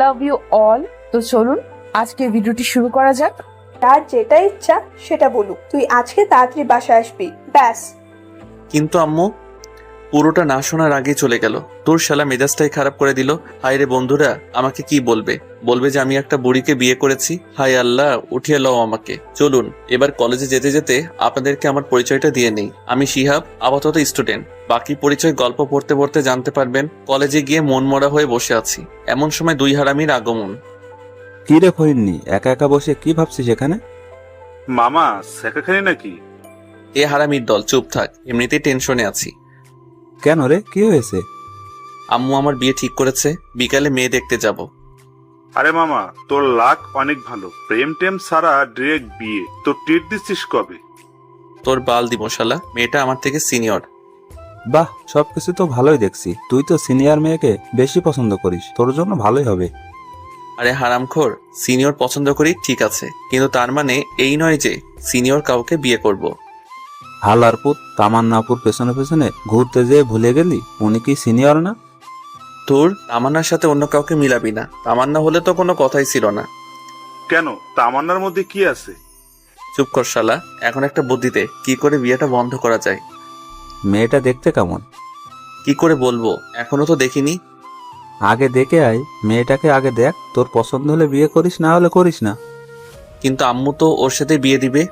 Love you all. তো চলুন আজকে ভিডিওটি শুরু করা যাক। তার যেটা ইচ্ছা সেটা বলুক, তুই আজকে তাড়াতাড়ি বাসায় আসবি, ব্যাস। কিন্তু আম্মু, পুরোটা না শোনার আগে চলে গেল। তোর শালা মেজাজটাই খারাপ করে দিল। হায় রে বন্ধুরা, আমাকে কি বলবে? বলবে যে আমি একটা বুড়িকে বিয়ে করেছি। হায় আল্লাহ, উঠিয়ে লও আমাকে। চলুন এবার কলেজে যেতে যেতে আপনাদেরকে আমার পরিচয়টা দিয়ে নেই। আমি শিহাব, আপাতত স্টুডেন্ট। বাকি পরিচয় গল্প পড়তে পড়তে জানতে পারবেন। কলেজে গিয়ে মন মরা হয়ে বসে আছি, এমন সময় দুই হারামির আগমন। কি রে ফরিননি, একা একা বসে কি ভাবছিস এখানে? মামা সেকাখানি নাকি? এ হারামির দল, চুপ থাক, এমনিতেই টেনশনে আছি। কেন রে, কি হয়েছে? আম্মু আমার বিয়ে ঠিক করেছে, বিকালে মেয়ে দেখতে যাব। আরে মামা, তোর লাক অনেক ভালো, প্রেম টেম সারা ডিরেক্ট বিয়ে। তোর ট্রিট দিচ্ছিস কবে? তোর বাল দিব শালা, মেয়েটা আমার থেকে সিনিয়র। বাহ, সবকিছু তো ভালোই দেখছি। তুই তো সিনিয়র মেয়েকে বেশি পছন্দ করিস, তোর জন্য ভালোই হবে। আরে হারামখোর, সিনিয়র পছন্দ করি ঠিক আছে, কিন্তু তার মানে এই নয় যে সিনিয়র কাউকে বিয়ে করব। হালার পুত, তামান্নাপুর পেছনে পেছনে ঘুরতে যেয়ে ভুলে গেলি উনি কি সিনিয়র না? তোর তামান্নার সাথে অন্য কাউকে মিলাবি না। তামান্না হলে তো কোনো কথাই ছিল না। কেন, তামান্নার মধ্যে কি আছে? চুপ কর শালা, এখন একটা বুদ্ধি দে, কি করে বিয়েটা বন্ধ করা যায়। মেয়েটা দেখতে কেমন? কি করে বলবো, এখনো তো দেখিনি। আগে দেখে আয়, মেয়েটাকে আগে দেখ, তোর পছন্দ হলে বিয়ে করিস, না হলে করিস না। কিন্তু আম্মু তো ওর সাথে বিয়ে দিবে।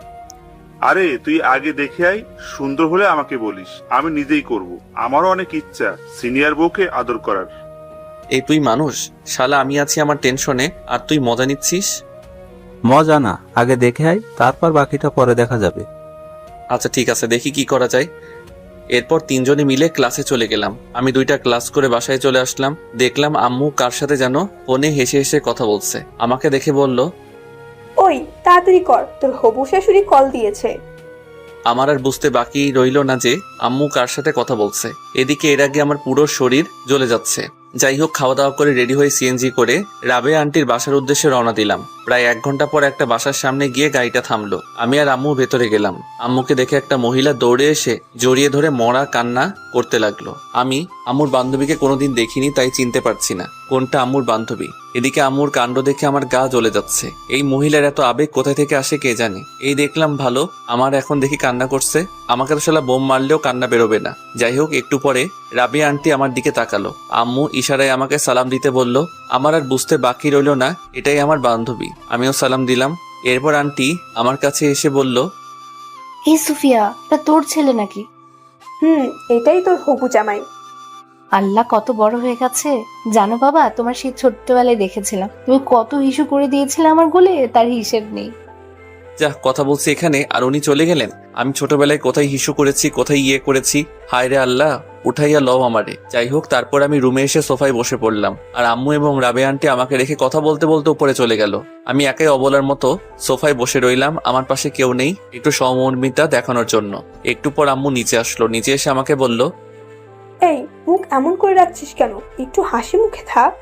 আরে তুই আগে দেখে আয়, সুন্দর হলে আমাকে বলিস, আমি নিজেই করব। আমারও অনেক ইচ্ছা সিনিয়র বউকে আদর করার। এই তুই মানুষ শালা, আমি আছি আমার টেনশনে আর তুই মজা নিচ্ছিস। মজা না, আগে দেখে আয়, তারপর বাকিটা পরে দেখা যাবে। আচ্ছা ঠিক আছে, দেখি কি করা যায়। এরপর তিনজনে মিলে ক্লাসে চলে গেলাম। আমি 2টা ক্লাস করে বাসায় চলে আসলাম। দেখলাম আম্মু কার সাথে যেন ফোনে হেসে হেসে কথা বলছে। আমাকে দেখে বলল, ওই তাড়াতাড়ি কর, তোর হবু শাশুড়ি কল দিয়েছে। আমার আর বুঝতে বাকি রইল না যে আম্মু কার সাথে কথা বলছে। এদিকে এর আগে আমার পুরো শরীর জ্বলে যাচ্ছে। যাই হোক, খাওয়া দাওয়া করে রেডি হয়ে সিএনজি করে রাবেয়া আন্টির বাসার উদ্দেশ্যে রওনা দিলাম। প্রায় 1 ঘন্টা পর একটা বাসার সামনে গিয়ে গাড়িটা থামলো। আমি আর আম্মু ভেতরে গেলাম। আম্মুকে দেখে একটা মহিলা দৌড়ে এসে জড়িয়ে ধরে মরা কান্না করতে লাগলো। আমি আম্মুর বান্ধবীকে কোনোদিন দেখিনি, তাই চিনতে পারছি না কোনটা আম্মুর বান্ধবী। এদিকে আম্মুর কাণ্ড দেখে আমার গা জ্বলে যাচ্ছে। এই মহিলার এত আবেগ কোথা থেকে আসে কে জানে। এই দেখলাম ভালো, আমার এখন দেখি কান্না করছে। আমাকে তো শালা বোম মারলেও কান্না বেরোবে না। যাই হোক, একটু পরে রাবিয়া আন্টি আমার দিকে তাকালো। আম্মু ইশারায় আমাকে সালাম দিতে বলল। আমার আর বুঝতে বাকি রইল না এটাই আমার বান্ধবী। আমিও সালাম দিলাম। এরপর আন্টি আমার কাছে এসে বলল, এই সুফিয়া, এটা তোর ছেলে নাকি? এটাই তোর হবু জামাই। আল্লাহ, কত বড় হয়ে গেছে। জানো বাবা, তোমার সেই ছোট্টবেলায় দেখেছিলাম তুমি কত হিসু করে দিয়েছিলে আমার গোলে, তার হিসেব নেই। যা কথা বলছি এখানে, আর উনি চলে গেলেন। আমি ছোটবেলায় কোথায় হিসু করেছি, কোথায় ইয়ে করেছি। হায় রে আল্লাহ, উঠাইয়া লও আমারে। যাই হোক, তারপর আমি রুমে এসে সোফায় বসে পড়লাম। আর আম্মু এবং রাবে আন্টি আমাকে রেখে কথা বলতে বলতে উপরে চলে গেল। আমি একাই অবলার মতো সোফায় বসে রইলাম। আমার পাশে কেউ নেই, একটু সহমর্মিতা দেখানোর জন্য। একটু পর আম্মু নিচে আসলো। নিচে এসে আমাকে বলল, এই মুখ এমন করে রাখছিস কেন, একটু হাসি মুখে থাক।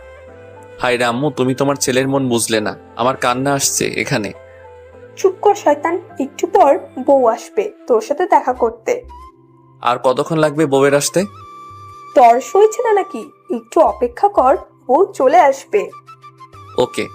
হায় রে আম্মু, তুমি তোমার ছেলের মন বুঝলে না। আমার কান্না আসছে এখানে। চুপ কর শয়তান, একটু পর বউ আসবে তোর সাথে দেখা করতে। আর কতক্ষণ লাগবে বউয়ের আসতে? তর্স হয়েছে না নাকি, একটু অপেক্ষা কর, বউ চলে আসবে। ওকে।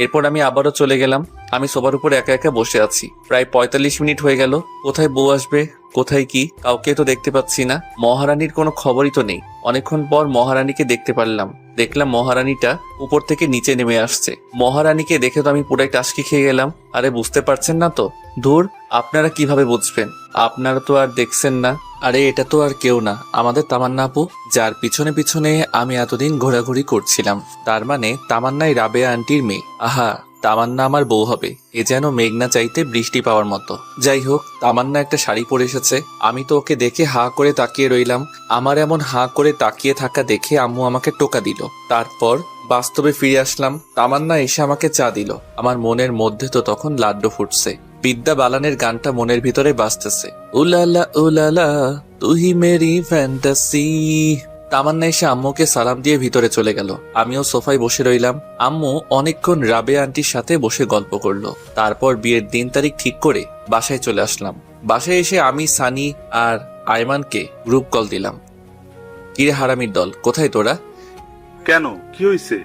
এরপর আমি আবারও চলে গেলাম। আমি সোফার উপর একা একা বসে আছি। প্রায় 45 মিনিট হয়ে গেল। কোথায় বউ আসবে, কোথায় কি, কাউকে তো দেখতে পাচ্ছি না। মহারানীর কোনো খবরই তো নেই। অনেকক্ষণ পর মহারানীকে দেখতে পারলাম। দেখলাম মহারানীটা উপর থেকে নিচে নেমে আসছে। মহারানীকে দেখে তো আমি পুরাই টাসকি খেয়ে গেলাম। আরে বুঝতে পারছেন না তো? ধুর, আপনারা কিভাবে বুঝবেন? আপনারা তো আর দেখছেন না। আরে এটা তো আর কেউ না, আমাদের তামান্না আপু, যার পিছনে পিছনে আমি এতদিন ঘোরাঘুরি করছিলাম। তার মানে তামান্নাই রাবেয়া আন্টির মেয়ে। আহা, তামান্না আমার বউ হবে, এ যেন মেঘনা চাইতে বৃষ্টি পাওয়ার মতো। যাই হোক, তামান্না একটা শাড়ি পরে এসেছে। আমি তো ওকে দেখে হাঁ করে তাকিয়ে রইলাম। আমার এমন হাঁ করে তাকিয়ে থাকা দেখে আম্মু আমাকে টোকা দিল। তারপর বাস্তবে ফিরে আসলাম। তামান্না এসে আমাকে চা দিল। আমার মনের মধ্যে তো তখন লাড্ডু ফুটছে। বিদ্যা বালানের গানটা মনের ভিতরে বাজতেছে, উলালা উলালা তুই মেরি ফ্যান্টাসি। তামান্না এসে আম্মুকে সালাম দিয়ে ভিতরে চলে গেল। আমিও সোফায় বসে রইলাম। আম্মু অনেকক্ষণ রাবেয়া আন্টির সাথে বসে গল্প করলো। তারপর বিয়ের দিন তারিখ ঠিক করে বাসায় চলে আসলাম। বাসায় এসে আমি সানি আর আয়মানকে গ্রুপ কল দিলাম। কিরে হারামির দল, কোথায় তোরা? কেন, কি হয়েছে?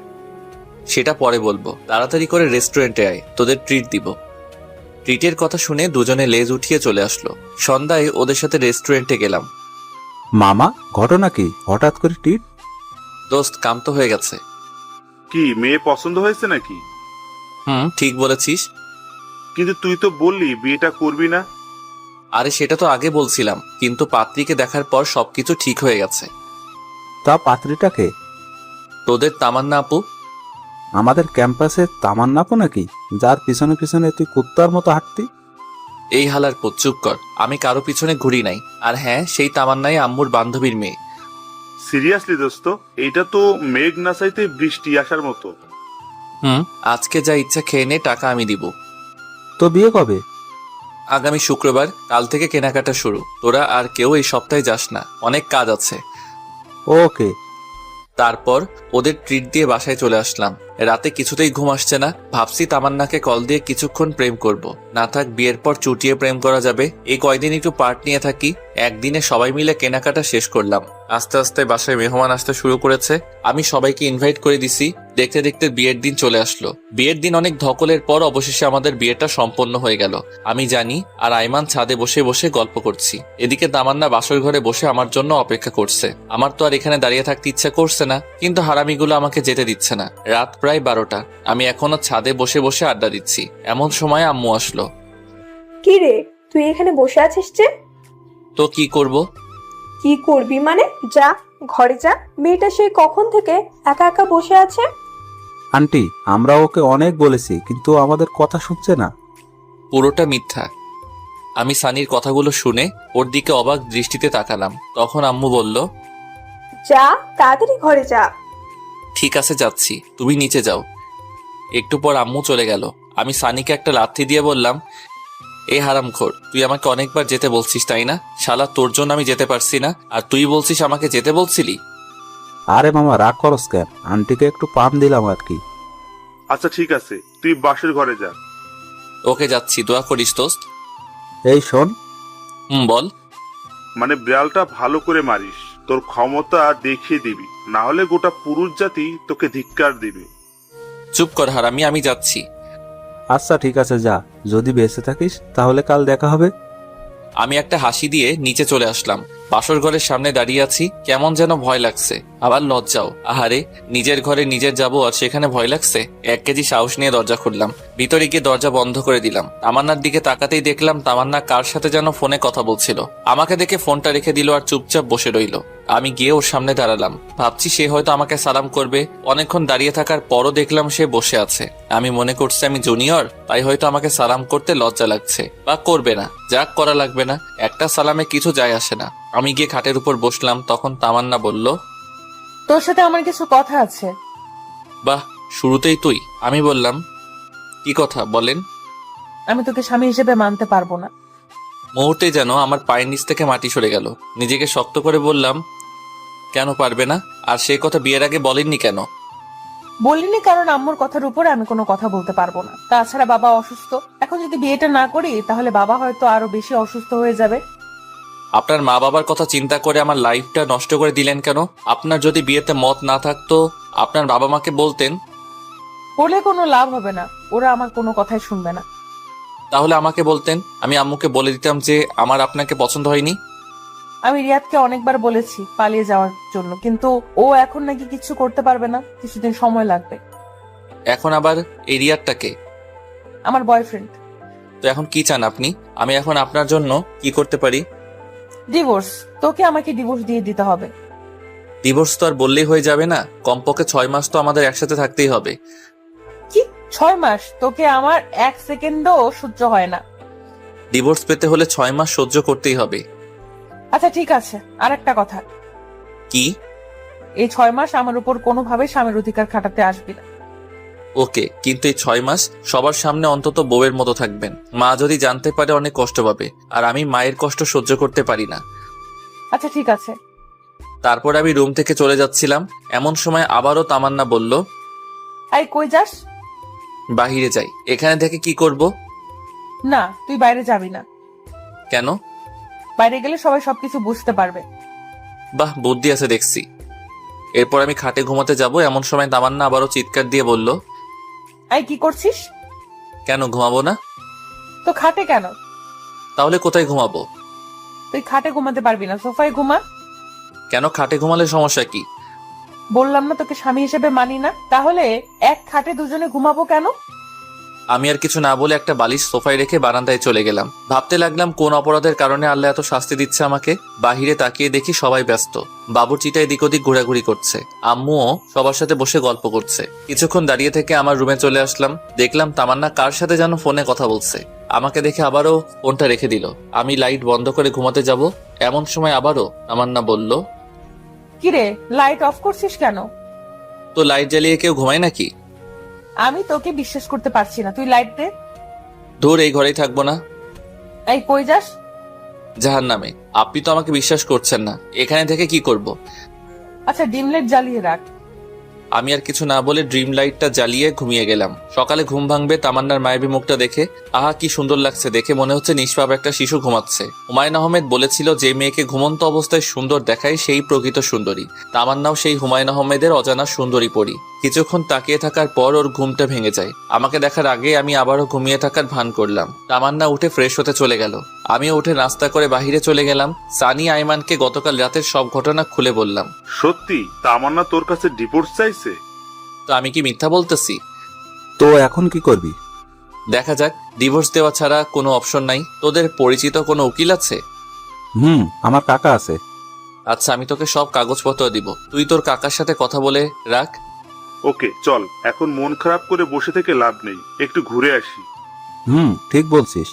সেটা পরে বলবো, তাড়াতাড়ি করে রেস্টুরেন্টে আয়, তোদের ট্রিট দিব। ট্রিটের কথা শুনে দুজনে লেজ উঠিয়ে চলে আসলো। সন্ধ্যায় ওদের সাথে রেস্টুরেন্টে গেলাম। মামা, ঘটনা কি? হঠাৎ করে টিট? দোস্ত, কাম তো হয়ে গেছে। কি মেয়ে পছন্দ হয়েছে নাকি? ঠিক বলেছিস। কিন্তু তুই তো বললি বিয়েটা করবি না। আরে সেটা তো আগে বলছিলাম, কিন্তু পাত্রীকে দেখার পর সবকিছু ঠিক হয়ে গেছে। তা পাত্রীটাকে? তোদের তামান্না আপু। আমাদের ক্যাম্পাসে তামান্নাপো নাকি, যার পিছনে পিছনে তুই কুত্তার মতো হাঁটতি? এই হালার পর চুপ কর, আমি কারো পিছনে ঘুরি নাই। আর হ্যাঁ, সেই তামান্নাই আম্মুর বান্ধবীর মেয়ে। সিরিয়াসলি দোস্ত, এইটা তো মেঘ না চাইতে বৃষ্টি আসার মতো। আজকে যা ইচ্ছা খেয়ে নে, টাকা আমি দিব। তো বিয়ে কবে? আগামী শুক্রবার, কাল থেকে কেনাকাটা শুরু। তোরা আর কেউ এই সপ্তাহে যাস না, অনেক কাজ আছে। ওকে। তারপর ওদের ট্রিট দিয়ে বাসায় চলে আসলাম। রাতে কিছুতেই ঘুম আসছে না। ভাবছি তামান্নাকে কল দিয়ে কিছুক্ষণ প্রেম করব, না থাক বিয়ের পর চুটিয়ে প্রেম করা যাবে। এই কয়দিন একটু পার্ট নিয়ে থাকি। একদিনে সবাই মিলে কেনাকাটা শেষ করলাম। আস্তে আস্তে বাসায় মেহমান আসতে শুরু করেছে। আমি সবাইকে ইনভাইট করে দিছি। দেখতে দেখতে বিয়ের দিন চলে আসলো। বিয়ের দিন অনেক ধকলের পর অবশেষে আমাদের বিয়েটা সম্পন্ন হয়ে গেল। আমি জানি, আর আইমান ছাদে বসে বসে গল্প করছি। এদিকে তামান্না বাসর ঘরে বসে আমার জন্য অপেক্ষা করছে। আমার তো আর এখানে দাঁড়িয়ে থাকতে ইচ্ছা করছে না, কিন্তু হারামিগুলো আমাকে যেতে দিচ্ছে না। রাত প্রায় 12টা। আমি এখনো ছাদে বসে বসে আড্ডা দিচ্ছি। এমন সময় আম্মু আসলো। কি রে, তুই এখানে বসে আছিস যে? তো কি করব? কি করবি মানে? যা, ঘরে যা। মেয়েটা সে কখন থেকে একা একা বসে আছে। আন্টি, আমরা ওকে অনেক বলেছি, কিন্তু আমাদের কথা শুনছে না। পুরোটা মিথ্যা। আমি সানির কথাগুলো শুনে ওর দিকে অবাক দৃষ্টিতে তাকালাম। তখন আম্মু বলল, যা, তাড়াতাড়ি ঘরে যা। ঠিক আছে যাচ্ছি, তুমি নিচে যাও। একটু পর আম্মু চলে গেল। আমি সানিকে একটা লাথি দিয়ে বললাম, এ হারামখোর, তুই আমাকে অনেকবার যেতে বলছিস তাই না? শালা, তোর জন্য আমি যেতে পারছি না, আর তুই বলছিস আমাকে যেতে বলছিলি। আরে মামা, রাগ করস কেন? আন্টিকে একটু পাম দিলাম আর কি। আচ্ছা ঠিক আছে, তুই বাসের ঘরে যা। ওকে যাচ্ছি, দোয়া করিস দোস্ত। এই শোন, বল। মানে বিড়ালটা ভালো করে মারিস, তোর ক্ষমতা দেখিয়ে দিবি, না হলে গোটা পুরুষ জাতি তোকে ধিক্কার দিবে। চুপ কর হারামি, আমি যাচ্ছি। আচ্ছা ঠিক আছে, যা। যদি বেঁচে থাকিস তাহলে কাল দেখা হবে। আমি একটা হাসি দিয়ে নিচে চলে আসলাম। বাসর ঘরের সামনে দাঁড়িয়ে আছি, কেমন যেন ভয় লাগছে, আবার লজ্জাও। আহারে, নিজের ঘরে নিজের যাবো আর সেখানে ভয় লাগছে। 1 কেজি সাহস নিয়ে দরজা খুললাম। ভিতরে গিয়ে দরজা বন্ধ করে দিলাম। তামান্নার দিকে তাকাতেই দেখলাম তামান্না কার সাথে যেন ফোনে কথা বলছিল। আমাকে দেখে ফোনটা রেখে দিল আর চুপচাপ বসে রইল। আমি গিয়ে ওর সামনে দাঁড়ালাম। ভাবছি সে হয়তো আমাকে সালাম করবে। অনেকক্ষণ দাঁড়িয়ে থাকার পরও দেখলাম সে বসে আছে। আমি মনে করছি আমি জুনিয়র, তাই হয়তো আমাকে সালাম করতে লজ্জা লাগছে, বা করবে না। যাক, করা লাগবে না, একটা সালামে কিছু যায় আসে না। আমি গিয়ে খাটের উপর বসলাম। তখন তামান্না বলল, তোর সাথে আমার কিছু কথা আছে। বাহ, শুরুতেই তুই? আমি বললাম, কি কথা বলেন। আমি তোকে স্বামী হিসেবে মানতে পারবো না। মুহূর্তে যেন আমার পায়ের নিচ থেকে মাটি সরে গেল। নিজেকে শক্ত করে বললাম, কেন পারবে না? আর সেই কথা বিয়ের আগে বলেননি কেন? বলিনি কারণ আম্মুর কথার উপরে আমি কোনো কথা বলতে পারবো না। তাছাড়া বাবা অসুস্থ। এখন যদি বিয়েটা না করি তাহলে বাবা হয়তো আরো বেশি অসুস্থ হয়ে যাবে। আপনার মা বাবার কথা চিন্তা করে আমার লাইফটা নষ্ট করে দিলেন কেন? আপনার যদি বিয়েতে মত না থাকতো আপনার বাবা মাকে বলতেন। বলে কোনো লাভ হবে না, ওরা আমার কোনো কথাই শুনবে না। তাহলে আমাকে বলতেন, আমি আম্মুকে বলে দিতাম যে আমার আপনাকে পছন্দ হয়নি। আমি রিয়াদকে অনেকবার বলেছি পালিয়ে যাওয়ার জন্য, কিন্তু ও এখন নাকি কিছু করতে পারবে না, কিছুদিন সময় লাগবে। এখন আবার এই রিয়ারটাকে? আমার বয়ফ্রেন্ড। তো এখন কি চান আপনি? আমি এখন আপনার জন্য কি করতে পারি? ডিভোর্স। তোকে আমাকে ডিভোর্স দিয়ে দিতে হবে। ডিভোর্স তো আর বললেই হয়ে যাবে না, কমপক্ষে 6 মাস তো আমাদের একসাথে থাকতেই হবে। কি 6 মাস? তোকে আমার 1 সেকেন্ডও সহ্য হয় না। ডিভোর্স পেতে হলে 6 মাস সহ্য করতেই হবে। আচ্ছা ঠিক আছে, আর একটা কথা। কি? এই 6 মাস আমার উপর কোনোভাবে স্বামীর অধিকার খাটাতে আসবি না। ওকে, কিন্তু এই 6 মাস সবার সামনে অন্তত বউয়ের মতো থাকবেন। মা যদি জানতে পারে অনেক কষ্ট পাবে, আর আমি মায়ের কষ্ট সহ্য করতে পারি না। আচ্ছা ঠিক আছে। তারপর আমি রুম থেকে চলে যাচ্ছিলাম, এমন সময় আবারও তামান্না বলল, এই কই যাস? বাহিরে যাই। এখানে থেকে কি করব? না, তুই বাইরে যাবি না। কেন? বাইরে গেলে সবাই সবকিছু বুঝতে পারবে। বাহ, বুদ্ধি আছে দেখছি। এরপর আমি খাটে ঘুমাতে যাব এমন সময় তামান্না আবারও চিৎকার দিয়ে বলল, এই কি করছিস? কেন ঘুমাবো না? তো খাটে কেন? তাহলে কোথায় ঘুমাবো? তুই খাটে ঘুমাতে পারবি না, সোফায় ঘুমা। কেন, খাটে ঘুমালে সমস্যা কি? বললাম না তোকে স্বামী হিসেবে মানি না, তাহলে এক খাটে দুজনে ঘুমাবো কেন? আমি আর কিছু না বলে একটা বালিশ সোফায় রেখে বারান্দায় চলে গেলাম। ভাবতে লাগলাম কোন অপরাধের কারণে আল্লাহ এত শাস্তি দিচ্ছে আমাকে। বাহিরে তাকিয়ে দেখি সবাই ব্যস্ত। বাবুর্চিটা এদিক ওদিক ঘোরাঘুরি করছে, আম্মুও সবার সাথে বসে গল্প করছে। কিছুক্ষণ দাঁড়িয়ে থেকে আমার রুমে চলে আসলাম। দেখলাম তামান্না কার সাথে যেন ফোনে কথা বলছে। আমাকে দেখে আবারও ফোনটা রেখে দিল। আমি লাইট বন্ধ করে ঘুমাতে যাব এমন সময় আবারও তামান্না বলল, কিরে, লাইট অফ করছিস কেন? তো লাইট জ্বালিয়ে কেউ ঘুমায় নাকি? আমি তোকে বিশ্বাস করতে পারছি না, তুই লাইট দে। ধুর, এই ঘরেই থাকবো না। এই কই যাস? জাহান্নামে। আপনি তো আমাকে বিশ্বাস করছেন না, এখানে থেকে কি করব? আচ্ছা ডিম লাইট জ্বালিয়ে রাখ। আমি আর কিছু না বলে ড্রিম লাইটটা জ্বালিয়ে ঘুমিয়ে গেলাম। সকালে ঘুম ভাঙবে তামান্নার মায়াবী মুখটা দেখে। আহা, কি সুন্দর লাগছে দেখে, মনে হচ্ছে নিষ্পাপ একটা শিশু ঘুমাচ্ছে। হুমায়ুন আহমেদ বলেছিল, যে মেয়েকে ঘুমন্ত অবস্থায় সুন্দর দেখায় সেই প্রকৃত সুন্দরী। তামান্নাও সেই হুমায়ুন আহমেদের অজানা সুন্দরী পরী। কিছুক্ষণ তাকিয়ে থাকার পর ওর ঘুমটা ভেঙে যায়। আমাকে দেখার আগে আমি আবারও ঘুমিয়ে থাকার ভান করলাম। তামান্না উঠে ফ্রেশ হতে চলে গেল। আমিও উঠে নাস্তা করে বাহিরে চলে গেলাম। সানি আইমানকে গতকাল রাতের সব ঘটনা খুলে বললাম। সত্যি তামান্না তোর কাছে ডিভোর্স চাইছে? তো আমি কি মিথ্যা বলতেছি? তো এখন কি করবি? দেখা যাক, ডিভোর্স দেওয়া ছাড়া কোনো অপশন নাই। তোদের পরিচিত কোনো উকিল আছে? আমার কাকা আছে। আচ্ছা, আমি তোকে সব কাগজপত্র দিব, তুই তোর কাকার সাথে কথা বলে রাখ। ওকে চল, এখন মন খারাপ করে বসে থেকে লাভ নেই, একটু ঘুরে আসি। ঠিক বলছিস।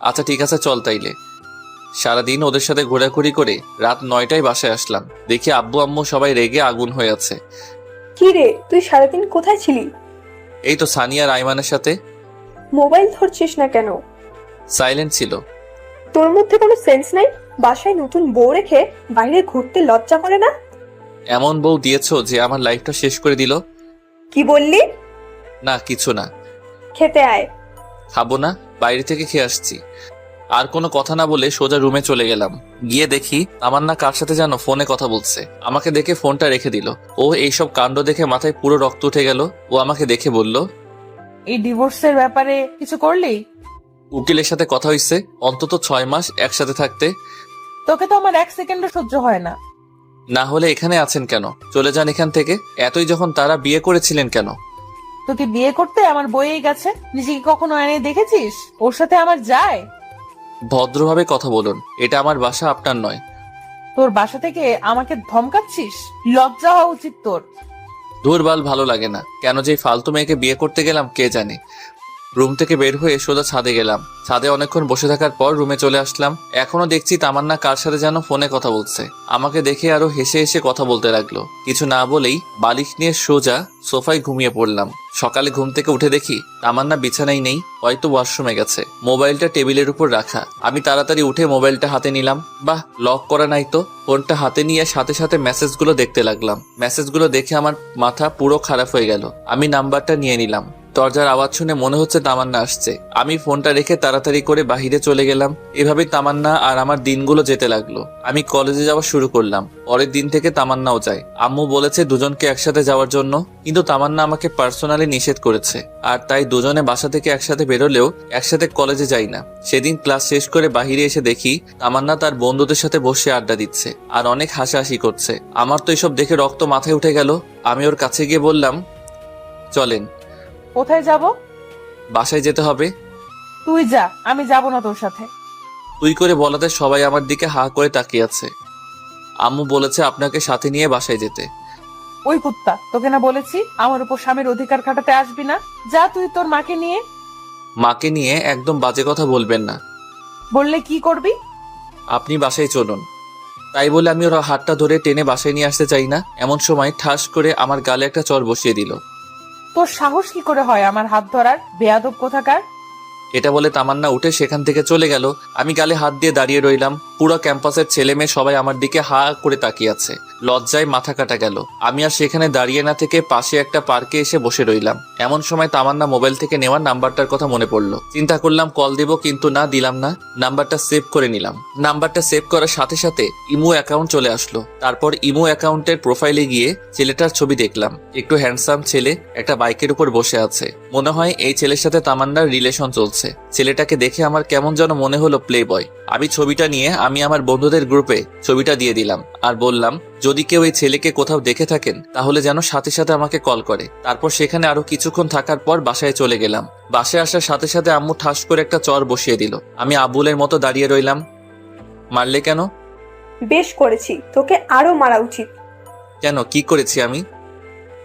আচ্ছা ঠিক আছে, চল তাইলে। সারাদিন ওদের সাথে ঘোরাঘুরি করে রাত 9টায় বাসায় আসলাম। দেখি আব্বু আম্মু সবাই রেগে আগুন হয়ে আছে। কি রে, তুই সারাদিন কোথায় ছিলি? এই তো সানিয়া আর আইমানের সাথে। মোবাইল ধরছিস না কেন? সাইলেন্ট ছিল। তোর মধ্যে কোনো সেন্স নাই? বাসায় নতুন বউ রেখে বাইরে ঘুরতে লজ্জা করে না? এমন বউ দিয়েছো যে আমার লাইফটা শেষ করে দিল। কি বললি? না কিছু না। খেতে আয়। খাবো না, বাইরে থেকে খেয়ে আসছি। আর কোনো কথা না বলে সোজা রুমে চলে গেলাম। গিয়ে দেখি তামান্না কার সাথে যেন ফোনে কথা বলছে। আমাকে দেখে ফোনটা রেখে দিল। ও এইসব কাণ্ড দেখে মাথায় পুরো রক্ত উঠে গেল। ও আমাকে দেখে বলল, এই ডিভোর্সের ব্যাপারে কিছু করলি? উকিলের সাথে কথা হইছে, অন্তত 6 মাস একসাথে থাকতে। তোকে তো আমার এক সেকেন্ডও সহ্য হয় না। না হলে এখানে আছেন কেন? চলে যান এখান থেকে। এতই যখন তারা বিয়ে করেছিলেন কেন? তোকে বিয়ে করতে আমার বইয়েই গেছে, নিজেকে কখনো আয়নায় দেখেছিস? ওর সাথে আমার যায়? ভদ্রভাবে কথা বলুন, এটা আমার বাসা, আপনার নয়। তোর বাসা থেকে আমাকে ধমকাচ্ছিস? লজ্জা হওয়া উচিত তোর। ধুরবাল, ভালো লাগে না। কেন যে ফালতু মেয়েকে বিয়ে করতে গেলাম কে জানে। রুম থেকে বের হয়ে সোজা ছাদে গেলাম। ছাদে অনেকক্ষণ বসে থাকার পর রুমে চলে আসলাম। এখনো দেখছি তামান্না কার সাথে যেন ফোনে কথা বলছে। আমাকে দেখে আরো হেসে হেসে কথা বলতে লাগলো। কিছু না বলেই বালিশ নিয়ে সোজা সোফায় ঘুমিয়ে পড়লাম। সকালে ঘুম থেকে উঠে দেখি তামান্না বিছানায় নেই, হয়তো ওয়াশরুমে গেছে। মোবাইলটা টেবিলের উপর রাখা। আমি তাড়াতাড়ি উঠে মোবাইলটা হাতে নিলাম। বাহ, লক করা নাই তো। ফোনটা হাতে নিয়ে সাথে সাথে মেসেজগুলো দেখতে লাগলাম। মেসেজগুলো দেখে আমার মাথা পুরো খারাপ হয়ে গেল। আমি নাম্বারটা নিয়ে নিলাম। দরজার আওয়াজ শুনে মনে হচ্ছে তামান্না আসছে। আমি ফোনটা রেখে তাড়াতাড়ি করে বাহিরে চলে গেলাম। এভাবেই তামান্না আর আমার দিনগুলো যেতে লাগলো। আমি কলেজে যাওয়া শুরু করলাম। পরের দিন থেকে তামান্নাও যায়। আম্মু বলেছে দুজনকে একসাথে যাওয়ার জন্য, কিন্তু তামান্না আমাকে পার্সোনালি নিষেধ করেছে। আর তাই দুজনে বাসা থেকে একসাথে বেরোলেও একসাথে কলেজে যাই না। সেদিন ক্লাস শেষ করে বাহিরে এসে দেখি তামান্না তার বন্ধুদের সাথে বসে আড্ডা দিচ্ছে আর অনেক হাসাহাসি করছে। আমার তো এসব দেখে রক্ত মাথায় উঠে গেল। আমি ওর কাছে গিয়ে বললাম, চলেন। কোথায় যাব? বাসায় যেতে হবে। তুই যা, আমি যাব না তোর সাথে। তুই করে বলাতে সবাই আমার দিকে হা করে তাকিয়ে আছে। আম্মু বলেছে আপনাকে সাথে নিয়ে বাসায় যেতে। ওই কুত্তা, তোকে না বলেছি আমার উপর স্বামীর অধিকার খাটাতে আসবি না? যা তুই তোর মাকে নিয়ে। মাকে নিয়ে একদম বাজে কথা বলবেন না। বললে কি করবি? আপনি বাসায় চলুন। তাই বলে আমি ওর হাতটা ধরে টেনে বাসায় নিয়ে আসতে চাই না। এমন সময় ঠাস করে আমার গালে একটা চড় বসিয়ে দিল। তোর সাহস কি করে হয় আমার হাত ধরার, বেয়াদব কোথাকার? এটা বলে তামান্না উঠে সেখান থেকে চলে গেল। আমি গালে হাত দিয়ে দাঁড়িয়ে রইলাম। পুরো ক্যাম্পাসের ছেলে মেয়ে সবাই আমার দিকে হা করে তাকিয়ে আছে। লজ্জায় মাথা কাটা গেল। আমি আর সেখানে দাঁড়িয়ে না থেকে পাশে একটা পার্কে এসে বসে রইলাম। এমন সময় তামান্না মোবাইল থেকে নেওয়া নাম্বারটার কথা মনে পড়লো। চিন্তা করলাম কল দিব, কিন্তু না, দিলাম না। নাম্বারটা সেভ করে নিলাম। নাম্বারটা সেভ করার সাথে সাথে ইমো অ্যাকাউন্ট চলে আসলো। তারপর ইমো অ্যাকাউন্টের প্রোফাইলে গিয়ে ছেলেটার ছবি দেখলাম। একটু হ্যান্ডসাম ছেলে, একটা বাইকের উপর বসে আছে। মনে হয় এই ছেলের সাথে তামান্নার রিলেশন চলছে। ছেলেটাকে দেখে আমার কেমন যেন মনে হলো প্লে বয়। আমি ছবিটা নিয়ে আমি আমার বন্ধুদের গ্রুপে ছবিটা দিয়ে দিলাম আর বললাম, যদি কেউ এই ছেলেকে কোথাও দেখে থাকেন তাহলে যেন সাথে সাথে আমাকে কল করে। তারপর সেখানে আরো কিছুক্ষণ থাকার পর বাসায় চলে গেলাম। বাসায় আসার সাথে সাথে আম্মু ঠাস করে একটা চর বসিয়ে দিল। আমি আবুলের মতো দাঁড়িয়ে রইলাম। মারলে কেন? বেশ করেছি, তোকে আরো মারা উচিত। কেন, কি করেছি আমি?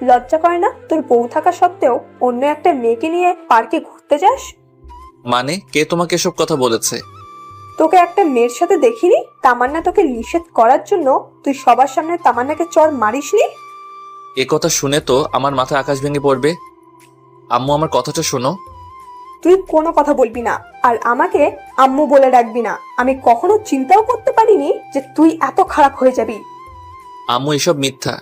লজ্জা করে না তোর বউ থাকা সত্ত্বেও অন্য একটা মেয়েকে নিয়ে পার্কে ঘুরতে যাস? মানে, কে তোমাকে এসব কথা বলেছে? তোকে একটা মেয়ের সাথে দেখিনি? তামান্না তোকে নিষেধ করার জন্য তুই সবার সামনে তামান্নাকে চড় মারিসনি? এ কথা শুনে তো আমার মাথায় আকাশ ভেঙে পড়বে। আম্মু, আমার কথাটা শোনো। তুই কোনো কথা বলবি না, আর আমাকে আম্মু বলে ডাকবি না। আমি কখনো চিন্তাও করতে পারিনি যে তুই এত খারাপ হয়ে যাবি। আম্মু, এসব মিথ্যা।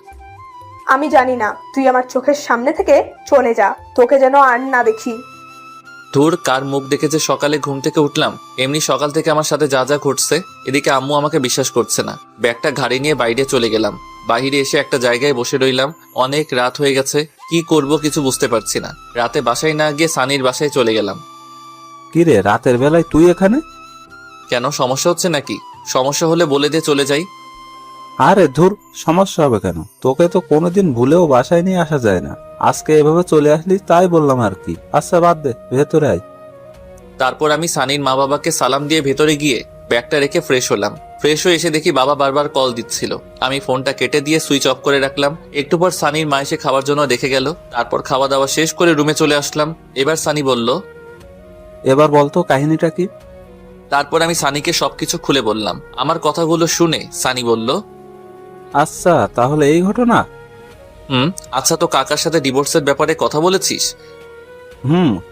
আমি জানি না, তুই আমার চোখের সামনে থেকে চলে যা, তোকে যেন আর না দেখি। ধুর, কার মুখ দেখে যে সকালে ঘুম থেকে উঠলাম। এমনি সকাল থেকে আমার সাথে যা যা ঘটছে। এদিকে আম্মু আমাকে বিশ্বাস করছে না। ব্যাগটা ঘাড়ি নিয়ে বাইরে চলে গেলাম। বাহিরে এসে একটা জায়গায় বসে রইলাম। অনেক রাত হয়ে গেছে, কি করব কিছু বুঝতে পারছি না। রাতে বাসায় না গিয়ে সানির বাসায় চলে গেলাম। কিরে, রাতের বেলায় তুই এখানে? কেন, সমস্যা হচ্ছে নাকি? সমস্যা হলে বলে দিয়ে চলে যাই। আরে ধুর, সমস্যা হবে কেন? তোকে তো কোনোদিন ভুলেও বাসায় নিয়ে আসা যায় না। আজকে এভাবে চলে আসলি তাই বললাম আর কি। আচ্ছা বাদ দে, ভেতরে আয়। তারপর আমি সানির মা বাবাকে সালাম দিয়ে ভেতরে গিয়ে ব্যাগটা রেখে ফ্রেশ হলাম। ফ্রেশ হয়ে এসে দেখি বাবা বারবার কল দিচ্ছিল। আমি ফোনটা কেটে দিয়ে সুইচ অফ করে রাখলাম। একটু পর সানির মা এসে খাওয়ার জন্য দেখে গেল। তারপর খাওয়া দাওয়া শেষ করে রুমে চলে আসলাম। এবার সানি বলল, এবার বলতো কাহিনীটা কি? তারপর আমি সানিকে সবকিছু খুলে বললাম। আমার কথাগুলো শুনে সানি বলল, আচ্ছা তাহলে এই ঘটনা। আচ্ছা, তো কাকার সাথে ডিভোর্সের ব্যাপারে কথা বলেছিস?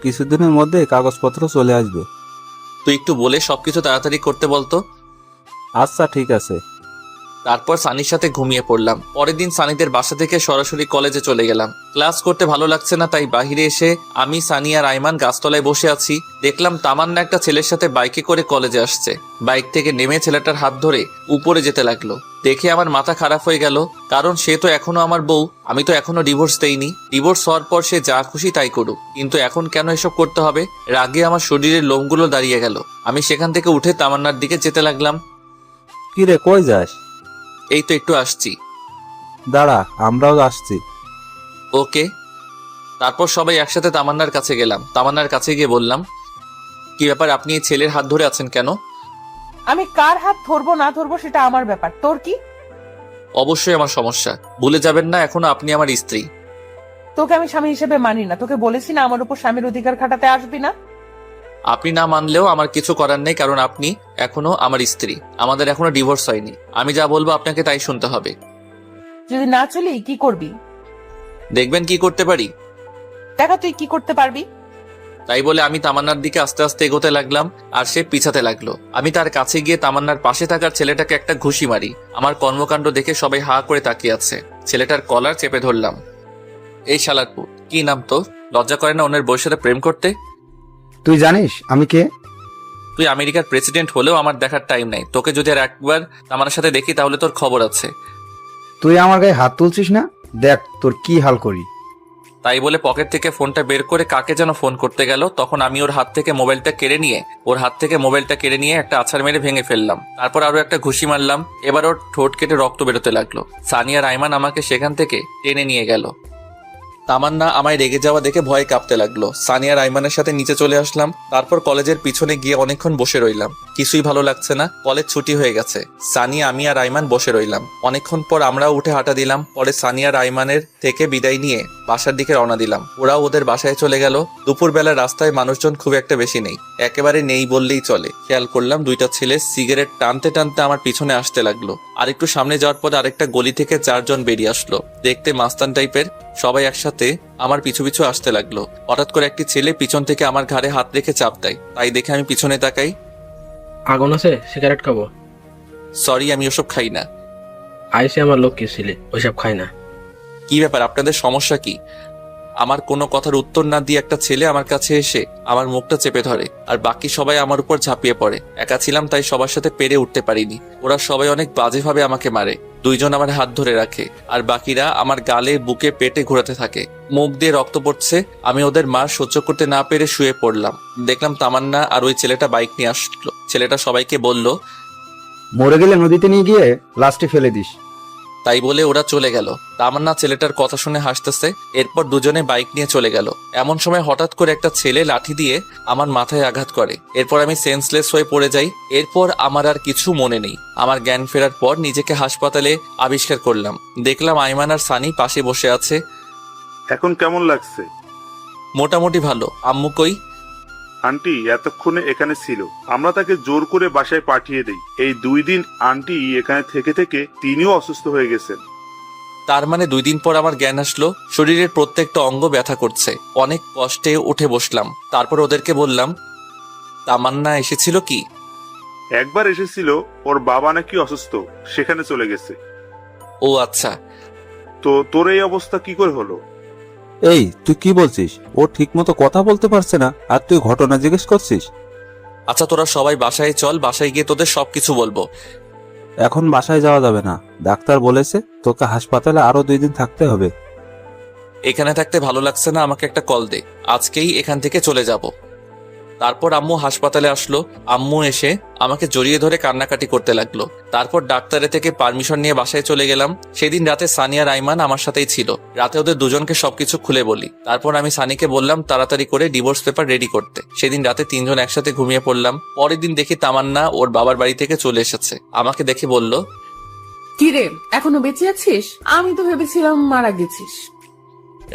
কিছুদিনের মধ্যে কাগজপত্র চলে আসবে। তুই একটু বলে সবকিছু তাড়াতাড়ি করতে বলতো। আচ্ছা ঠিক আছে। তারপর সানির সাথে ঘুমিয়ে পড়লাম। পরের দিন সানিদের বাসা থেকে সরাসরি কলেজে চলে গেলাম। ক্লাস করতে ভালো লাগছে না, তাই বাহিরে এসে আমি, সানি আর আইমান গাছতলায় বসে আছি। দেখলাম তামান্না একটা ছেলের সাথে বাইকে করে কলেজে আসছে। বাইক থেকে নেমে ছেলেটার হাত ধরে উপরে যেতে লাগলো। দেখে আমার মাথা খারাপ হয়ে গেল, কারণ সে তো এখনো আমার বউ। আমি তো এখনো ডিভোর্স দেইনি। ডিভোর্স হওয়ার পর সে যা খুশি তাই করুক, কিন্তু এখন কেন এসব করতে হবে? রাগে আমার শরীরের লোমগুলো দাঁড়িয়ে গেল। আমি সেখান থেকে উঠে তামান্নার দিকে যেতে লাগলাম। কিরে, কই যাস? এই তো একটু আসছি। দাঁড়া, আমরাও আসছি। ওকে। তারপর সবাই একসাথে তামান্নার কাছে গেলাম। তামান্নার কাছে গিয়ে বললাম, কি ব্যাপার, আপনি এই ছেলের হাত ধরে আছেন কেন? আমি কার হাত ধরবো না ধরবো সেটা আমার ব্যাপার, তোর কি? অবশ্যই আমার সমস্যা। ভুলে যাবেন না, এখনো আপনি আমার স্ত্রী। তোকে আমি স্বামী হিসেবে মানি না। তোকে বলেছি না আমার উপর স্বামীর অধিকার খাটাতে আসবি না। আপনি না মানলেও আমার কিছু করার নেই, কারণ আপনি এখনো আমার স্ত্রী। আমাদের এখনো ডিভোর্স হয়নি। আমি যা বলবো আপনাকে তাই শুনতে হবে। যদি না চলি কি করবি? দেখবেন কি করতে পারি। দেখা তুই কি করতে পারবি। তাই বলে আমি তামান্নার দিকে আস্তে আস্তে এগোতে লাগলাম, আর সে পিছাতে লাগলো। আমি তার কাছে গিয়ে তামান্নার পাশে থাকার ছেলেটাকে একটা ঘুষি মারি। আমার কর্মকাণ্ড দেখে সবাই হা করে তাকিয়ে আছে। ছেলেটার কলার চেপে ধরলাম। এই শালারপুর, কি নাম তোর? লজ্জা করে না অন্যের বউয়ের সাথে প্রেম করতে? তুই জানিস আমি কে? তুই আমেরিকার প্রেসিডেন্ট হলেও আমার দেখার টাইম নাই। তোকে যদি আর একবার আমার সাথে দেখি তাহলে তোর খবর আছে। তুই আমার গায়ে হাত তুলছিস না? দেখ তোর কি হাল করি। তাই বলে পকেট থেকে ফোনটা বের করে কাকে যেন ফোন করতে গেল। তখন আমি ওর হাত থেকে মোবাইলটা কেড়ে নিয়ে একটা আছাড় মেরে ভেঙে ফেললাম। তারপর আরো একটা ঘুষি মারলাম। এবার ওর ঠোঁট কেটে রক্ত বেরোতে লাগলো। সানি আর আইমান আমাকে সেখান থেকে টেনে নিয়ে গেল। তামান্না আমায় রেগে যাওয়া দেখে ভয়ে কাঁপতে লাগলো। সানি আর আইমানের সাথে নিচে চলে আসলাম। তারপর কলেজের পিছনে গিয়ে অনেকক্ষণ বসে রইলাম। কিছুই ভালো লাগছে না। কলেজ ছুটি হয়ে গেছে। সানি, আমি আর আইমান বসে রইলাম। অনেকক্ষণ পর আমরাও উঠে হাঁটা দিলাম। পরে সানি আর আইমানের থেকে বিদায় নিয়ে বাসার দিকে রওনা দিলাম। ওরাও ওদের বাসায় চলে গেল। দুপুরবেলা রাস্তায় মানুষজন খুব একটা বেশি নেই, একেবারে নেই বললেই চলে। খেয়াল করলাম দুইটা ছেলে সিগারেট টানতে টানতে আমার পিছনে আসতে লাগলো। আর একটু সামনে যাওয়ার পর আরেকটা গলি থেকে 4 জন বেরিয়ে আসলো, দেখতে মাস্তান টাইপের। সবাই একসাথে আমার পিছু পিছু আসতে লাগলো। হঠাৎ করে একটি ছেলে পিছন থেকে আমার ঘাড়ে হাত রেখে চাপ দেয়। তাই দেখে আমি পিছনে তাকাই। আগুন আছে, সিগারেট খাবো। সরি, আমি ওসব খাই না। আইসে আমার লক্ষ্মী ছিলে, ওইসব খায় না। কি ব্যাপার, আপনাদের সমস্যা কি? আমার কোনো কথার উত্তর না দিয়ে একটা ছেলে আমার কাছে এসে আমার মুখটা চেপে ধরে, আর বাকি সবাই আমার উপর ঝাঁপিয়ে পড়ে। একা ছিলাম তাই সবার সাথে পেরে উঠতে পারিনি। ওরা সবাই অনেক বাজেভাবে আমাকে মারে। দুইজন আমার হাত ধরে রাখে, আর বাকিরা আমার গালে, বুকে, পেটে ঘোরাতে থাকে। মুখ দিয়ে রক্ত পড়ছে। আমি ওদের মার সহ্য করতে না পেরে শুয়ে পড়লাম। দেখলাম তামান্না আর ওই ছেলেটা বাইক নিয়ে আসলো। ছেলেটা সবাইকে বলল, মরে গেলে নদীতে নিয়ে গিয়ে লাস্টে ফেলে দিস। তাই বলে ওরা চলে গেল। তামান্না ছেলেটার কথা শুনে হাসতেছে। এরপর দুজনে বাইক নিয়ে চলে গেল। এমন সময় হঠাৎ করে একটা ছেলে লাঠি দিয়ে আমার মাথায় আঘাত করে। এরপর আমি সেন্সলেস হয়ে পড়ে যাই। এরপর আমার আর কিছু মনে নেই। আমার জ্ঞান ফেরার পর নিজেকে হাসপাতালে আবিষ্কার করলাম। দেখলাম আইমান আর সানি পাশে বসে আছে। এখন কেমন লাগছে? মোটামুটি ভালো। আম্মু কই? আন্টি এতক্ষণে এখানে ছিল, আমরা তাকে জোর করে বাসায় পাঠিয়ে দেই। এই 2 দিন আন্টি এখানে থেকে থেকে তিনিও অসুস্থ হয়ে গেছেন। তার মানে 2 দিন পর আমার জ্ঞান আসলো। শরীরের প্রত্যেকটা অঙ্গ ব্যথা করছে। অনেক কষ্টে উঠে বসলাম। তারপর ওদেরকে বললাম, তামান্না এসেছিল কি? একবার এসেছিল, ওর বাবা নাকি অসুস্থ, সেখানে চলে গেছে। ও আচ্ছা। তো তোর এই অবস্থা কি করে হলো? এই তুই কি বলছিস? ও ঠিক মতো কথা বলতে পারছে না, আর তুই ঘটনা জিজ্ঞেস করছিস? আচ্ছা তোরা সবাই বাসায় চল, বাসায় গিয়ে তোদের সবকিছু বলবো। এখন বাসায় যাওয়া যাবে না, ডাক্তার বলেছে তোকে হাসপাতালে আরো 2 দিন থাকতে হবে। এখানে থাকতে ভালো লাগছে না, আমাকে একটা কল দে, আজকেই এখান থেকে চলে যাব। তারপর আম্মু হাসপাতালে আসলো। আম্মু এসে আমাকে জড়িয়ে ধরে কান্নাকাটি করতে লাগলো। তারপর ডাক্তারের থেকে পারমিশন নিয়ে বাসায় চলে গেলাম। সেদিন রাতে সানি আর আইমান আমার সাথেই ছিল। রাতে ওদের দুজনকে সবকিছু খুলে বলি। তারপর আমি সানিকে বললাম তাড়াতাড়ি করে ডিভোর্স পেপার রেডি করতে। সেদিন রাতে 3 জন একসাথে ঘুমিয়ে পড়লাম। পরের দিন দেখি তামান্না ওর বাবার বাড়ি থেকে চলে এসেছে। আমাকে দেখে বলল, কিরে, এখনো বেঁচে আছিস? আমি তো ভেবেছিলাম মারা গেছিস।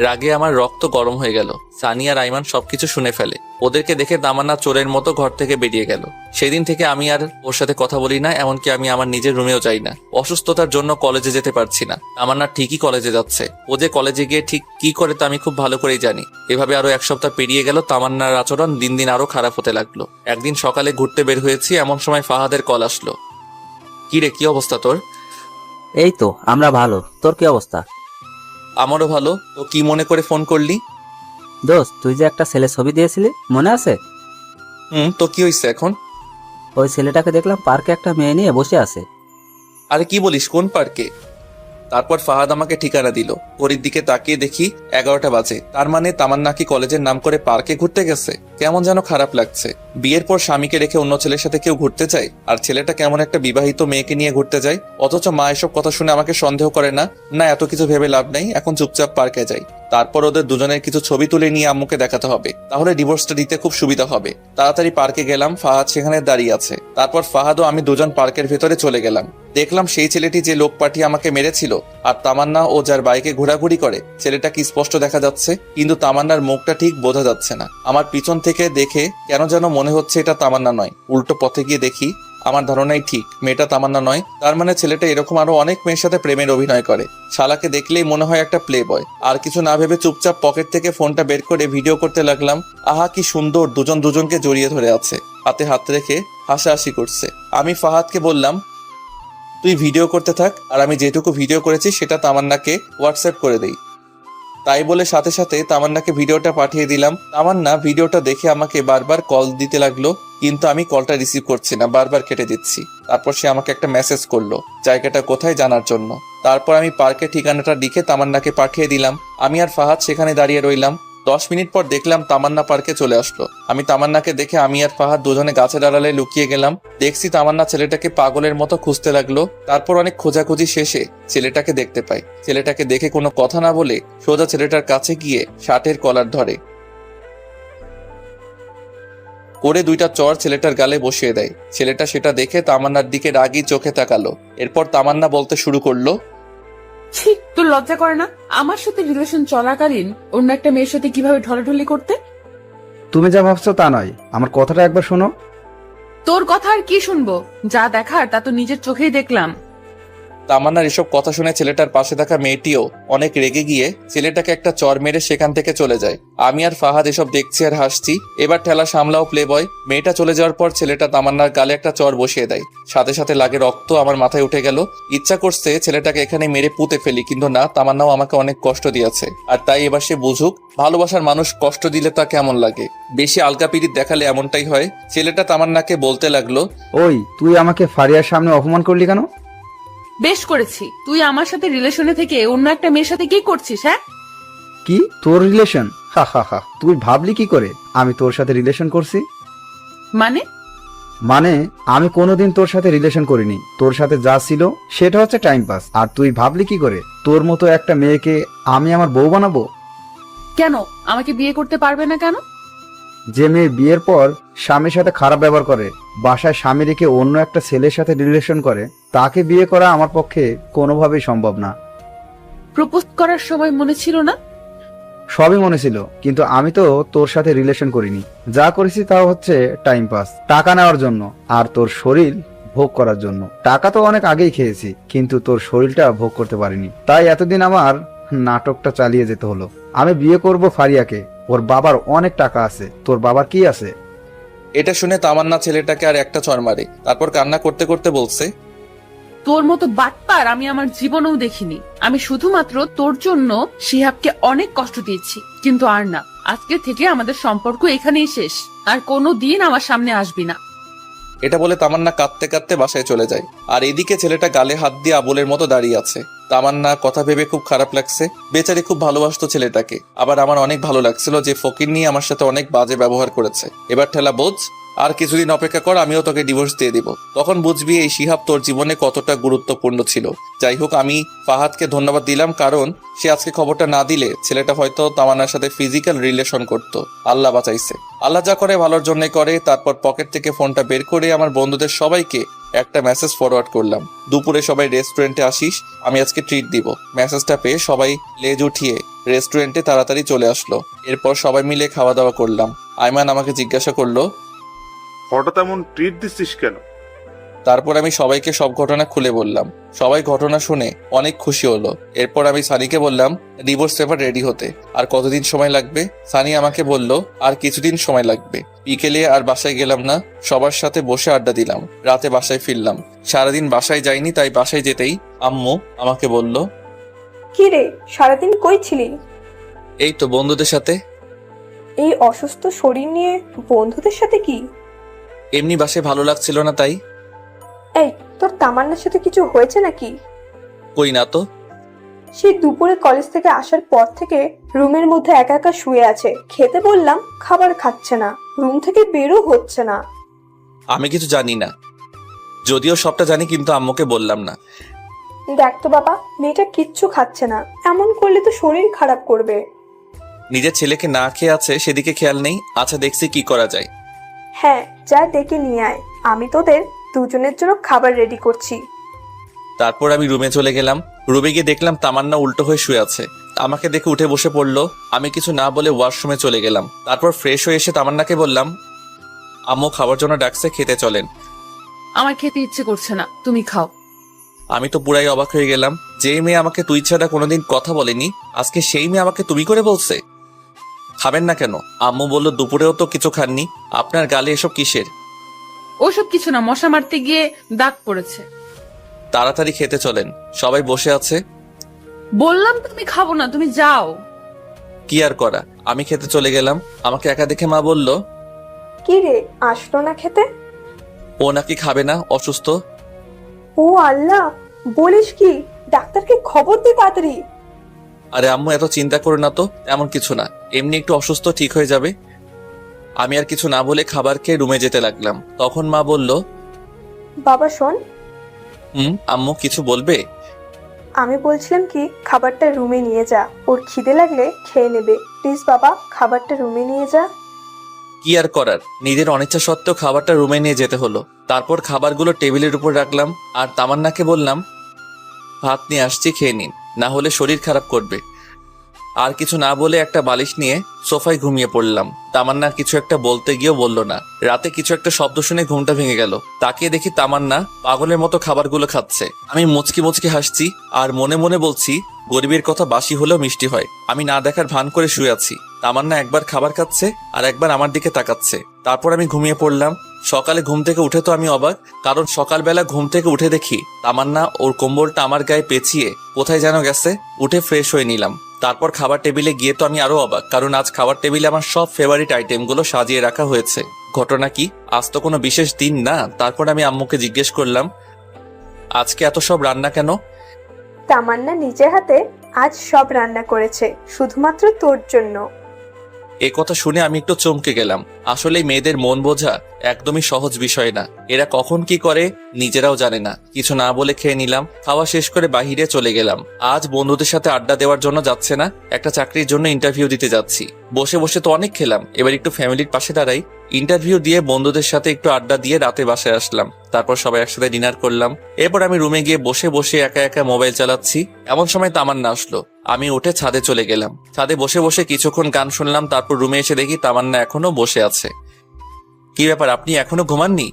রাগে আমার রক্ত গরম হয়ে গেল। সানি আর আইমান সবকিছু শুনে ফেলে। ওদেরকে দেখে তামান্না চোরের মতো ঘর থেকে বেরিয়ে গেল। সেদিন থেকে আমি আর ওর সাথে কথা বলি না, এমনকি আমি আমার নিজের রুমেও যাই না। অসুস্থতার জন্য কলেজে যেতে পারছি না। তামান্না ঠিকই কলেজে যাচ্ছে। ও যে কলেজে গিয়ে ঠিক কি করে তা আমি খুব ভালো করেই জানি। এভাবে আরো 1 সপ্তাহ পেরিয়ে গেল। তামান্নার আচরণ দিন দিন আরো খারাপ হতে লাগলো। একদিন সকালে ঘুরতে বের হয়েছি, এমন সময় ফাহাদের কল আসলো। কি রে, কি অবস্থা তোর? এই তো আমরা ভালো, তোর কি অবস্থা? আমারও ভালো। তো কি মনে করে ফোন করলি? দোস্ত, তুই যে একটা ছেলে ছবি দিয়েছিলি মনে আছে? তো কি হয়েছে এখন? ওই ছেলেটাকে দেখলাম পার্কে একটা মেয়ে নিয়ে বসে আছে। আরে কি বলিস, কোন পার্কে? তারপর ফাহাদ আমাকে ঠিকানা দিল। ঘড়ির দিকে তাকিয়ে দেখি 11টা বাজে। তার মানে তামান্না কি কলেজের নাম করে পার্কে ঘুরতে গেছে? কেমন যেন খারাপ লাগছে। বিয়ের পর স্বামীকে রেখে অন্য ছেলের সাথে কেউ ঘুরতে যায়, আর ছেলেটা কেমন একটা বিবাহিত মেয়েকে নিয়ে ঘুরতে যায়। অথচ মা এসব কথা শুনে আমাকে সন্দেহ করে না। না, এত কিছু ভেবে লাভ নেই, এখন চুপচাপ পার্কে যাই। তারপর ওদের দুজনের কিছু ছবি তুলে নিয়ে আম্মুকে দেখাতে হবে, তাহলে ডিভোর্সটা দিতে খুব সুবিধা হবে। তাড়াতাড়ি পার্কে গেলাম। ফাহাদ সেখানে দাঁড়িয়ে আছে। তারপর ফাহাদ ও আমি দুজন পার্কের ভেতরে চলে গেলাম। দেখলাম সেই ছেলেটি যে লোক পাঠিয়ে আমাকে মেরেছিল আর তামান্না ও যার বাইকে ঘোরাঘুরি করে, ছেলেটা কি স্পষ্ট দেখা যাচ্ছে, কিন্তু তামান্নার মুখটা ঠিক বোঝা যাচ্ছে না। আমার পিছন থেকে দেখে কেন যেন মনে হচ্ছে এটা তামান্না নয়। উল্টো পথে গিয়ে দেখি আমার ধারণাই ঠিক, মেয়েটা তামান্না নয়। তার মানে ছেলেটা এরকম আরো অনেক মেয়ের সাথে প্রেমের অভিনয় করে। শালাকে দেখলেই মনে হয় একটা প্লে বয়। আর কিছু না ভেবে চুপচাপ পকেট থেকে ফোনটা বের করে ভিডিও করতে লাগলাম। আহা কি সুন্দর, দুজন দুজনকে জড়িয়ে ধরে আছে, হাতে হাত রেখে হাসাহাসি করছে। আমি ফাহাদকে বললাম, তুই ভিডিও করতে থাক, আর আমি যেটুকু ভিডিও করেছি সেটা তামান্নাকে হোয়াটসঅ্যাপ করে দেই। তাই বলে সাথে সাথে তামান্নাকে ভিডিওটা পাঠিয়ে দিলাম। তামান্না ভিডিওটা দেখে আমাকে বারবার কল দিতে লাগলো, কিন্তু আমি কলটা রিসিভ করছি না, বারবার কেটে দিচ্ছি। তারপর সে আমাকে একটা মেসেজ করলো জায়গাটা কোথায় জানার জন্য। তারপর আমি পার্কের ঠিকানাটা লিখে তামান্নাকে পাঠিয়ে দিলাম। আমি আর ফাহাদ সেখানে দাঁড়িয়ে রইলাম। 10 মিনিট পর দেখলাম তামান্না পার্কে চলে আসলো। আমি তামান্নাকে দেখে আমি আর ফাহাদ দুজনে গাছের আড়ালে লুকিয়ে গেলাম। দেখছি তামান্না ছেলেটাকে পাগলের মতো খুঁজতে লাগলো। তারপর অনেক খোঁজাখুঁজি শেষে ছেলেটাকে দেখতে পাই। ছেলেটাকে দেখে কোনো কথা না বলে সোজা ছেলেটার কাছে গিয়ে শার্টের কলার ধরে করে 2টা চড় ছেলেটার গালে বসিয়ে দেয়। ছেলেটা সেটা দেখে তামান্নার দিকে রাগী চোখে তাকালো। এরপর তামান্না বলতে শুরু করলো, ছি, তোর লজ্জা করে না আমার সাথে রিলেশন চলাকালীন অন্য একটা মেয়ের সাথে কিভাবে ঢলাঢলি করতে? তুমি যা ভাবছো তা নয়, আমার কথাটা একবার শোনো। তোর কথা আর কি শুনবো? যা দেখার তা তো নিজের চোখেই দেখলাম। তামান্নার এসব কথা শুনে ছেলেটার পাশে থাকা মেয়েটিও অনেক রেগে গিয়ে ছেলেটাকে একটা চর মেরে সেখান থেকে চলে যায়। আমি আর ফাহাদ এসব দেখছি আর হাসছি। এবার ঠেলা সামলাও প্লে বয়। মেয়েটা চলে যাওয়ার পর ছেলেটা তামান্নার গালে একটা চর বসিয়ে দেয়। সাথে সাথে লাগে রক্ত আমার মাথায় উঠে গেল। ইচ্ছা করছে ছেলেটাকে এখানে মেরে পুঁতে ফেলি, কিন্তু না, তামান্নাও আমাকে অনেক কষ্ট দিয়েছে। আর তাই এবার সে বুঝুক ভালোবাসার মানুষ কষ্ট দিলে তা কেমন লাগে। বেশি আলগা পিরিত দেখালে এমনটাই হয়। ছেলেটা তামান্নাকে বলতে লাগলো, ওই তুই আমাকে ফারিয়ার সামনে অপমান করলি কেন? বেশ করেছি। তুই আমার সাথে রিলেশনে থেকে অন্য একটা মেয়ের সাথে কি করছিস? হ্যাঁ, কি তোর রিলেশন? হা হা হা, তুই ভাবলি কি করে আমি তোর সাথে রিলেশন করছি? মানে আমি কোনোদিন তোর সাথে রিলেশন করিনি। তোর সাথে যা ছিল সেটা হচ্ছে টাইম পাস। আর তুই ভাবলি কি করে তোর মতো একটা মেয়েকে আমি আমার বউ বানাবো? কেন আমাকে বিয়ে করতে পারবে না কেন? যে মেয়ে বিয়ের পর স্বামীর সাথে খারাপ ব্যবহার করে, বাসায় স্বামী রেখে অন্য একটা ছেলের সাথে রিলেশন করে, তাকে বিয়ে করা আমার পক্ষে কোনোভাবেই সম্ভব না। প্রপোজ করার সময় মনে ছিল না? সবই মনে ছিল, কিন্তু আমি তো তোর সাথে রিলেশন করিনি। যা করেছি তা হচ্ছে টাইম পাস, টাকা নেওয়ার জন্য আর তোর শরীর ভোগ করার জন্য। টাকা তো অনেক আগেই খেয়েছি, কিন্তু তোর শরীরটা ভোগ করতে পারিনি। তাই এতদিন আমার নাটকটা চালিয়ে যেতে হলো। আমি বিয়ে করব ফারিয়াকে। ওর বাবার অনেক টাকা আছে। তোর বাবার কি আছে? এটা শুনে তামান্না ছেলেটাকে আর একটা চর মারে। তারপর কান্না করতে করতে বলছে, তোর মতো বাটপার আমি আমার জীবনেও দেখিনি। আমি শুধুমাত্র তোর জন্য শিহাবকে অনেক কষ্ট দিয়েছি, কিন্তু আর না। আজকে থেকে আমাদের সম্পর্ক এখানেই শেষ। আর কোনো দিন আমার সামনে আসবি না। এটা বলে তামান্না কাঁদতে কাঁদতে বাসায় চলে যায়। আর এদিকে ছেলেটা গালে হাত দিয়ে আবুলের মতো দাঁড়িয়ে আছে। তামান্না কথা ভেবে খুব খারাপ লাগছে। বেচারি খুব ভালোবাসতো ছেলেটাকে। আবার আমার অনেক ভালো লাগছিল যে ফকির নিয়ে আমার সাথে অনেক বাজে ব্যবহার করেছে। এবার ঠেলা বোঝ, আর কিছুদিন অপেক্ষা কর, আমিও তোকে ডিভোর্স দিয়ে দিব। তখন বুঝবি এই শিহাব তোর জীবনে কতটা গুরুত্বপূর্ণ ছিল। যাই হোক, আমি ফাহাদকে ধন্যবাদ দিলাম, কারণ সে আজকে খবরটা না দিলে ছেলেটা হয়তো তামান্নার সাথে ফিজিক্যাল রিলেশন করত। আল্লাহ বাঁচাইছে। আল্লাহ যা করে ভালোর জন্যই করে। তারপর পকেট থেকে ফোনটা বের করে আমার বন্ধুদের সবাইকে একটা মেসেজ ফরওয়ার্ড করলাম, দুপুরে সবাই রেস্টুরেন্টে আসিস, আমি আজকে ট্রিট দিব। মেসেজটা পেয়ে সবাই লেজ উঠিয়ে রেস্টুরেন্টে তাড়াতাড়ি চলে আসলো। এরপর সবাই মিলে খাওয়া দাওয়া করলাম। আইমান আমাকে জিজ্ঞাসা করলো, হঠাৎ এমন ট্রিট দিচ্ছিস কেন? তারপর আমি সবাইকে সব ঘটনা খুলে বললাম। সবাই ঘটনা শুনে অনেক খুশি হলো। এরপর আমি সানিকে বললাম ডিভোর্স পেপার রেডি হতে আর কতদিন সময় লাগবে। সানি আমাকে বলল আর কিছুদিন সময় লাগবে। বিকেলে আর বাসায় গেলাম না, সবার সাথে বসে আড্ডা দিলাম। রাতে বাসায় ফিরলাম। সারাদিন বাসায় যাইনি, তাই বাসায় যেতেই আম্মু আমাকে বলল, কি রে, সারাদিন কই ছিলি? এই তো বন্ধুদের সাথে। এই অসুস্থ শরীর নিয়ে বন্ধুদের সাথে কি? এমনি বাসায় ভালো লাগছিল না তাই। এই, তোর তামান্নার সাথে কিছু হয়েছে নাকি? কই না তো। সেই দুপুরে কলেজ থেকে আসার পর থেকে রুমের মধ্যে একা একা শুয়ে আছে। খেতে বললাম, খাবার খাচ্ছে না, রুম থেকে বেরও হচ্ছে না। আমি কিছু জানি না, যদিও সবটা জানি, কিন্তু আম্মুকে বললাম না। দেখ তো বাবা, মেয়েটা কিচ্ছু খাচ্ছে না। এমন করলে তো শরীর খারাপ করবে। নিজের ছেলেকে না খেয়ে আছে সেদিকে খেয়াল নেই। আচ্ছা, দেখছি কি করা যায়। হ্যাঁ, যা ডেকে নিয়ে আয়, আমি তোদের দুজনের জন্য খাবার রেডি করছি। তারপর আমি রুমে চলে গেলাম। রুমে গিয়ে দেখলাম তামান্না উল্টো হয়ে শুয়ে আছে। আমাকে দেখে উঠে বসে পড়লো। আমি কিছু না বলে ওয়াশরুমে চলে গেলাম। তারপর ফ্রেশ হয়ে এসে তামান্নাকে বললাম, আম্মু খাবার জন্য ডাকছে, খেতে চলেন। আমার খেতে ইচ্ছে করছে না, তুমি খাও। আমি তো পুরাই অবাক হয়ে গেলাম। যে মেয়ে আমাকে তুই ছাড়া কোনোদিন কথা বলেনি, আজকে সেই মেয়ে আমাকে তুমি করে বলছে। খাবেন না কেন? আম্মু বলল দুপুরেও তো কিছু খাননি, আপনার গালে এসব কিসের? ওসব কিছু না, মশা মারতে গিয়ে দাগ পড়েছে। তাড়াতাড়ি খেতে চলেন, সবাই বসে আছে। বললাম তুমি খাবো না, তুমি যাও। কি আর করা, আমি খেতে চলে গেলাম। আমাকে একা দেখে মা বলল, কি রে, আসলো না খেতে? ও নাকি খাবে না, অসুস্থ। ও আল্লাহ, বলিস কি? ডাক্তারকে খবর দে তাড়াতাড়ি। আরে আম্মু, এত চিন্তা করো না তো, এমন কিছু না, এমনি একটু অসুস্থ, ঠিক হয়ে যাবে। আমি আর কিছু না বলে খাবার খেয়ে রুমে যেতে লাগলাম। তখন মা বলল, বাবা শোন। আম্মু কিছু বলবে? আমি বলছিলাম কি, খাবারটা রুমে নিয়ে যা, ওর খিদে লাগলে খেয়ে নেবে। প্লিজ বাবা, খাবারটা রুমে নিয়ে যা। কি আর করার, নিজের অনিচ্ছা সত্ত্বেও খাবারটা রুমে নিয়ে যেতে হলো। তারপর খাবারগুলো টেবিলের উপর রাখলাম আর তামান্নাকে বললাম, ভাত নিয়ে আসছি, খেয়ে নিন, না হলে শরীর খারাপ করবে। আর কিছু না বলে একটা বালিশ নিয়ে সোফায় ঘুমিয়ে পড়লাম। তামান্না কিছু একটা বলতে গিয়েও বলল না। রাতে কিছু একটা শব্দ শুনে ঘুমটা ভেঙে গেল। তাকিয়ে দেখি তামান্না পাগলের মতো খাবারগুলো খাচ্ছে। আমি মুচকি মুচকি হাসছি আর মনে মনে বলছি, গরিবের কথা বাসি হলেও মিষ্টি হয়। আমি না দেখার ভান করে শুয়ে আছি। তামান্না একবার খাবার খাচ্ছে আর একবার আমার দিকে তাকাচ্ছে। তারপর আমি ঘুমিয়ে পড়লাম। সকালে ঘুম থেকে উঠে তো আমি অবাক, কারণ সকালবেলা ঘুম থেকে উঠে দেখি তামান্না ওর কম্বলটা আমার গায়ে পেঁচিয়ে কোথায় যেন গেছে। উঠে ফ্রেশ হয়ে নিলাম। তারপর খাবার টেবিলে গিয়ে তো আমি আরো অবাক, কারণ আজ খাবার টেবিলে আমার সব ফেভারিট আইটেমগুলো সাজিয়ে রাখা হয়েছে। ঘটনা কি, আজ তো কোনো বিশেষ দিন না। তারপর আমি আম্মুকে জিজ্ঞেস করলাম, আজকে এত সব রান্না কেন? তামান্না নিজের হাতে আজ সব রান্না করেছে, শুধুমাত্র তোর জন্য। এ কথা শুনে আমি একটু চমকে গেলাম। আসলে মেয়েদের মন বোঝা একদমই সহজ বিষয় না। এরা কখন কি করে নিজেরাও জানে না। কিছু না বলে খেয়ে নিলাম। খাওয়া শেষ করে বাহিরে চলে গেলাম। আজ বন্ধুদের সাথে আড্ডা দেওয়ার জন্য যাচ্ছে না, একটা চাকরির জন্য ইন্টারভিউ দিতে যাচ্ছি। বসে বসে তো অনেক খেলাম, এবার একটু ফ্যামিলির পাশে দাঁড়াই। ইন্টারভিউ দিয়ে বন্ধুদের সাথে একটু আড্ডা দিয়ে রাতে বাসায় আসলাম। তারপর সবাই একসাথে ডিনার করলাম। এরপর আমি রুমে গিয়ে বসে বসে একা একা মোবাইল চালাচ্ছি। এমন সময় তামান্না আসলো। আমি উঠে ছাদে চলে গেলাম। ছাদে বসে বসে কিছুক্ষণ গান শুনলাম। তারপর রুমে এসে দেখি তামান্না এখনো বসে আছে। কি ব্যাপার, আপনি এখনো ঘুমাননি?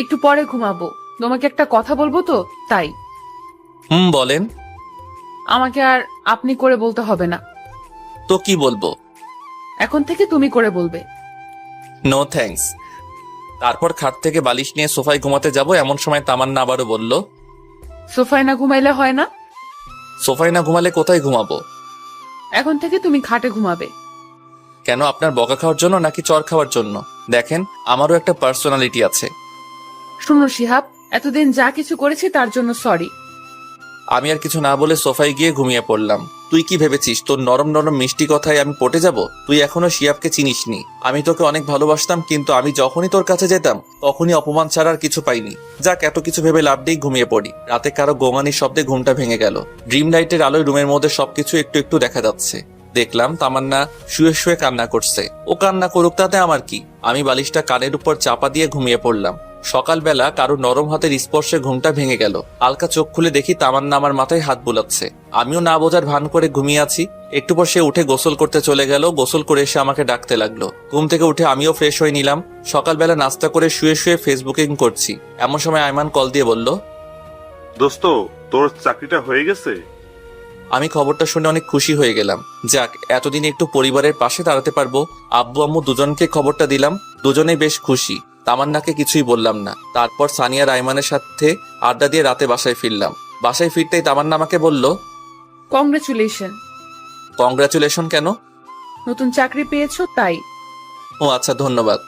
একটু পরে ঘুমাবো। তোমাকে একটা কথা বলবো তো, তাই। বলেন। আমাকে আর আপনি করে বলতে হবে না, তো কি বলবো? এখন থেকে তুমি করে বলবে। No thanks. তারপর খাট থেকে বালিশ নিয়ে সোফায় ঘুমাতে যাব, এমন সময় তামান্না আবারও বলল, সোফায় না ঘুমাইলে হয় না? সোফায় না ঘুমালে কোথায় ঘুমাবো? এখন থেকে তুমি খাটে ঘুমাবে। কেন, আপনার বকা খাওয়ার জন্য নাকি চর খাওয়ার জন্য? দেখেন, আমারও একটা পার্সোনালিটি আছে। শোনো শিহাব, এতদিন যা কিছু করেছি তার জন্য সরি। আমি আর কিছু না বলে সোফায় গিয়ে ঘুমিয়ে পড়লাম। তুই কি ভেবেছিস তোর নরম নরম মিষ্টি কথায় আমি পটে যাব? তুই এখনো শিয়াবকে চিনিসনি। আমি তোকে অনেক ভালোবাসতাম, কিন্তু আমি যখনই তোর কাছে যেতাম তখনই অপমান ছাড়া আর কিছু পাইনি। যাক, এত কিছু ভেবে লাভ নেই, ঘুমিয়ে পড়ি। রাতে কারো গোঙানির শব্দে ঘুমটা ভেঙে গেল। ড্রিম লাইটের আলোয় রুমের মধ্যে সবকিছু একটু একটু দেখা যাচ্ছে। দেখলাম তামান্না শুয়ে শুয়ে কান্না করছে। ও কান্না করুক, তাতে আমার কি। আমি বালিশটা কানের উপর চাপা দিয়ে ঘুমিয়ে পড়লাম। সকালবেলা কারো নরম হাতের স্পর্শে ঘুমটা ভেঙে গেল। হালকা চোখ খুলে দেখি তামান্না আমার মাথায় হাত বুলাচ্ছে। আমিও না বোঝার ভান করে ঘুমিয়ে আছি। একটু পর সে উঠে গোসল করতে চলে গেল। গোসল করে এসে আমাকে ডাকতে লাগলো। ঘুম থেকে উঠে আমিও ফ্রেশ হয়ে নিলাম। সকালবেলা নাস্তা করে শুয়ে শুয়ে ফেসবুকিং করছি। এমন সময় আয়মান কল দিয়ে বলল, দোস্ত, তোর চাকরিটা হয়ে গেছে? আমি খবরটা শুনে অনেক খুশি হয়ে গেলাম। যাক, এতদিন একটু পরিবারের পাশে দাঁড়াতে পারবো। আব্বু আম্মু দুজনকে খবরটা দিলাম। দুজনেই বেশ খুশি। তামান্নাকে কিছুই বললাম না। তারপর সানিয়া রাইমানের সাথে আড্ডা দিয়ে রাতে বাসায় ফিরলাম। বাসায় ফিরতেই তামান্না আমাকে বলল, কংগ্রেচুলেশন। কংগ্রাচুলেশন কেন? নতুন চাকরি পেয়েছো তাই। ও আচ্ছা, ধন্যবাদ।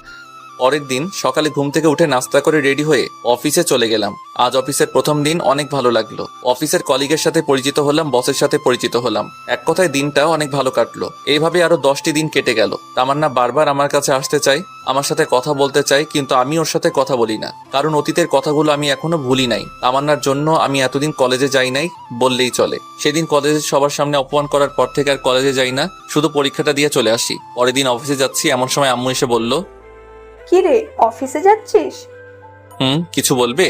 পরের দিন সকালে ঘুম থেকে উঠে নাস্তা করে রেডি হয়ে অফিসে চলে গেলাম। আজ অফিসের প্রথম দিন, অনেক ভালো লাগলো। অফিসের কলিগের সাথে পরিচিত হলাম, বসের সাথে পরিচিত হলাম। এক কথায় দিনটাও অনেক ভালো কাটলো। এইভাবে আরো 10টি দিন কেটে গেল। তামান্না বারবার আমার কাছে আসতে চাই, আমার সাথে কথা বলতে চাই, কিন্তু আমি ওর সাথে কথা বলি না, কারণ অতীতের কথাগুলো আমি এখনো ভুলি নাই। তামান্নার জন্য আমি এতদিন কলেজে যাই নাই বললেই চলে। সেদিন কলেজে সবার সামনে অপমান করার পর থেকে আর কলেজে যাই না, শুধু পরীক্ষাটা দিয়ে চলে আসি। পরের দিন অফিসে যাচ্ছি, এমন সময় আম্মু এসে বলল, কি রে, অফিসে যাচ্ছিস? কিছু বলবে?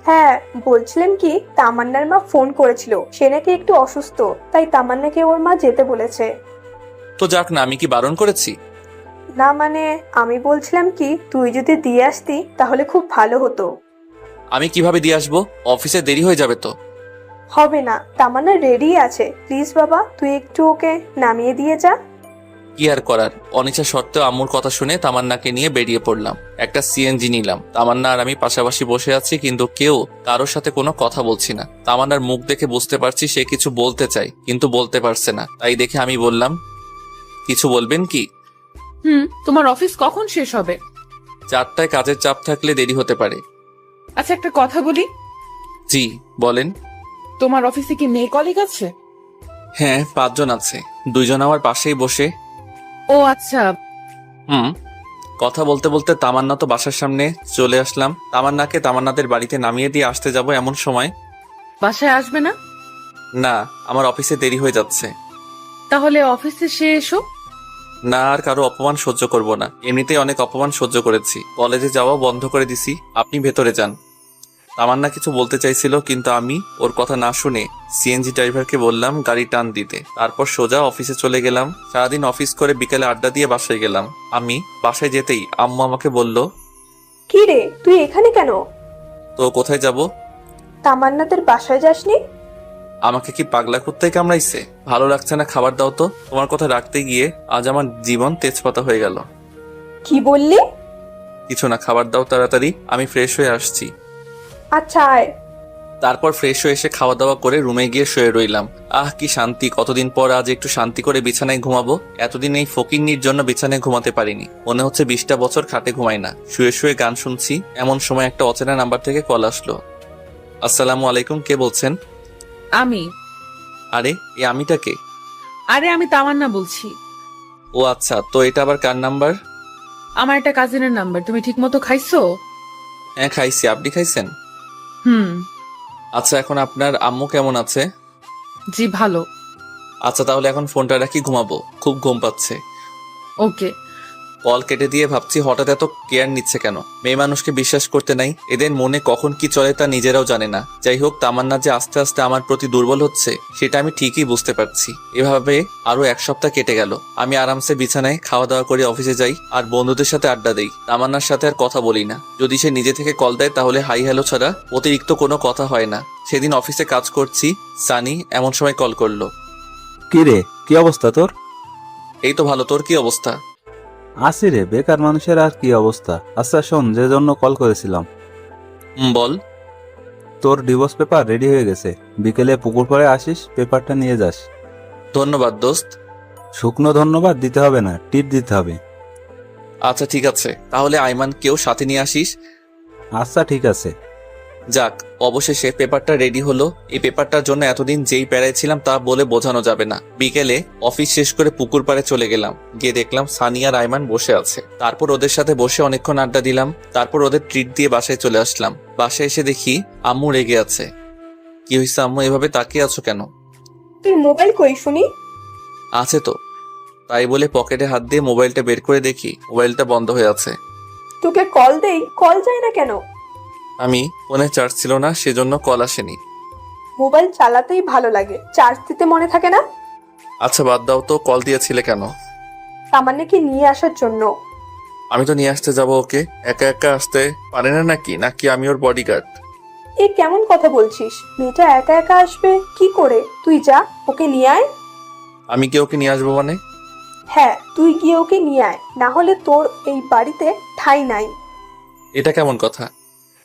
হ্যাঁ, বলছিলাম কি, তামান্নার মা ফোন করেছিল, সে নাকি একটু অসুস্থ, তাই তামান্নাকে ওর মা যেতে বলেছে। তো যাক না, আমি কি বারণ করেছি? না মানে, আমি বলছিলাম কি, তুই যদি দিয়ে আসতি তাহলে খুব ভালো হতো। আমি কিভাবে দিয়ে আসবো? অফিসে দেরি হয়ে যাবে তো। হবে না, তামান্না রেডি আছে। প্লিজ বাবা, তুই একটু ওকে নামিয়ে দিয়ে যা। কি আর করার, অনিচ্ছা সত্ত্বেও আম্মুর কথা শুনে তামান্নাকে নিয়ে বেরিয়ে পড়লাম। একটা সিএনজি নিলাম। তামান্না আর আমি পাশাপাশি বসে আছি, কিন্তু কেউ কারোর সাথে কোনো কথা বলছি না। তামান্নার মুখ দেখে বুঝতে পারছি সে কিছু বলতে চায়, কিন্তু বলতে পারছে না। তাই দেখে আমি বললাম, কিছু বলবেন কি? তোমার অফিস কখন শেষ হবে? 4টায়, কাজের চাপ থাকলে দেরি হতে পারে। আচ্ছা, একটা কথা বলি। জি বলেন। তোমার অফিসে কি মেয়ে কলিগ আছে? হ্যাঁ, 5 জন আছে। 2 জন আমার পাশেই বসে। ও আচ্ছা। কথা বলতে বলতে তামান্না তো বাসার সামনে চলে আসলাম। তামান্নাকে তামান্নাদের বাড়িতে নামিয়ে দিয়ে আসতে যাব, এমন সময়, বাসায় আসবে না? না, আমার অফিসে দেরি হয়ে যাচ্ছে। তাহলে অফিসে সে এসো। না, আর কারো অপমান সহ্য করব না। এমনিতেই অনেক অপমান সহ্য করেছি। কলেজে যাওয়া বন্ধ করে দিছি। আপনি ভেতরে যান। তামান্না কিছু বলতে চাইছিল, কিন্তু আমি ওর কথা না শুনে সিএনজি ড্রাইভারকে বললাম গাড়ি টান দিতে। তারপর সোজা অফিসে চলে গেলাম। সারাদিন অফিস করে বিকেলে আড্ডা দিয়ে বাসায় গেলাম। আমি বাসায় যেতেই আম্মু আমাকে বলল, কি রে, তুই এখানে কেন? তো কোথায় যাব? তামান্নাদের বাসায় যাসনি? আমাকে কি পাগলা কুত্তায় কামড়াইছে? ভালো লাগছে না, খাবার দাও তো। তোমার কথা রাখতে গিয়ে আজ আমার জীবন তেজপাতা হয়ে গেল। কি বললি? কিছু না, খাবার দাও তাড়াতাড়ি, আমি ফ্রেশ হয়ে আসছি। আচ্ছা আয়। তারপর ফ্রেশ হয়ে এসে খাওয়া দাওয়া করে রুমে গিয়ে শুয়ে রইলাম। আহ কি শান্তি! কতদিন পর আজ একটু শান্তি করে বিছানায় ঘুমাবো। এতদিন এই ফকিন্নির জন্য বিছানায় ঘুমাতে পারিনি। মনে হচ্ছে 20টা বছর খাটে ঘুমাই না। শুয়ে শুয়ে গান শুনছি, এমন সময় একটা অচেনা নাম্বার থেকে কল আসলো। আসসালামু আলাইকুম, কে বলছেন? আমি আরে এই আমিটা কে? আরে আমি তামান্না বলছি। ও আচ্ছা, তো এটা আবার কার নাম্বার? আমার একটা কাজিনের নাম্বার। তুমি ঠিক মতো খাইছো? হ্যাঁ খাইছি, আপনি খাইছেন? হুম। আচ্ছা, এখন আপনার আম্মু কেমন আছে? জি ভালো। আচ্ছা তাহলে এখন ফোনটা রাখি, ঘুমাবো, খুব ঘুম পাচ্ছে। ওকে। কল কেটে দিয়ে ভাবছি হঠাৎ এত কেয়ার নিচ্ছে কেন। মেয়ে মানুষকে বিশ্বাস করতে নাই, এদের মনে কখন কি চলে তা নিজেরাও জানে না। যাই হোক, তামান্না যে আস্তে আস্তে আমার প্রতি দুর্বল হচ্ছে সেটা আমি ঠিকই বুঝতে পারছি। এভাবে আরো 1 সপ্তাহ কেটে গেল। আমি আরামসে বিছানায় খাওয়া দাওয়া করে অফিসে যাই আর বন্ধুদের সাথে আড্ডা দেই। তামান্নার সাথে আর কথা বলি না। যদি সে নিজে থেকে কল দেয় তাহলে হাই হ্যালো ছাড়া অতিরিক্ত কোনো কথা হয় না। সেদিন অফিসে কাজ করছি, সানি এমন সময় কল করলো। কি রে, কি অবস্থা তোর? এই তো ভালো, তোর কি অবস্থা? আসি রে, বেকার মানুষের আর কি অবস্থা। আচ্ছা শোন, যে জন্য কল করেছিলাম, বল। তোর ডিভোর্স পেপার রেডি হয়ে গেছে। বিকেলে পুকুর পাড়ে আসিস, পেপারটা নিয়ে যাস। ধন্যবাদ দোস্ত। শুকনো ধন্যবাদ দিতে হবে না, টিপ দিতে হবে। আচ্ছা ঠিক আছে, তাহলে আইমানকেও সাথে নিয়ে আসিস। আচ্ছা ঠিক আছে। যাক, অবশেষে পেপারটা রেডি হলো। এই পেপারটার জন্য এতদিন যেই প্যারায় ছিলাম তা বলে বোঝানো যাবে না। বিকেলে অফিস শেষ করে পুকুর পাড়ে চলে গেলাম। গিয়ে দেখলাম সানি আর আইমান বসে আছে। তারপর ওদের সাথে বসে অনেকক্ষণ আড্ডা দিলাম। তারপর ওদের ট্রিট দিয়ে বাসায় চলে আসলাম। বাসায় এসে দেখি আম্মু রেগে আছে। কি হয়েছে আম্মু, এভাবে তাকিয়ে আছো কেন? তুই মোবাইল কই শুনি? আছে তো। তাই বলে পকেটে হাত দিয়ে মোবাইলটা বের করে দেখি মোবাইলটা বন্ধ হয়ে আছে। তোকে কল দেই, কল যায় না কেন? আমি ফোনে চার্জ ছিল না, সেজন্য কল আসেনি। মোবাইল চালাতেই ভালো লাগে, চার্জ দিতে মনে থাকে না? আচ্ছা বাদ দাও তো, কল দিয়েছিলে কেন? তামান্নাকে নিয়ে আসার জন্য। আমি তো নিয়ে আসতে যাবো ওকে, একা একা আসতে পারে না নাকি? নাকি আমি ওর বডিগার্ড? এ কেমন কথা বলছিস? মেয়েটা একা একা আসবে কি করে? তুই যা, ওকে নিয়ে আয়। আমি কি ওকে নিয়ে আসবো মানে? হ্যাঁ, তুই গিয়ে ওকে নিয়ে আয়, না হলে তোর এই বাড়িতে ঠাঁই নাই। এটা কেমন কথা?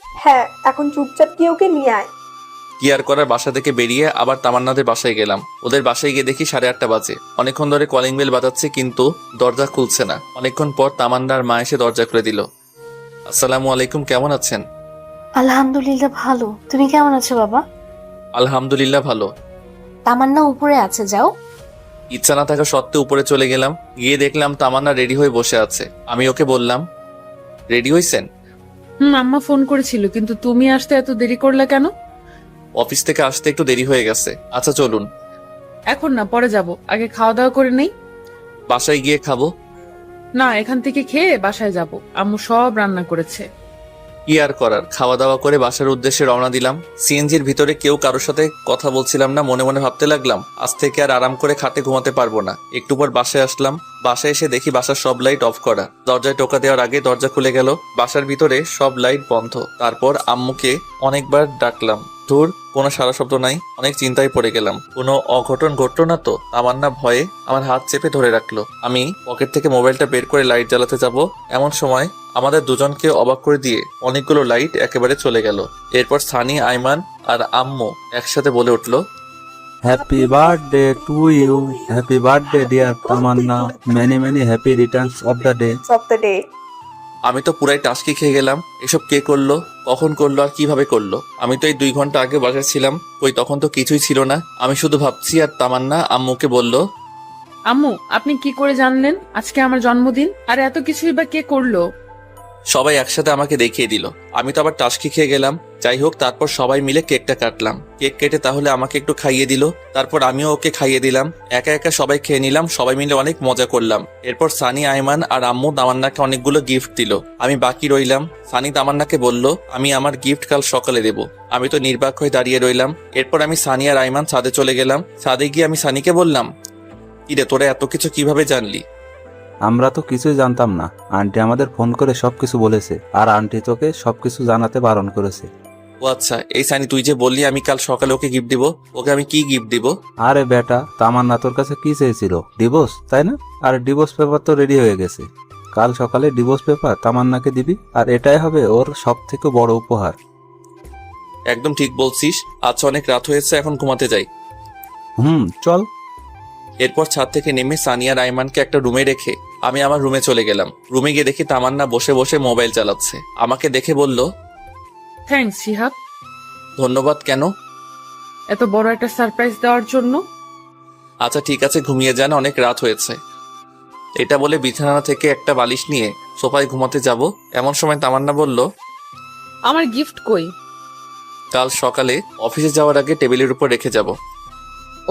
হ্যাঁ, এখন চুপচাপ গিয়ে ওকে নিয়ে আয়। কি আর করার, বাসা থেকে বেরিয়ে আবার তামান্নাদের বাসায় গেলাম। ওদের বাসায় গিয়ে দেখি 8:30 বাজে। অনেকক্ষণ ধরে কলিং বেল বাজাচ্ছে কিন্তু দরজা খুলছে না। অনেকক্ষণ পর তামান্নার মা এসে দরজা খুলে দিল। আসসালামু আলাইকুম, কেমন আছেন? আলহামদুলিল্লাহ ভালো। তুমি কেমন আছো বাবা? আলহামদুলিল্লাহ ভালো। তামান্না উপরে আছে, যাও। ইচ্ছা না থাকা সত্ত্বেও উপরে চলে গেলাম। গিয়ে দেখলাম তামান্না রেডি হয়ে বসে আছে। আমি ওকে বললাম, রেডি হইছেন? আম্মা ফোন করেছিল, কিন্তু তুমি আসতে এত দেরি করলে কেন? অফিস থেকে আসতে একটু দেরি হয়ে গেছে। আচ্ছা চলুন। এখন না, পরে যাব, আগে খাওয়া দাওয়া করে নেই। বাসায় গিয়ে খাবো। না, এখান থেকে খেয়ে বাসায় যাব, আম্মু সব রান্না করেছে। কি আর করার, খাওয়া দাওয়া করে বাসার উদ্দেশ্যে রওনা দিলাম। সিএনজির ভিতরে কেউ কারোর সাথে কথা বলছিলাম না। মনে মনে ভাবতে লাগলাম আজ থেকে আর আরাম করে খাটে ঘুমাতে পারবো না। একটু পর বাসায় আসলাম। বাসায় এসে দেখি বাসার সব লাইট অফ করা। দরজায় টোকা দেওয়ার আগে দরজা খুলে গেল। বাসার ভিতরে সব লাইট বন্ধ। তারপর আম্মুকে অনেকবার ডাকলাম, ধুর কোনো সারা শব্দ নাই। অনেক চিন্তায় পড়ে গেলাম, কোনো অঘটন ঘটলো না তো? তামান্না ভয়ে আমার হাত চেপে ধরে রাখলো। আমি পকেট থেকে মোবাইলটা বের করে লাইট জ্বালাতে যাব, এমন সময় আমাদের দুজনকে অবাক করে দিয়ে অনেকগুলো লাইট একেবারে চলে গেল। এরপর সানি, আইমান আর আম্মু একসাথে বলে উঠলো, happy birthday to you, happy birthday dear Tamanna, many many happy returns of the day. Of the day. আমি তো পুরাই টাসকি খেয়ে গেলাম। এসব কে করলো, কখন করলো আর কিভাবে করলো? আমি তো এই 2 ঘন্টা আগে বাসায় ছিলাম, কই তখন তো কিছুই ছিল না। আমি শুধু ভাবছি আর তামান্না আম্মুকে বলল, আম্মু, আপনি কি করে জানলেন আজকে আমার জন্মদিন? আর এত কিছুই বা কে করলো? সবাই একসাথে আমাকে দেখিয়ে দিল। আমি তো আবার টাসকি খেয়ে গেলাম। যাই হোক, তারপর সবাই মিলে কেকটা কাটলাম। কেক কেটে তাহলে আমাকে একটু খাইয়ে দিল, তারপর আমিও ওকে খাইয়ে দিলাম। একা একা সবাই খেয়ে নিলাম, সবাই মিলে অনেক মজা করলাম। এরপর সানি, আইমান আর আম্মু তামান্নাকে অনেকগুলো গিফট দিল। আমি বাকি রইলাম। সানি তামান্নাকে বলল আমি আমার গিফট কাল সকালে দেব। আমি তো নির্বাক হয়ে দাঁড়িয়ে রইলাম। এরপর আমি সানি আর আইমান ছাদে চলে গেলাম। ছাদে গিয়ে আমি সানিকে বললাম, কিরে তোরা এত কিছু কিভাবে জানলি? আমরা তো কিছুই জানতাম না, আন্টি আমাদের ফোন করে সবকিছু বলেছে, আর আন্টি তোকে সবকিছু জানাতে বারণ করেছে। ও আচ্ছা, এই সানি তুই যে বললি আমি কাল সকালে ওকে গিফট দিব, ওকে আমি কি গিফট দিব? আরে বেটা, তামান্না তোর কাছে কি চেয়েছিল? ডিভোর্স, তাই না? আর ডিভোর্স পেপার তো রেডি হয়ে গেছে। কাল সকালে ডিভোর্স পেপার তামান্নাকে দিবি, আর এটাই হবে ওর সব থেকে বড় উপহার। একদম ঠিক বলছিস। আচ্ছা, অনেক রাত হয়েছে, এখন ঘুমাতে যাই। চল। এরপর ছাদ থেকে নেমে সানিয়া রাইমানকে একটা রুমে রেখে আমি আমার রুমে চলে গেলাম। রুমে গিয়ে দেখি তামান্না বসে বসে মোবাইল চালাচ্ছে। আমাকে দেখে বলল, থ্যাঙ্কস শিহাব, ধন্যবাদ। কেন? এত বড় একটা সারপ্রাইজ দেওয়ার জন্য। আচ্ছা ঠিক আছে, ঘুমিয়ে যান, অনেক রাত হয়েছে। এটা বলে বিছানা থেকে একটা বালিশ নিয়ে সোফায় ঘুমাতে যাব। এমন সময় তামান্না বলল, আমার গিফট কই? কাল সকালে অফিসে যাওয়ার আগে টেবিলের উপর রেখে যাব।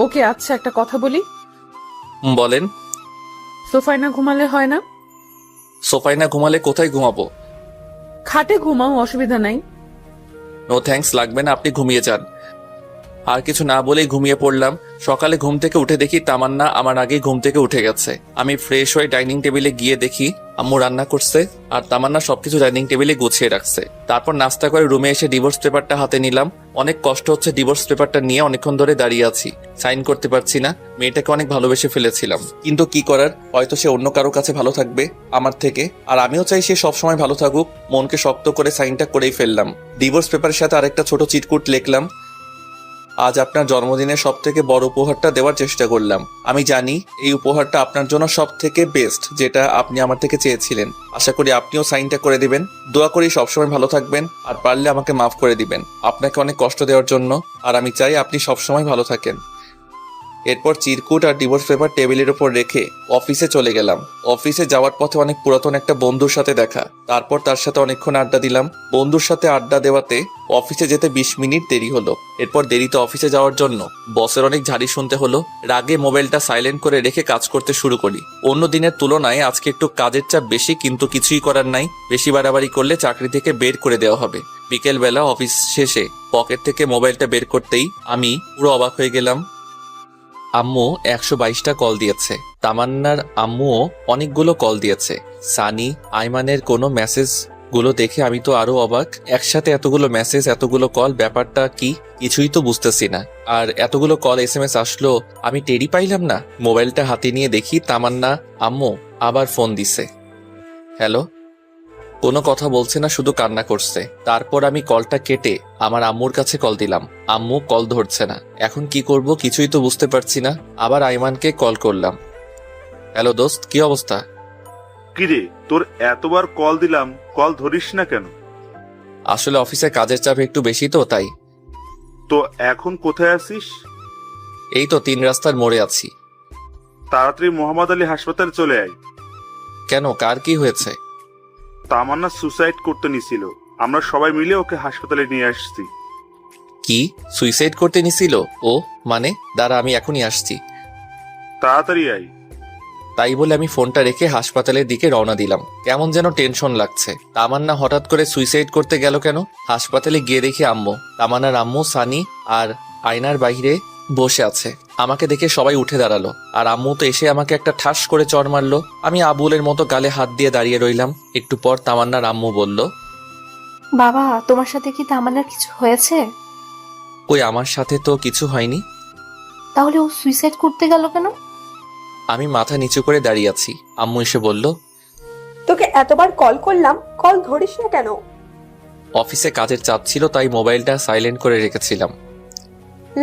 ওকে, আচ্ছা একটা কথা বলি। বলেন। সোফায় না ঘুমালে হয় না? সোফায় না ঘুমালে কোথায় ঘুমাবো? খাটে ঘুমাও, অসুবিধা নাই। নো থ্যাঙ্কস, লাগবে না, আপনি ঘুমিয়ে যান। আর কিছু না বলেই ঘুমিয়ে পড়লাম। সকালে ঘুম থেকে উঠে দেখি তামান্না আমার আগেই ঘুম থেকে উঠে গেছে। আমি ফ্রেশ হয়ে ডাইনিং টেবিলে গিয়ে দেখি আম্মু রান্না করছে, আর তামান্না সবকিছু ডাইনিং টেবিলে গুছিয়ে রাখছে। তারপর নাস্তা করে রুমে এসে ডিভোর্স পেপারটা হাতে নিলাম। অনেক কষ্ট হচ্ছে, ডিভোর্স পেপারটা নিয়ে অনেকক্ষণ ধরে দাঁড়িয়ে আছি, সাইন করতে পারছি না। মেয়েটাকে অনেক ভালোবেসে ফেলেছিলাম, কিন্তু কি করার, হয়তো সে অন্য কারো কাছে ভালো থাকবে আমার থেকে, আর আমিও চাই সে সবসময় ভালো থাকুক। মনকে শক্ত করে সাইনটা করেই ফেললাম। ডিভোর্স পেপারের সাথে আরেকটা ছোট চিটকুট লিখলাম, আজ আপনার জন্মদিনের সব থেকে বড় উপহারটা দেওয়ার চেষ্টা করলাম। আমি জানি এই উপহারটা আপনার জন্য সব থেকে বেস্ট, যেটা আপনি আমার থেকে চেয়েছিলেন। আশা করি আপনিও সাইনটা করে দিবেন। দোয়া করি সবসময় ভালো থাকবেন, আর পারলে আমাকে মাফ করে দিবেন আপনাকে অনেক কষ্ট দেওয়ার জন্য, আর আমি চাই আপনি সবসময় ভালো থাকেন। এরপর চিরকুট আর ডিভোর্স পেপার টেবিলের উপর রেখে অফিসে চলে গেলাম। অফিসে যাওয়ার পথে অনেক পুরাতন একটা বন্ধুর সাথে দেখা, তারপর তার সাথে অনেকক্ষণ আড্ডা দিলাম। বন্ধুর সাথে আড্ডা দেওয়াতে অফিসে যেতে 20 মিনিট দেরি হলো। এরপর দেরিতে অফিসে যাওয়ার জন্য বসের অনেক ঝাড়ি শুনতে হলো। রাগে মোবাইলটা সাইলেন্ট করে রেখে কাজ করতে শুরু করি। অন্য দিনের তুলনায় আজকে একটু কাজের চাপ বেশি, কিন্তু কিছুই করার নাই। বেশি বাড়াবাড়ি করলে চাকরি থেকে বের করে দেওয়া হবে। বিকেলবেলা অফিস শেষে পকেট থেকে মোবাইলটা বের করতেই আমি পুরো অবাক হয়ে গেলাম। আম্মু 122টা কল দিয়েছে। তামান্নার আম্মুও অনেকগুলো কল দিয়েছে। সানি, আইমানের কোনো মেসেজ গুলো দেখে আমি তো আরো অবাক। একসাথে এতগুলো মেসেজ, এতগুলো কল, ব্যাপারটা কি কিছুই তো বুঝতেছি না। আর এতগুলো কল SMS আসলো, আমি টেরই পাইলাম না। মোবাইলটা হাতে নিয়ে দেখি তামান্না আম্মু আবার ফোন দিছে। হ্যালো। কোনো কথা বলছে না, শুধু কান্না করছে। তারপর আমি কলটা কেটে আমার আম্মুর কাছে কল দিলাম। আম্মু কল ধরছে না। এখন কি করব কিছুই তো বুঝতে পারছি না। আবার আইমানকে কল করলাম। হ্যালো দোস্ত, কি অবস্থা? কিরে, তোর এতবার কল দিলাম, কল ধরিস না কেন? আসলে অফিসে কাজের চাপ একটু বেশি তো, তাই। তো এখন কোথায় আছিস? এই তো 3 রাস্তার মোড়ে আছি। তাড়াতাড়ি মোহাম্মদ আলী হাসপাতালে চলে আয়। কেন, কার কি হয়েছে? তামান্না সুসাইড করতে নিছিল, আমরা সবাই মিলে ওকে হাসপাতালে নিয়ে আসছি। কি, সুইসাইড করতে নিছিল ও? মানে দাঁড়া, আমি এখনই আসছি। তাড়াতাড়ি আয়। তাই বলে আমি ফোনটা রেখে হাসপাতালের দিকে রওনা দিলাম। কেমন যেন টেনশন লাগছে। তামান্না হঠাৎ করে সুইসাইড করতে গেল কেন? হাসপাতালে গিয়ে দেখি আম্মু, তামান্নার আম্মু, সানি আর আয়নার বাইরে বসে আছে। আমাকে দেখে সবাই উঠে দাঁড়ালো, আর আম্মু তো এসে আমাকে একটা ঠাস করে চড় মারলো। আমি আবুলের মতো গালে হাত দিয়ে দাঁড়িয়ে রইলাম। একটু পর তামান্নার আম্মু বলল, বাবা, তোমার সাথে কি তামান্নার কিছু হয়েছে? কই, আমার সাথে তো কিছু হয়নি। তাহলে ও সুইসাইড করতে গেল কেন? আমি মাথা নিচু করে দাঁড়িয়ে আছি। আম্মু এসে বলল, তোকে এতবার কল করলাম, কল ধরিস না কেন? অফিসে কাজের চাপ ছিল, তাই মোবাইলটা সাইলেন্ট করে রেখেছিলাম।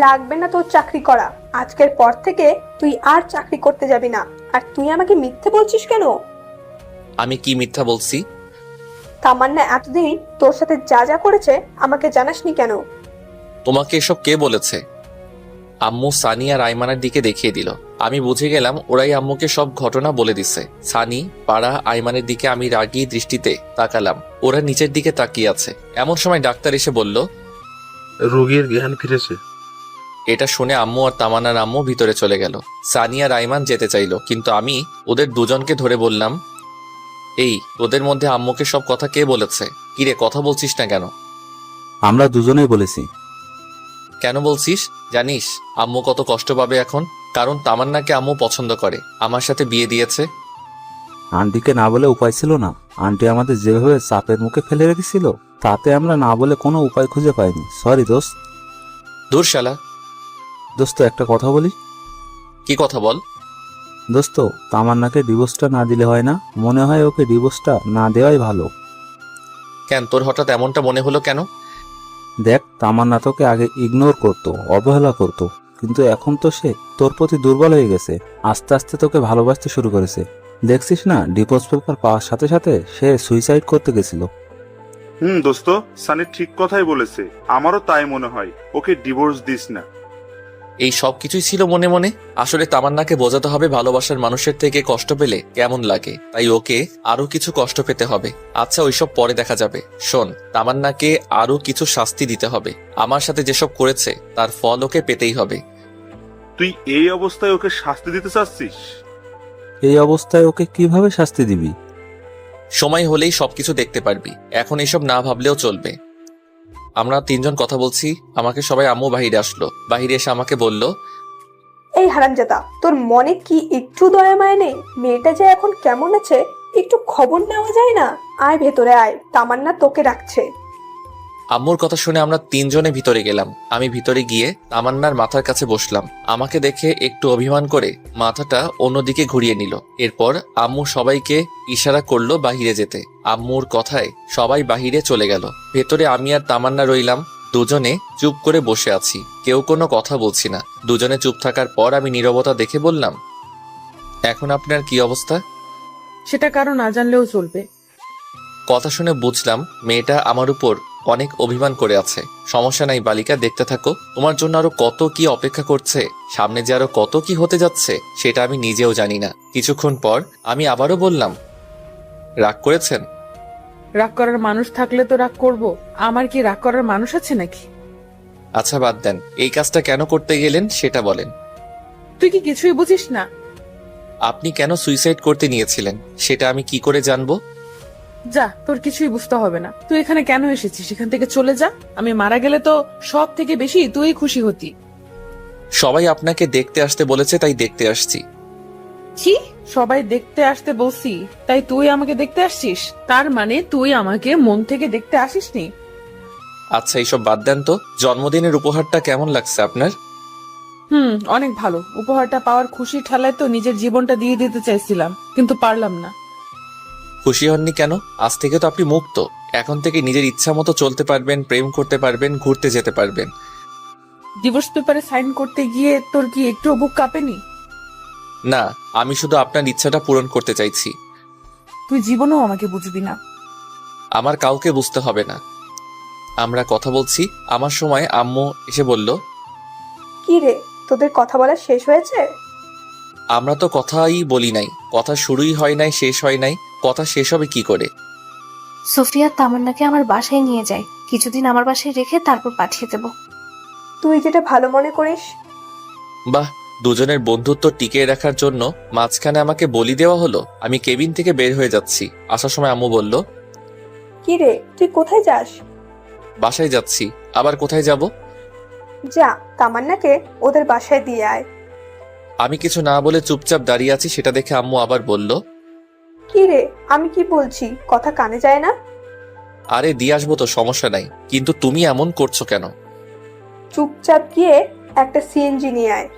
লাগবে না তোর চাকরি করা। আজকের পর থেকে তুই আর চাকরি করতে যাবি না। আর তুই আমাকে মিথ্যে বলছিস কেন? আমি কি মিথ্যা বলছি? তামান্না এতদিন তোর সাথে যা যা করেছে আমাকে জানাসনি কেন? তোমাকে এসব কে বলেছে? আম্মু সানি আর আইমানের দিকে দেখিয়ে দিল। আমি বুঝে গেলাম ওরাই আম্মুকে সব ঘটনা বলে দিছে। সানি, পাড়া, আইমানের দিকে আমি রাগী দৃষ্টিতে তাকালাম। ওরা নিচের দিকে তাকিয়ে আছে। এমন সময় ডাক্তার এসে বলল, রোগীর জ্ঞান ফিরেছে। এটা শুনে আম্মু আর তামান্নার আম্মু ভিতরে চলে গেল। সানি আর আইমান যেতে চাইলো, কিন্তু আমি ওদের দুজনকে ধরে বললাম, এই ওদের মধ্যে আম্মুকে সব কথা কে বলেছে? কিরে, কথা বলছিস না কেন? আমরা দুজনেই বলেছি। কেন বলছিস? জানিস আম্মু কত কষ্ট পাবে এখন? কারণ তামান্নাকে আম্মু পছন্দ করে, আমার সাথে বিয়ে দিয়েছে। আন্টিকে না বলে উপায় ছিল না। আন্টি আমাদের যেভাবে চাপের মুখে ফেলে রেখেছিল, তাতে আমরা না বলে কোনো উপায় খুঁজে পাইনি। সরি দোস্ত। দূর শালা। দোস্ত, একটা কথা বলি। কি কথা বল? দোস্ত, তামান্নাকে ডিভোর্সটা না দিলে হয় না? মনে হয় ওকে ডিভোর্সটা না দেওয়াই ভালো। কেন, তোর হঠাৎ এমনটা মনে হলো কেন? দেখ, তামান্না তোকে আগে ইগনোর করতো, অবহেলা করতো, কিন্তু এখন তো সে তোর প্রতি দুর্বল হয়ে গেছে। আস্তে আস্তে তোকে ভালোবাসতে শুরু করেছে। দেখছিস না, ডিভোর্স পেপার পাওয়ার সাথে সাথে সে সুইসাইড করতে গেছিল। দোস্ত, সানি ঠিক কথাই বলেছে। আমারও তাই মনে হয়। ওকে ডিভোর্স দিস না। এই সব কিছুই ছিল মনে মনে। আসলে তামান্নাকে বোঝাতে হবে ভালোবাসার মানুষের থেকে কষ্ট পেলে কেমন লাগে, তাই ওকে আরো কিছু কষ্ট পেতে হবে। আচ্ছা, ওইসব পরে দেখা যাবে। শোন, তামান্নাকে আরো কিছু শাস্তি দিতে হবে। আমার সাথে যেসব করেছে তার ফল ওকে পেতেই হবে। তুই এই অবস্থায় ওকে শাস্তি দিতে চাচ্ছিস? এই অবস্থায় ওকে কিভাবে শাস্তি দিবি? সময় হলেই সবকিছু দেখতে পারবি। এখন এসব না ভাবলেও চলবে। আমরা তিনজন কথা বলছি, আমাকে সবাই আম্মু বাহিরে আসলো। বাহিরে এসে আমাকে বলল, এই হারামজাদা, তোর মনে কি একটু দয়া মায়া নেই? মেয়েটা যে এখন কেমন আছে একটু খবর নেওয়া যায় না? আয় ভেতরে আয়, তামান্না তোকে ডাকছে। আম্মুর কথা শুনে আমরা তিনজনে ভিতরে গেলাম। আমি ভিতরে গিয়ে তামান্নার মাথার কাছে বসলাম। আমাকে দেখে একটু অভিমান করে মাথাটা অন্যদিকে ঘুরিয়ে নিল। এরপর আম্মু সবাইকে ইশারা করলো বাহিরে যেতে। আম্মুর কথায় সবাই বাহিরে চলে গেল। ভেতরে আমি আর তামান্না রইলাম। দুজনে চুপ করে বসে আছি, কেউ কোনো কথা বলছি না। দুজনে চুপ থাকার পর আমি নীরবতা দেখে বললাম, এখন আপনার কি অবস্থা? সেটা কারো না জানলেও চলবে। কথা শুনে বুঝলাম মেয়েটা আমার উপর অনেক অভিমান করে আছে। সমস্যা নাই বালিকা, দেখতে থাকো। তোমার জন্য আরো কত কি অপেক্ষা করছে, সামনে যে আরো কত কি হতে যাচ্ছে সেটা আমি নিজেও জানি না। কিছুক্ষণ পর আমি আবারও বললাম, রাগ করেছেন? রাগ করার মানুষ থাকলে তো রাগ করব। আমার কি রাগ করার মানুষ আছে নাকি? আচ্ছা বাদ দেন, এই কাজটা কেন করতে গেলেন সেটা বলেন। তুই কি কিছুই বুঝিস না? আপনি কেন সুইসাইড করতে নিয়েছিলেন সেটা আমি কি করে জানবো? যা, তোর কিছুই বুঝতে হবে না। তুই এখানে কেন এসেছিস? এখান থেকে চলে যা। আমি মারা গেলে তো সব থেকে বেশি তুই খুশি হতি। সবাই আপনাকে দেখতে আসতে বলেছে, তাই দেখতে আসছি। কি? সবাই দেখতে আসতে বলছি, তাই তুই আমাকে দেখতে আসছিস? তার মানে তুই আমাকে মন থেকে দেখতে আসিসনি? আচ্ছা, এইসব বাদ দেন তো। জন্মদিনের উপহারটা কেমন লাগছে আপনার? অনেক ভালো। উপহারটা পাওয়ার খুশি ঠেলায় তো নিজের জীবনটা দিয়ে দিতে চাইছিলাম, কিন্তু পারলাম না। খুশি হননি কেন? আজ থেকে তো আপনি মুক্ত। এখন থেকে নিজের ইচ্ছা মতো চলতে পারবেন, প্রেম করতে পারবেন, ঘুরতে যেতে পারবেন। ডিভোর্স পেপারে সাইন করতে গিয়ে তোর কি একটু বুক কাঁপেনি? না, আমি শুধু আপনার ইচ্ছাটা পূরণ করতে চাইছি। তুই জীবনেও আমাকে বুঝবি না। আমার কাউকে বুঝতে হবে না। আমরা কথা বলছি, আমার সময় আম্মু এসে বলল, কি রে, তোদের কথা বলা শেষ হয়েছে? আমরা তো কথাই বলি নাই, কথা শুরুই হয় নাই, শেষ হয় নাই। কথা শেষ হবে কি করে? সুফিয়া তামান্নাকে আমার বাসায় নিয়ে যায়, কিছুদিন আমার বাসায় রেখে তারপর পাঠিয়ে দেব। তুই যেটা ভালো মনে করিস। বাহ, দুজনের বন্ধুত্ব টিকিয়ে রাখার জন্য মাঝখানে আমাকে বলি দেওয়া হলো। আমি কেবিন থেকে বের হয়ে যাচ্ছি। আসার সময় আম্মু বলল, কি রে, তুই কোথায় যাস? বাসায় যাচ্ছি। আবার কোথায় যাব? যা, তামান্নাকে ওদের বাসায় দিয়ে আয়। আমি কিছু না বলে চুপচাপ দাঁড়িয়ে আছি, সেটা দেখে আম্মু আবার বলল, কি রে, আমি কি বলছি কথা কানে যায় না? আরে দিয়ে আসবো তো, সমস্যা নাই, কিন্তু তুমি এমন করছো কেন? চুপচাপ গিয়ে একটা সিএনজি নিয়ে আয়।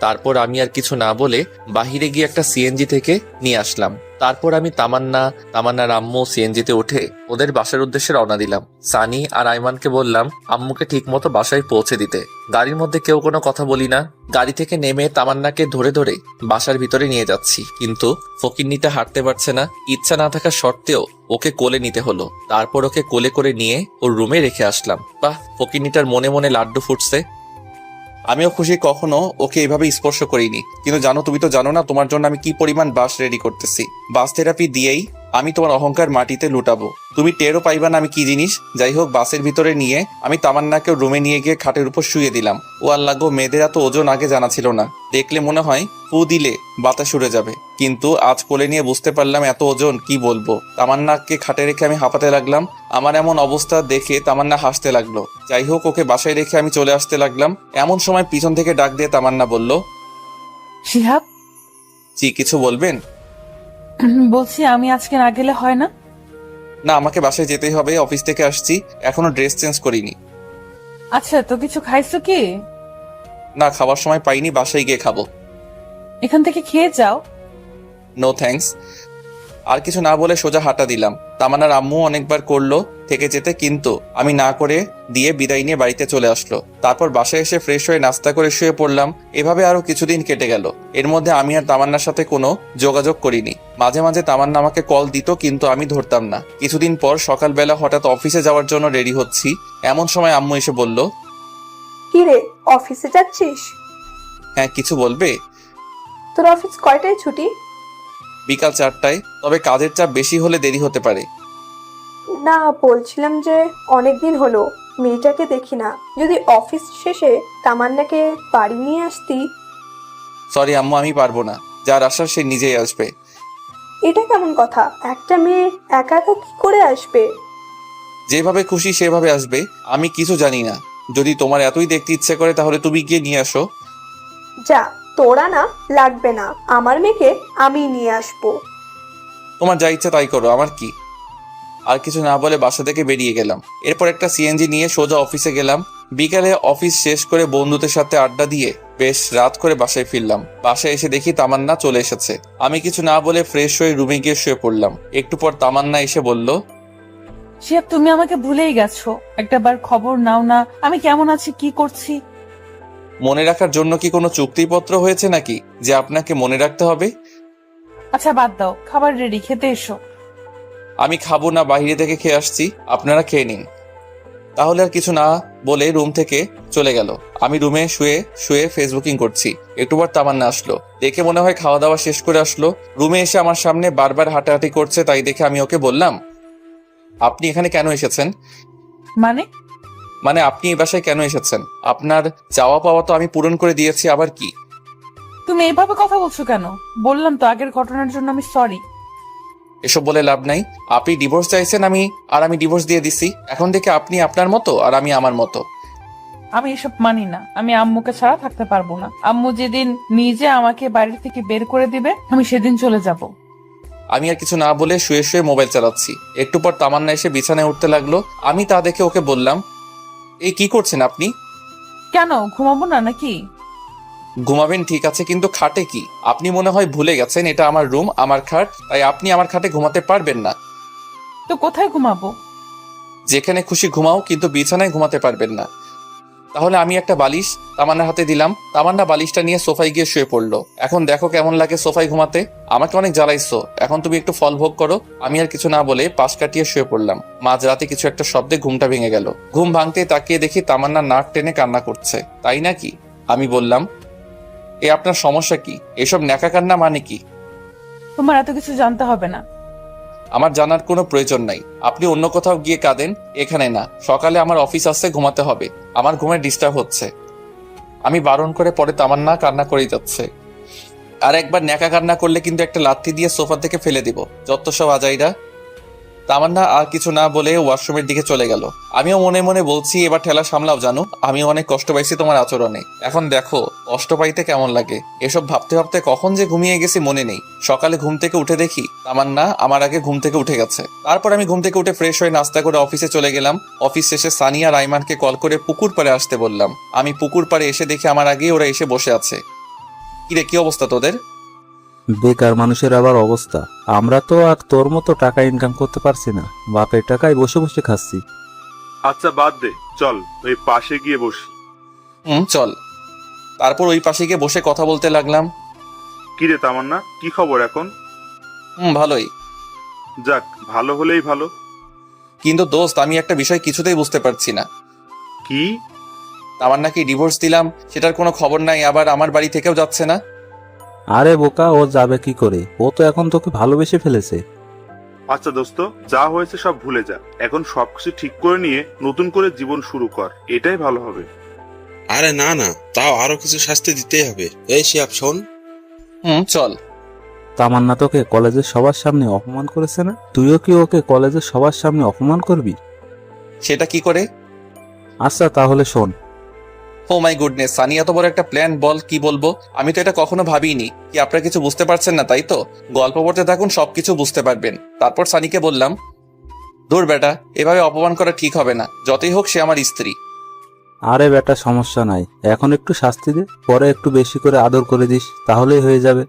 তারপর আমি আর কিছু না বলে বাহিরে গিয়ে একটা সিএনজি থেকে নিয়ে আসলাম। তারপর আমি তামান্নার আম্মু সিএনজিতে উঠে ওদের বাসার উদ্দেশ্যে রওনা দিলাম। সানি আর আইমানকে বললাম আম্মুকে ঠিক মতো বাসায় পৌঁছে দিতে। গাড়ির মধ্যে কেউ কোনো কথা বলি না। গাড়ি থেকে নেমে তামান্নাকে ধরে ধরে বাসার ভিতরে নিয়ে যাচ্ছি, কিন্তু ফকিন্নিটা হাঁটতে পারছে না। ইচ্ছা না থাকা সত্ত্বেও ওকে কোলে নিতে হলো। তারপর ওকে কোলে করে নিয়ে ওর রুমে রেখে আসলাম। বাহ, ফকিন্নিটার মনে মনে লাড্ডু ফুটছে। আমিও খুশি, কখনো ওকে এভাবে স্পর্শ করিনি। কিন্তু জানো, তুমি তো জানো না তোমার জন্য আমি কি পরিমাণ বাস রেডি করতেছি। বাস থেরাপি দিয়েই আমি তোমার অহংকার মাটিতে লুটাবো, তুমি টেরও পাইবা না আমি কি জিনিস। যাই হোক, বাসের ভিতরে নিয়ে আমি তামান্নাকে রুমে নিয়ে গিয়ে খাটের উপর শুয়ে দিলাম। ও আল্লাহ গো, মেয়েদের এত ওজন আগে জানা ছিল না। দেখলে মনে হয় ফু দিলে বাতাস উড়ে যাবে, কিন্তু আজ কোলে নিয়ে বুঝতে পারলাম এত ওজন কি বলবো। তামান্নাকে খাটে রেখে আমি হাঁপাতে লাগলাম। আমার এমন অবস্থা দেখে তামান্না হাসতে লাগলো। যাই হোক, ওকে বাসায় রেখে আমি চলে আসতে লাগলাম। এমন সময় পিছন থেকে ডাক দিয়ে তামান্না বলল, শিহাব, জি কিছু বলবেন? বলছি আমি আজকে না গেলে হয় না? না, আমাকে বাসায় যেতেই হবে, অফিস থেকে আসছি, এখনো ড্রেস চেঞ্জ করিনি। আচ্ছা, তো কিছু খাইছো কি? না, খাবার সময় পাইনি, বাসায় গিয়ে খাবো। এখান থেকে খেয়ে যাও। No thanks. আর কিছু না বলে সোজা হাঁটা দিলাম। তামান্নার আম্মু অনেকবার করলো থেকে যেতে, কিন্তু আমি না করে দিয়ে বিদায় নিয়ে বাড়িতে চলে আসলো। তারপর বাসায় এসে ফ্রেশ হয়ে নাস্তা করে শুয়ে পড়লাম। এভাবে আরো কিছুদিন কেটে গেল। এর মধ্যে আমি আর তামান্নার সাথে কোনো যোগাযোগ করিনি। মাঝে মাঝে তামান্না আমাকে কল দিত, কিন্তু আমি ধরতাম না। কিছুদিন পর সকালবেলা হঠাৎ অফিসে যাওয়ার জন্য রেডি হচ্ছি, এমন সময় আম্মু এসে বলল, কি রে, অফিসে যাচ্ছিস? হ্যাঁ, কিছু বলবে? তোর অফিস কয়টায় ছুটি? বিকাল 4টায়, তবে কাজের চাপ বেশি হলে দেরি হতে পারে। না, বলছিলাম যে অনেকদিন হলো মেয়েটাকে দেখি না। যদি অফিস শেষে তামান্নাকে বাড়ি নিয়ে আসতি। সরি আম্মু, আমি পারবো না। যার আসার সে নিজেই আসবে। এটা কেমন কথা? একটা মেয়ে একা একা কি করে আসবে? যেভাবে খুশি সেভাবে আসবে, আমি কিছু জানি না। যদি তোমার এতই দেখতে ইচ্ছে করে তাহলে তুমি গিয়ে নিয়ে আসো। যা, তোরা না লাগবে না, আমার মেয়েকে আমি নিয়ে আসবো। তোমার যা ইচ্ছা তাই করো, আমার কি। আর কিছু না বলে বাসা থেকে বেরিয়ে গেলাম। এরপর একটা সিএনজি নিয়ে সোজা অফিসে গেলাম। বিকালে অফিস শেষ করে বন্ধুদের সাথে আড্ডা দিয়ে বেশ রাত করে বাসায় ফিরলাম। বাসায় এসে দেখি তামান্না চলে এসেছে। আমি কিছু না বলে ফ্রেশ হয়ে রুমে গিয়ে শুয়ে পড়লাম। একটু পর তামান্না এসে বলল, শিহাব, তুমি আমাকে ভুলেই গেছো। একটাবার খবর নাও না, আমি কেমন আছি, কি করছি। মনে রাখার জন্য কি কোনো চুক্তিপত্র হয়েছে নাকি যে আপনাকে মনে রাখতে হবে? আচ্ছা বাদ দাও, খাবার রেডি, খেতে এসো। আমি খাবো না, বাইরে থেকে খেয়ে আসছি, আপনারা খেয়ে নিন। তাহলে আর কিছু না বলে রুম থেকে চলে গেল। আমি রুমে শুয়ে শুয়ে ফেসবুকিং করছি। একটু পর তামান্না আসলো। দেখে মনে হয় খাওয়া দাওয়া শেষ করে আসলো। রুমে এসে আমার সামনে বারবার হাঁটাহাঁটি করছে, তাই দেখে আমি ওকে বললাম, আপনি এখানে কেন এসেছেন? মানে আপনি এই বাসায় কেন এসেছেন? আপনার চাওয়া পাওয়া তো আমি পূরণ করে দিয়েছি, আবার কি? তুমি এভাবে কথা বলছো কেন? বললাম তো আগের ঘটনার জন্য আমি সরি। এসব বলে লাভ নাই। আপনি ডিভোর্স চাইছেন, আমি ডিভোর্স দিয়ে দিছি। এখন থেকে আপনি আপনার মতো আর আমি আমার মতো। আমি এসব মানি না। আমি আম্মুকে ছাড়া থাকতে পারবো না। আম্মু যেদিন নিজে আমাকে বাড়ি থেকে বের করে দিবে, আমি সেদিন চলে যাব। আমি আর কিছু না বলে শুয়ে শুয়ে মোবাইল চালাচ্ছি। একটু পর তামান্না এসে বিছানায় উঠতে লাগলো। আমি তা দেখে ওকে বললাম, এই কি করছেন আপনি? কেন, ঘুমাবো না নাকি? ঘুমাবেন ঠিক আছে, কিন্তু খাটে কি? আপনি মনে হয় ভুলে গেছেন এটা আমার রুম, আমার খাট, তাই আপনি আমার খাটে ঘুমাতে পারবেন না। তো কোথায় ঘুমাবো? যেখানে খুশি ঘুমাও, কিন্তু বিছানায় ঘুমাতে পারবেন না। তাহলে আমি একটা বালিশ তামান্নার হাতে দিলাম। তামান্না বালিশটা নিয়ে সোফায় গিয়ে শুয়ে পড়লো। এখন দেখো কেমন লাগে সোফায় ঘুমাতে। আমাকে অনেক জ্বালাইছো, এখন তুমি একটু ফল ভোগ করো। আমি আর কিছু না বলে পাশ কাটিয়ে শুয়ে পড়লাম। মাঝরাতে কিছু একটা শব্দে ঘুমটা ভেঙে গেল। ঘুম ভাঙতে তাকিয়ে দেখি তামান্না নাক টেনে কান্না করছে। তাই নাকি? আমি বললাম, আপনার সমস্যা কি? এসব ন্যাকা কান্না মানে কি? তোমার এত কিছু জানতে হবে না। আমার জানার কোনো প্রয়োজন নাই। আপনি অন্য কোথাও গিয়ে কাঁদেন, এখানে না। সকালে আমার অফিস আসতে ঘুমাতে হবে, আমার ঘুমের ডিস্টার্ব হচ্ছে। আমি বারণ করে পরে তামান্না কান্না করেই যাচ্ছে। আর একবার ন্যাকা কান্না করলে কিন্তু একটা লাথি দিয়ে সোফা থেকে ফেলে দিব। যত সব আজাইরা। তামান্না আর কিছু না বলে ওয়াশরুমের দিকে চলে গেল। আমিও মনে মনে বলছি, এবার ঠেলা সামলাও জানো, আমিও অনেক কষ্ট পাইছি তোমার আচরণে। এখন দেখো কষ্ট পাইতে কেমন লাগে। এসব ভাবতে ভাবতে কখন যে ঘুমিয়ে গেছি মনে নেই। সকালে ঘুম থেকে উঠে দেখি তামান্না আমার আগে ঘুম থেকে উঠে গেছে। তারপর আমি ঘুম থেকে উঠে ফ্রেশ হয়ে নাস্তা করে অফিসে চলে গেলাম। অফিস শেষে সানিয়া রাইমানকে কল করে পুকুর পাড়ে আসতে বললাম। আমি পুকুর পাড়ে এসে দেখি আমার আগেই ওরা এসে বসে আছে। কিরে, কি অবস্থা তোদের? বেকার মানুষের আবার অবস্থা। আমরা তো আর তোর মতো টাকা ইনকাম করতে পারছি না, বাপের টাকায় বসে বসে খাচ্ছি। আচ্ছা বাদ দে, চল ওই পাশে গিয়ে বসি। চল। তারপর ওই পাশে গিয়ে বসে কথা বলতে লাগলাম। কি রে তামান্না, কি খবর এখন? ভালোই। যাক, ভালো হলেই ভালো। কিন্তু দোস্ত, আমি একটা বিষয় কিছুতেই বুঝতে পারছি না। কি? তামান্নাকে ডিভোর্স দিলাম সেটার কোনো খবর নাই, আবার আমার বাড়ি থেকেও যাচ্ছে না। আরে বোকা, ও যাবে কি করে? ও তো এখন তোকে ভালোবেসে ফেলেছে। আচ্ছা দোস্ত, যা হয়েছে সব ভুলে যা। এখন সবকিছু ঠিক করে নিয়ে নতুন করে জীবন শুরু কর, এটাই ভালো হবে। আরে না না, তাও আরো কিছু শাস্তি দিতেই হবে। এই শিহাব শোন, চল। তামান্না তোকে কলেজের সবার সামনে অপমান করেছে না? তুইও কি ওকে কলেজের সবার সামনে অপমান করবি? সেটা কি করে? আচ্ছা তাহলে শোন। ও মাই গুডনেস, সানি এত বড় একটা প্ল্যান, বল কি বলবো। আমি তো এটা কখনো ভাবিনি। কি আপনারা কিছু বুঝতে পারছেন না তাই তো? গল্প পড়তে থাকুন, সবকিছু বুঝতে পারবেন। তারপর সানিকে বললাম, দূর বেটা, এভাবে অপমান করা ঠিক হবে না, যতই হোক সে আমার স্ত্রী। আরে বেটা, সমস্যা নাই, এখন একটু শাস্তি দে, পরে একটু বেশি করে আদর করে দিস, তাহলেই হয়ে যাবে।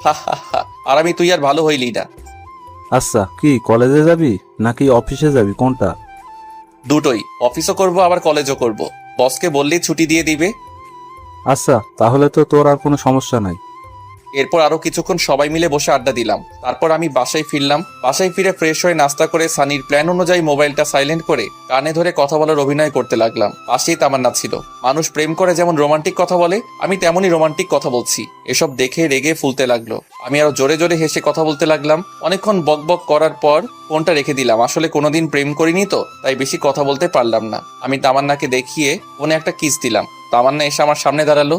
হা হা হা, আর আমি তুই আর ভালো হইলি না। আচ্ছা, কি কলেজে যাবি নাকি অফিসে যাবি, কোনটা? দুটোই, অফিসও করব আবার কলেজও করব। বসকে বললেই ছুটি দিয়ে দিবে। আচ্ছা, তাহলে তো তোর আর কোনো সমস্যা নাই। এরপর আরো কিছুক্ষণ সবাই মিলে বসে আড্ডা দিলাম। তারপর আমি বাসায় ফিরলাম। বাসায় ফিরে ফ্রেশ হয়ে নাস্তা করে সানির প্ল্যান অনুযায়ী মোবাইলটা সাইলেন্ট করে কানে ধরে কথা বলার অভিনয় করতে লাগলাম। পাশেই তামান্না ছিল। মানুষ প্রেম করে যেমন রোমান্টিক কথা বলে, আমি তেমনই রোমান্টিক কথা বলছি। এসব দেখে রেগে ফুলতে লাগলো। আমি আরো জোরে জোরে হেসে কথা বলতে লাগলাম। অনেকক্ষণ বক বক করার পর ফোনটা রেখে দিলাম। আসলে কোনোদিন প্রেম করিনি তো, তাই বেশি কথা বলতে পারলাম না। আমি তামান্নাকে দেখিয়ে ফোনে একটা কিস দিলাম। তামান্না এসে আমার সামনে দাঁড়ালো।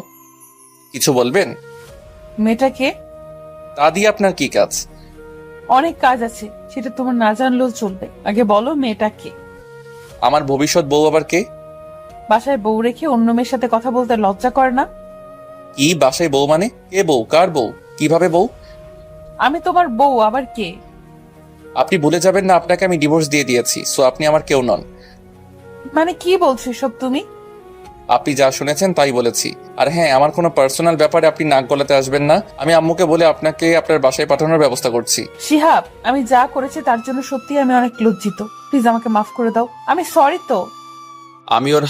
কিছু বলবেন? মেয়েটাকে তা দিয়ে আপনার কি কাজ? অনেক কাজ আছে, সেটা তোমার না জানলেও চলবে। আগে বলো মেয়েটাকে। আমার ভবিষ্যৎ বউ আবার কে? বাসায় বউ রেখে অন্য মেয়ের সাথে কথা বলতে লজ্জা করে না? কি বাসায় বউ মানে? কে বউ? কার বউ? কিভাবে বউ? আমি তোমার বউ, আবার কে? আপনি ভুলে যাবেন না আপনাকে আমি ডিভোর্স দিয়ে দিয়েছি, সো আপনি আমার কেউ নন। মানে কি বলছো সব তুমি? আপনি যা শুনেছেন তাই বলেছি। আর হ্যাঁ, আমার কোনো পার্সোনাল ব্যাপারে আপনি নাক গলাতে আসবেন না। আমি আম্মুকে বলে আপনাকে আপনার বাসায় পাঠানোর ব্যবস্থা করছি। শিহাব, আমি যা করেছি তার জন্য সত্যি আমি অনেক লজ্জিত। প্লিজ আমাকে মাফ করে দাও, আমি সরি তো। আমি ওর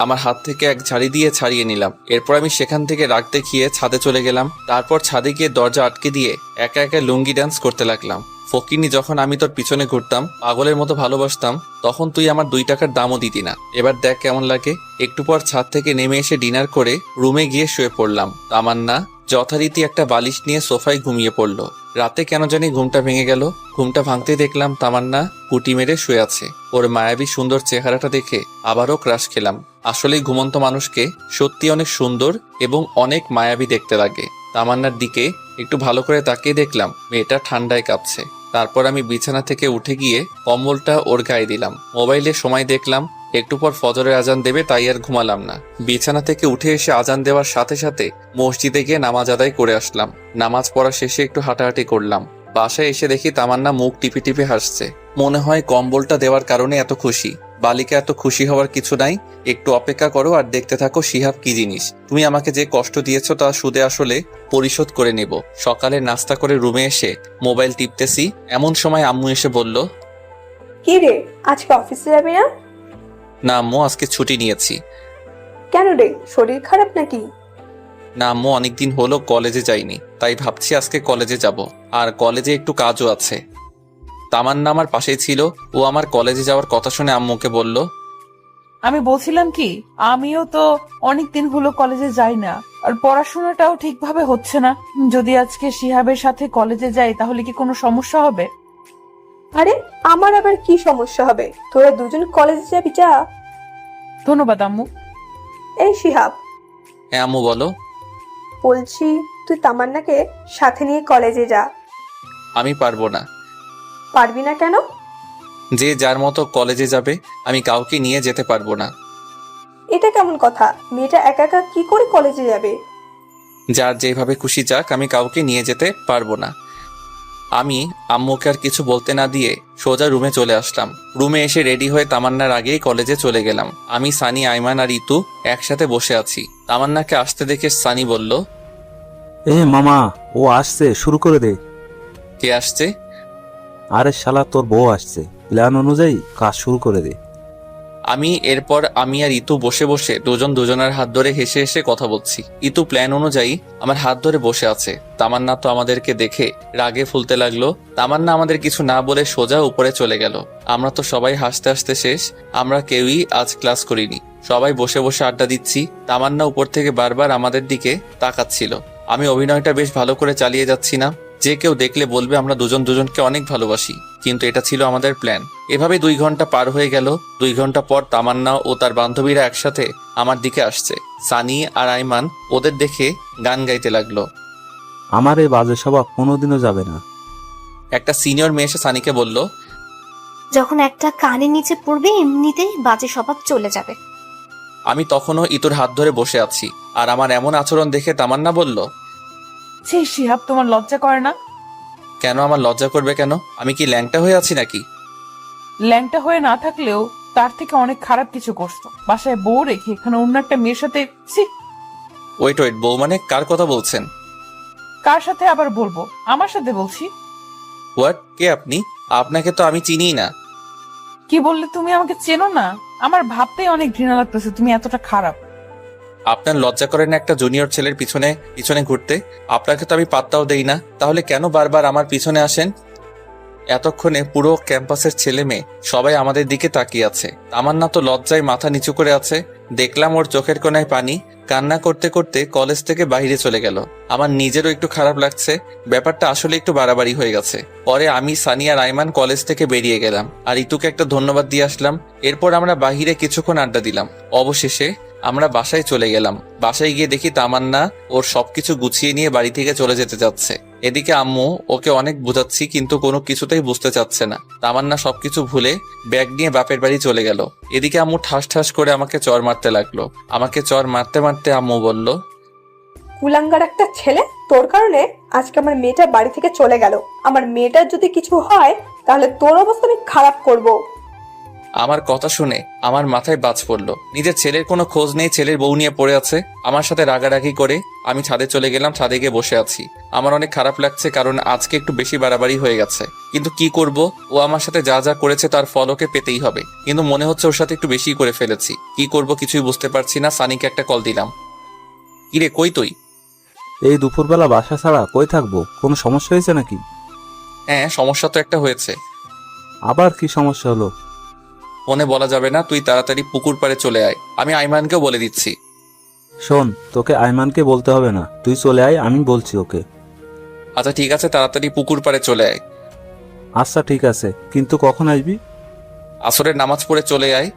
আমার হাত থেকে এক ঝাড়ি দিয়ে ছাড়িয়ে নিলাম। এরপর আমি সেখান থেকে রাগ দেখিয়ে ছাদে চলে গেলাম। তারপর ছাদে গিয়ে দরজা আটকে দিয়ে একা একা লুঙ্গি ডান্স করতে লাগলাম। ফকিনি, যখন আমি তোর পিছনে ঘুরতাম, পাগলের মতো ভালোবাসতাম, তখন তুই আমার 2 টাকার দামও দিতি না। এবার দেখ কেমন লাগে। একটু পর ছাদ থেকে নেমে এসে ডিনার করে রুমে গিয়ে শুয়ে পড়লাম। তামান্না যথারীতি একটা বালিশ নিয়ে সোফায় ঘুমিয়ে পড়লো। রাতে কেন জানি ঘুমটা ভেঙে গেল। ঘুমটা ভাঙতে দেখলাম তামান্না কুটি মেরে শুয়ে আছে। ওর মায়াবী সুন্দর চেহারাটা দেখে আবারও ক্রাশ খেলাম। আসলেই ঘুমন্ত মানুষকে সত্যি অনেক সুন্দর এবং অনেক মায়াবী দেখতে লাগে। তামান্নার দিকে একটু ভালো করে তাকিয়ে দেখলাম মেয়েটা ঠান্ডায় কাঁপছে। তারপর আমি বিছানা থেকে উঠে গিয়ে কম্বলটা ওর গায়ে দিলাম। মোবাইলে সময় দেখলাম, একটু পর ফজরের আজান দেবে, তাই আর ঘুমালাম না। বিছানা থেকে উঠে এসে আজান দেওয়ার সাথে সাথে মসজিদে গিয়ে নামাজ আদায় করে আসলাম। নামাজ পড়া শেষে একটু হাঁটাহাঁটি করলাম। বাসায় এসে দেখি তামান্না মুখ টিপে টিপে হাসছে। মনে হয় কম্বলটা দেওয়ার কারণে এত খুশি। বালিকা এত খুশি হওয়ার কিছু নাই। একটু অপেক্ষা করো আর দেখতে থাকো শিহাব কি জিনিস। তুমি আমাকে যে কষ্ট দিয়েছো তা সুদে আসলে পরিশোধ করে নেব। সকালে নাস্তা করে রুমে এসে মোবাইল টিপতেছি, এমন সময় আম্মু এসে বলল, কি রে, আজকে অফিসে যাবি না? না আম্মু, আজকে ছুটি নিয়েছি। কেন রে, শরীর খারাপ নাকি? না আম্মু, অনেকদিন হলো কলেজে যাইনি, তাই ভাবছি আজকে কলেজে যাব। আর কলেজে একটু কাজও আছে। তামান্না আমার পাশেই ছিল। ও আমার কলেজে যাওয়ার কথা শুনে আম্মুকে বলল, আমি বলছিলাম কি, আমিও তো অনেকদিন হলো কলেজে যাই না, আর পড়াশোনাটাও ঠিকভাবে হচ্ছে না। যদি আজকে শিহাবের সাথে কলেজে যাই তাহলে কি কোনো সমস্যা হবে? আরে আমার আবার কি সমস্যা হবে? তোরা দুজন কলেজে যাবি, যা। ধন্যবাদ আম্মু। এই শিহাব, হ্যাঁ আম্মু বলো। বলছি তুই তামান্নাকে সাথে নিয়ে কলেজে যা। আমি পারবো না। পারবি না কেন? যে যার মতো কলেজে যাবে, আমি কাউকে নিয়ে যেতে পারবো না। এটা কেমন কথা? মেয়েটা একা একা কি করে কলেজে যাবে? যার যেভাবে খুশি যাক, আমি কাউকে নিয়ে যেতে পারবো না। আমি আম্মুকে আর কিছু বলতে না দিয়ে সোজা রুমে চলে আসলাম। রুমে এসে রেডি হয়ে তামান্নার আগেই কলেজে চলে গেলাম। আমি, সানি, আইমান আর ইতু একসাথে বসে আছি। তামান্নাকে আসতে দেখে সানি বলল, এ মামা, ও আসছে, শুরু করে দে। কে আসছে? আরে শালা, তোর বউ আসছে, প্ল্যান অনুযায়ী কাজ শুরু করে দে। এরপর আমি আর ইতু বসে বসে দুজন দুজনের হাত ধরে হেসে হেসে কথা বলছি। ইতু প্ল্যান অনুযায়ী আমার হাত ধরে বসে আছে। তামান্না তো আমাদেরকে দেখে রাগে ফুলতে লাগলো। তামান্না আমাদের কিছু না বলে সোজা উপরে চলে গেল। আমরা তো সবাই হাসতে হাসতে শেষ। আমরা কেউই আজ ক্লাস করিনি। সবাই বসে বসে আড্ডা দিচ্ছি। তামান্না উপর থেকে বারবার আমাদের দিকে তাকাচ্ছিল। আমি অভিনয়টা বেশ ভালো করে চালিয়ে যাচ্ছি না? যে কেউ দেখলে বলবে আমরা দুজন দুজনকে অনেক ভালোবাসি, কিন্তু এটা ছিল আমাদের প্ল্যান। এভাবে 2 ঘন্টা পার হয়ে গেল। 2 ঘন্টা পর তামান্না ও তার বান্ধবীরা একসাথে আমার দিকে আসছে। সানি আর আইমান ওদের দেখে গান গাইতে লাগলো। আমার এই বাজে স্বভাব কোনোদিনও যাবে না। একটা সিনিয়র মেয়ে এসে সানিকে বলল, যখন একটা কানের নিচে পড়বে এমনিতেই বাজে স্বভাব চলে যাবে। আমি তখনও ইতুর হাত ধরে বসে আছি, আর আমার এমন আচরণ দেখে তামান্না বলল, ছি শিহাব, তোমার লজ্জা করে না? কেন আমার লজ্জা করবে কেন? আমি কি ল্যাংটা হয়ে আছি নাকি? ল্যাংটা হয়ে না থাকলেও তার থেকে অনেক খারাপ কিছু করছো। বাসায় বউ রেখে এখানে অন্য একটা মেয়ের সাথে। ছি। ওয়েট, বউ মানে কার কথা বলছেন? কার সাথে আবার বলবো? আমার সাথে বলছি। হোয়াট? কে আপনি? আপনাকে তো আমি চিনিই না। কি বললে? তুমি আমাকে চেনো না? আমার ভাবতেই অনেক ঘৃণা লাগতেছে তুমি এতটা খারাপ। আপনার লজ্জা করে না একটা জুনিয়র ছেলের পিছনে পিছনে ঘুরতে? আপনাকে তো আমি পাত্তাও দেই না, তাহলে কেন বারবার আমার পিছনে আসেন? এতক্ষণে পুরো ক্যাম্পাসের ছেলে মেয়ে সবাই আমাদের দিকে তাকিয়ে আছে। তামান্না তো লজ্জায় মাথা নিচু করে আছে। দেখলাম ওর চোখের কোণায় পানি। কান্না করতে করতে কলেজ থেকে বাইরে চলে গেল। আমার নিজেরও একটু খারাপ লাগছে। ব্যাপারটা আসলে একটু বাড়াবাড়ি হয়ে গেছে। পরে আমি, সানি আর আইমান কলেজ থেকে বেরিয়ে গেলাম, আর ইতুকে একটা ধন্যবাদ দিয়ে আসলাম। এরপর আমরা বাহিরে কিছুক্ষণ আড্ডা দিলাম। অবশেষে আমরা বাসায় চলে গেলাম। বাসায় গিয়ে দেখি তামান্না ওর সবকিছু গুছিয়ে নিয়ে বাড়ি থেকে চলে যেতে যাচ্ছে। এদিকে আম্মু ওকে অনেক বোঝাচ্ছি, কিন্তু কোনো কিছুতেই বুঝতে চাচ্ছে না। তামান্না সবকিছু ভুলে ব্যাগ নিয়ে বাপের বাড়ি চলে গেল। এদিকে আম্মু ঠাস ঠাস করে আমাকে চর মারতে লাগলো। আমাকে চর মারতে মারতে আম্মু বলল, কুলাঙ্গার একটা ছেলে, তোর কারণে আজকে আমার মেয়েটা বাড়ি থেকে চলে গেল। আমার মেয়েটার যদি কিছু হয় তাহলে তোর অবস্থা আমি খারাপ করব। আমার কথা শুনে আমার মাথায় বাজ পড়লো। নিজের ছেলের কোনো খোঁজ নেই, ছেলের বউ নিয়ে পড়ে আছে। আমার সাথে রাগারাগি করে আমি ছাদে চলে গেলাম। ছাদে গিয়ে বসে আছি। আমার অনেক খারাপ লাগছে, কারণ আজকে একটু বেশি বাড়াবাড়ি হয়ে গেছে। কিন্তু কি করব, ও আমার সাথে যা যা করেছে তার ফল ওকে পেতেই হবে। কিন্তু মনে হচ্ছে ওর সাথে একটু বেশি করে ফেলেছি। কি করব কিছুই বুঝতে পারছি না। সানিকে একটা কল দিলাম। কিরে, কই তুই? এই দুপুরবেলা বাসা ছাড়া কই থাকবো? কোনো সমস্যা হয়েছে নাকি? হ্যাঁ, সমস্যা তো একটা হয়েছে। আবার কি সমস্যা হলো? ফোনে বলা যাবে না, তুই তাড়াতাড়ি পুকুর পাড়ে চলে আয়। আমি আইমানকেও বলে দিচ্ছি। শোন, তোকে আইমানকে বলতে হবে না, তুই চলে আয়, আমি বলছি ওকে। আচ্ছা ঠিক আছে, তাড়াতাড়ি পুকুর পাড়ে চলে আয়। আচ্ছা ঠিক আছে, কিন্তু কখন আসবি? আসরের নামাজ পড়ে চলে আয়।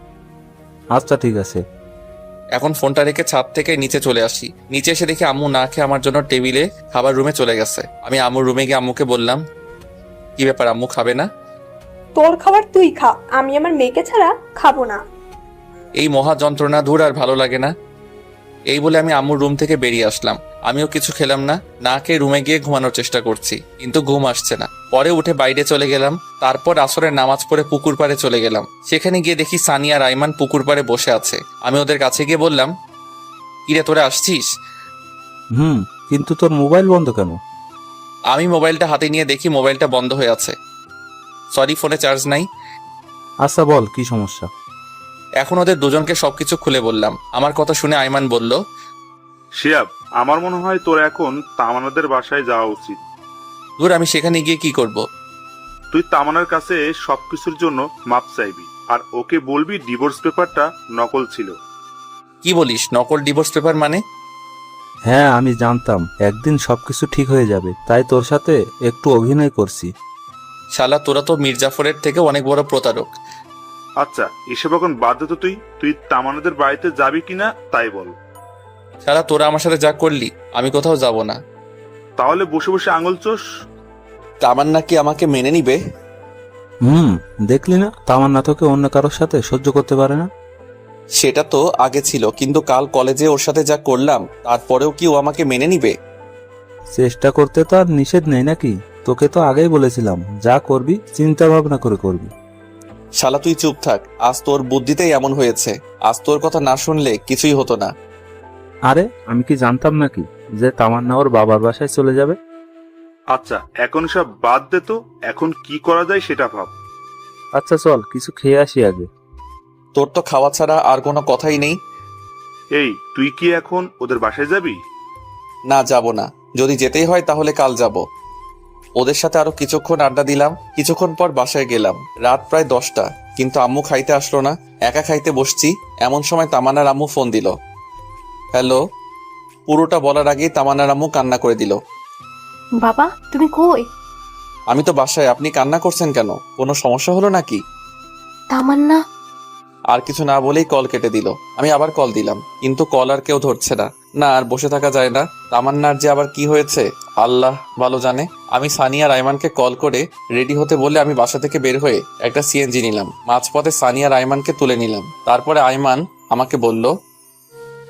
আচ্ছা ঠিক আছে। এখন ফোনটা রেখে ছাদ থেকে নিচে চলে আসি। নিচে এসে দেখি আম্মু না খেয়ে আমার জন্য টেবিলে খাবার রুমে চলে গেছে। আমি আম্মুর রুমে গিয়ে আম্মুকে বললাম, কি ব্যাপার, আম্মু খাবে না? তোর খাবার তুই খা, আমি আমার মেয়েকে ছাড়া খাবো না। এই মহা যন্ত্রণা দূর আর ভালো লাগে না। এই বলে আমি আম্মুর রুম থেকে বেরিয়ে আসলাম। আমিও কিছু খেলাম না, না খেয়ে রুমে গিয়ে ঘুমানোর চেষ্টা করছি, কিন্তু ঘুম আসছে না। পরে উঠে বাইরে চলে গেলাম। তারপর আসরের নামাজ পড়ে পুকুর পাড়ে চলে গেলাম। সেখানে গিয়ে দেখি সানি আর আইমান পুকুর পাড়ে বসে আছে। আমি ওদের কাছে গিয়ে বললাম, কিরে তোরা আসছিস? কিন্তু তোর মোবাইল বন্ধ কেন? আমি মোবাইলটা হাতে নিয়ে দেখি মোবাইলটা বন্ধ হয়ে আছে। সরি, ফোনে চার্জ নাই। আচ্ছা বল, কি সমস্যা? এখন ওদের দুজনকে সবকিছু খুলে বললাম। আমার কথা শুনে আইমান বলল, শিয়াব, আমার মনে হয় তোর এখন তামান্নাদের বাসায় যাওয়া উচিত। দূর, আমি সেখানে গিয়ে কি করব? তুই তামান্নার কাছে সবকিছুর জন্য মাপ চাইবি, আর ওকে বলবি ডিভোর্স পেপারটা নকল ছিল। কি বলিস, নকল ডিভোর্স পেপার মানে? হ্যাঁ, আমি জানতাম একদিন সবকিছু ঠিক হয়ে যাবে, তাই তোর সাথে একটু অভিনয় করছি। শালা, তোরা তো মির্জাফরের থেকে অনেক বড় প্রতারক। আচ্ছা, এসব এখন বাদ দে তো। তুই তামান্নাদের বাড়িতে যাবি কিনা তাই বল। শালা, তোরা আমার সাথে যা করলি, আমি কোথাও যাব না। তাহলে বসে বসে আঙুল চোষ। তামান্না কি আমাকে মেনে নিবে? দেখলি না, তামান্না তোকে অন্য কারোর সাথে সহ্য করতে পারে না। সেটা তো আগে ছিল, কিন্তু কাল কলেজে ওর সাথে যা করলাম তারপরেও কি ও আমাকে মেনে নিবে? চেষ্টা করতে তো আর নিষেধ নেই নাকি? তোকে তো আগেই বলেছিলাম, যা করবি চিন্তা ভাবনা করে করবি। শালা, তুই চুপ থাক। আজ তোর বুদ্ধিতেই এমন হয়েছে। আজ তোর কথা না শুনলে কিছুই হতো না। আরে, আমি কি জানতাম নাকি যে তামান্না ওর বাবার বাসায় চলে যাবে? আচ্ছা, এখন সব বাদ দে তো। এখন কি করা যায় সেটা ভাব। আচ্ছা চল, কিছু খেয়ে আসি আগে। তোর তো খাওয়া ছাড়া আর কোনো কথাই নেই। এই, তুই কি এখন ওদের বাসায় যাবি? না, যাব না। যদি যেতেই হয় তাহলে কাল যাব। ওদের সাথে আরো কিছুক্ষণ আড্ডা দিলাম। কিছুক্ষণ পর বাসায় গেলাম। রাত প্রায় 10টা। কিন্তু আম্মু খাইতে আসলো না। একা খাইতে বসছি, এমন সময় তামান্নার আম্মু ফোন দিল। হ্যালো। পুরোটা বলার আগেই তামান্নার আম্মু কান্না করে দিল। বাবা তুমি কই? আমি তো বাসায়, আপনি কান্না করছেন কেন? কোনো সমস্যা হলো নাকি? তামান্না? আর কিছু না বলেই কল কেটে দিল। আমি আবার কল দিলাম, কিন্তু কল আর কেউ ধরছে না। না, আর বসে থাকা যায় না। তামান্নার যে আবার কি হয়েছে আল্লাহ ভালো জানে। আমি সানিয়া রাইমানকে কল করে রেডি হতে বলে আমি বাসা থেকে বের হয়ে একটা সিএনজি নিলাম। মাঝপথে সানিয়া রাইমানকে তুলে নিলাম। তারপরে আইমান আমাকে বলল,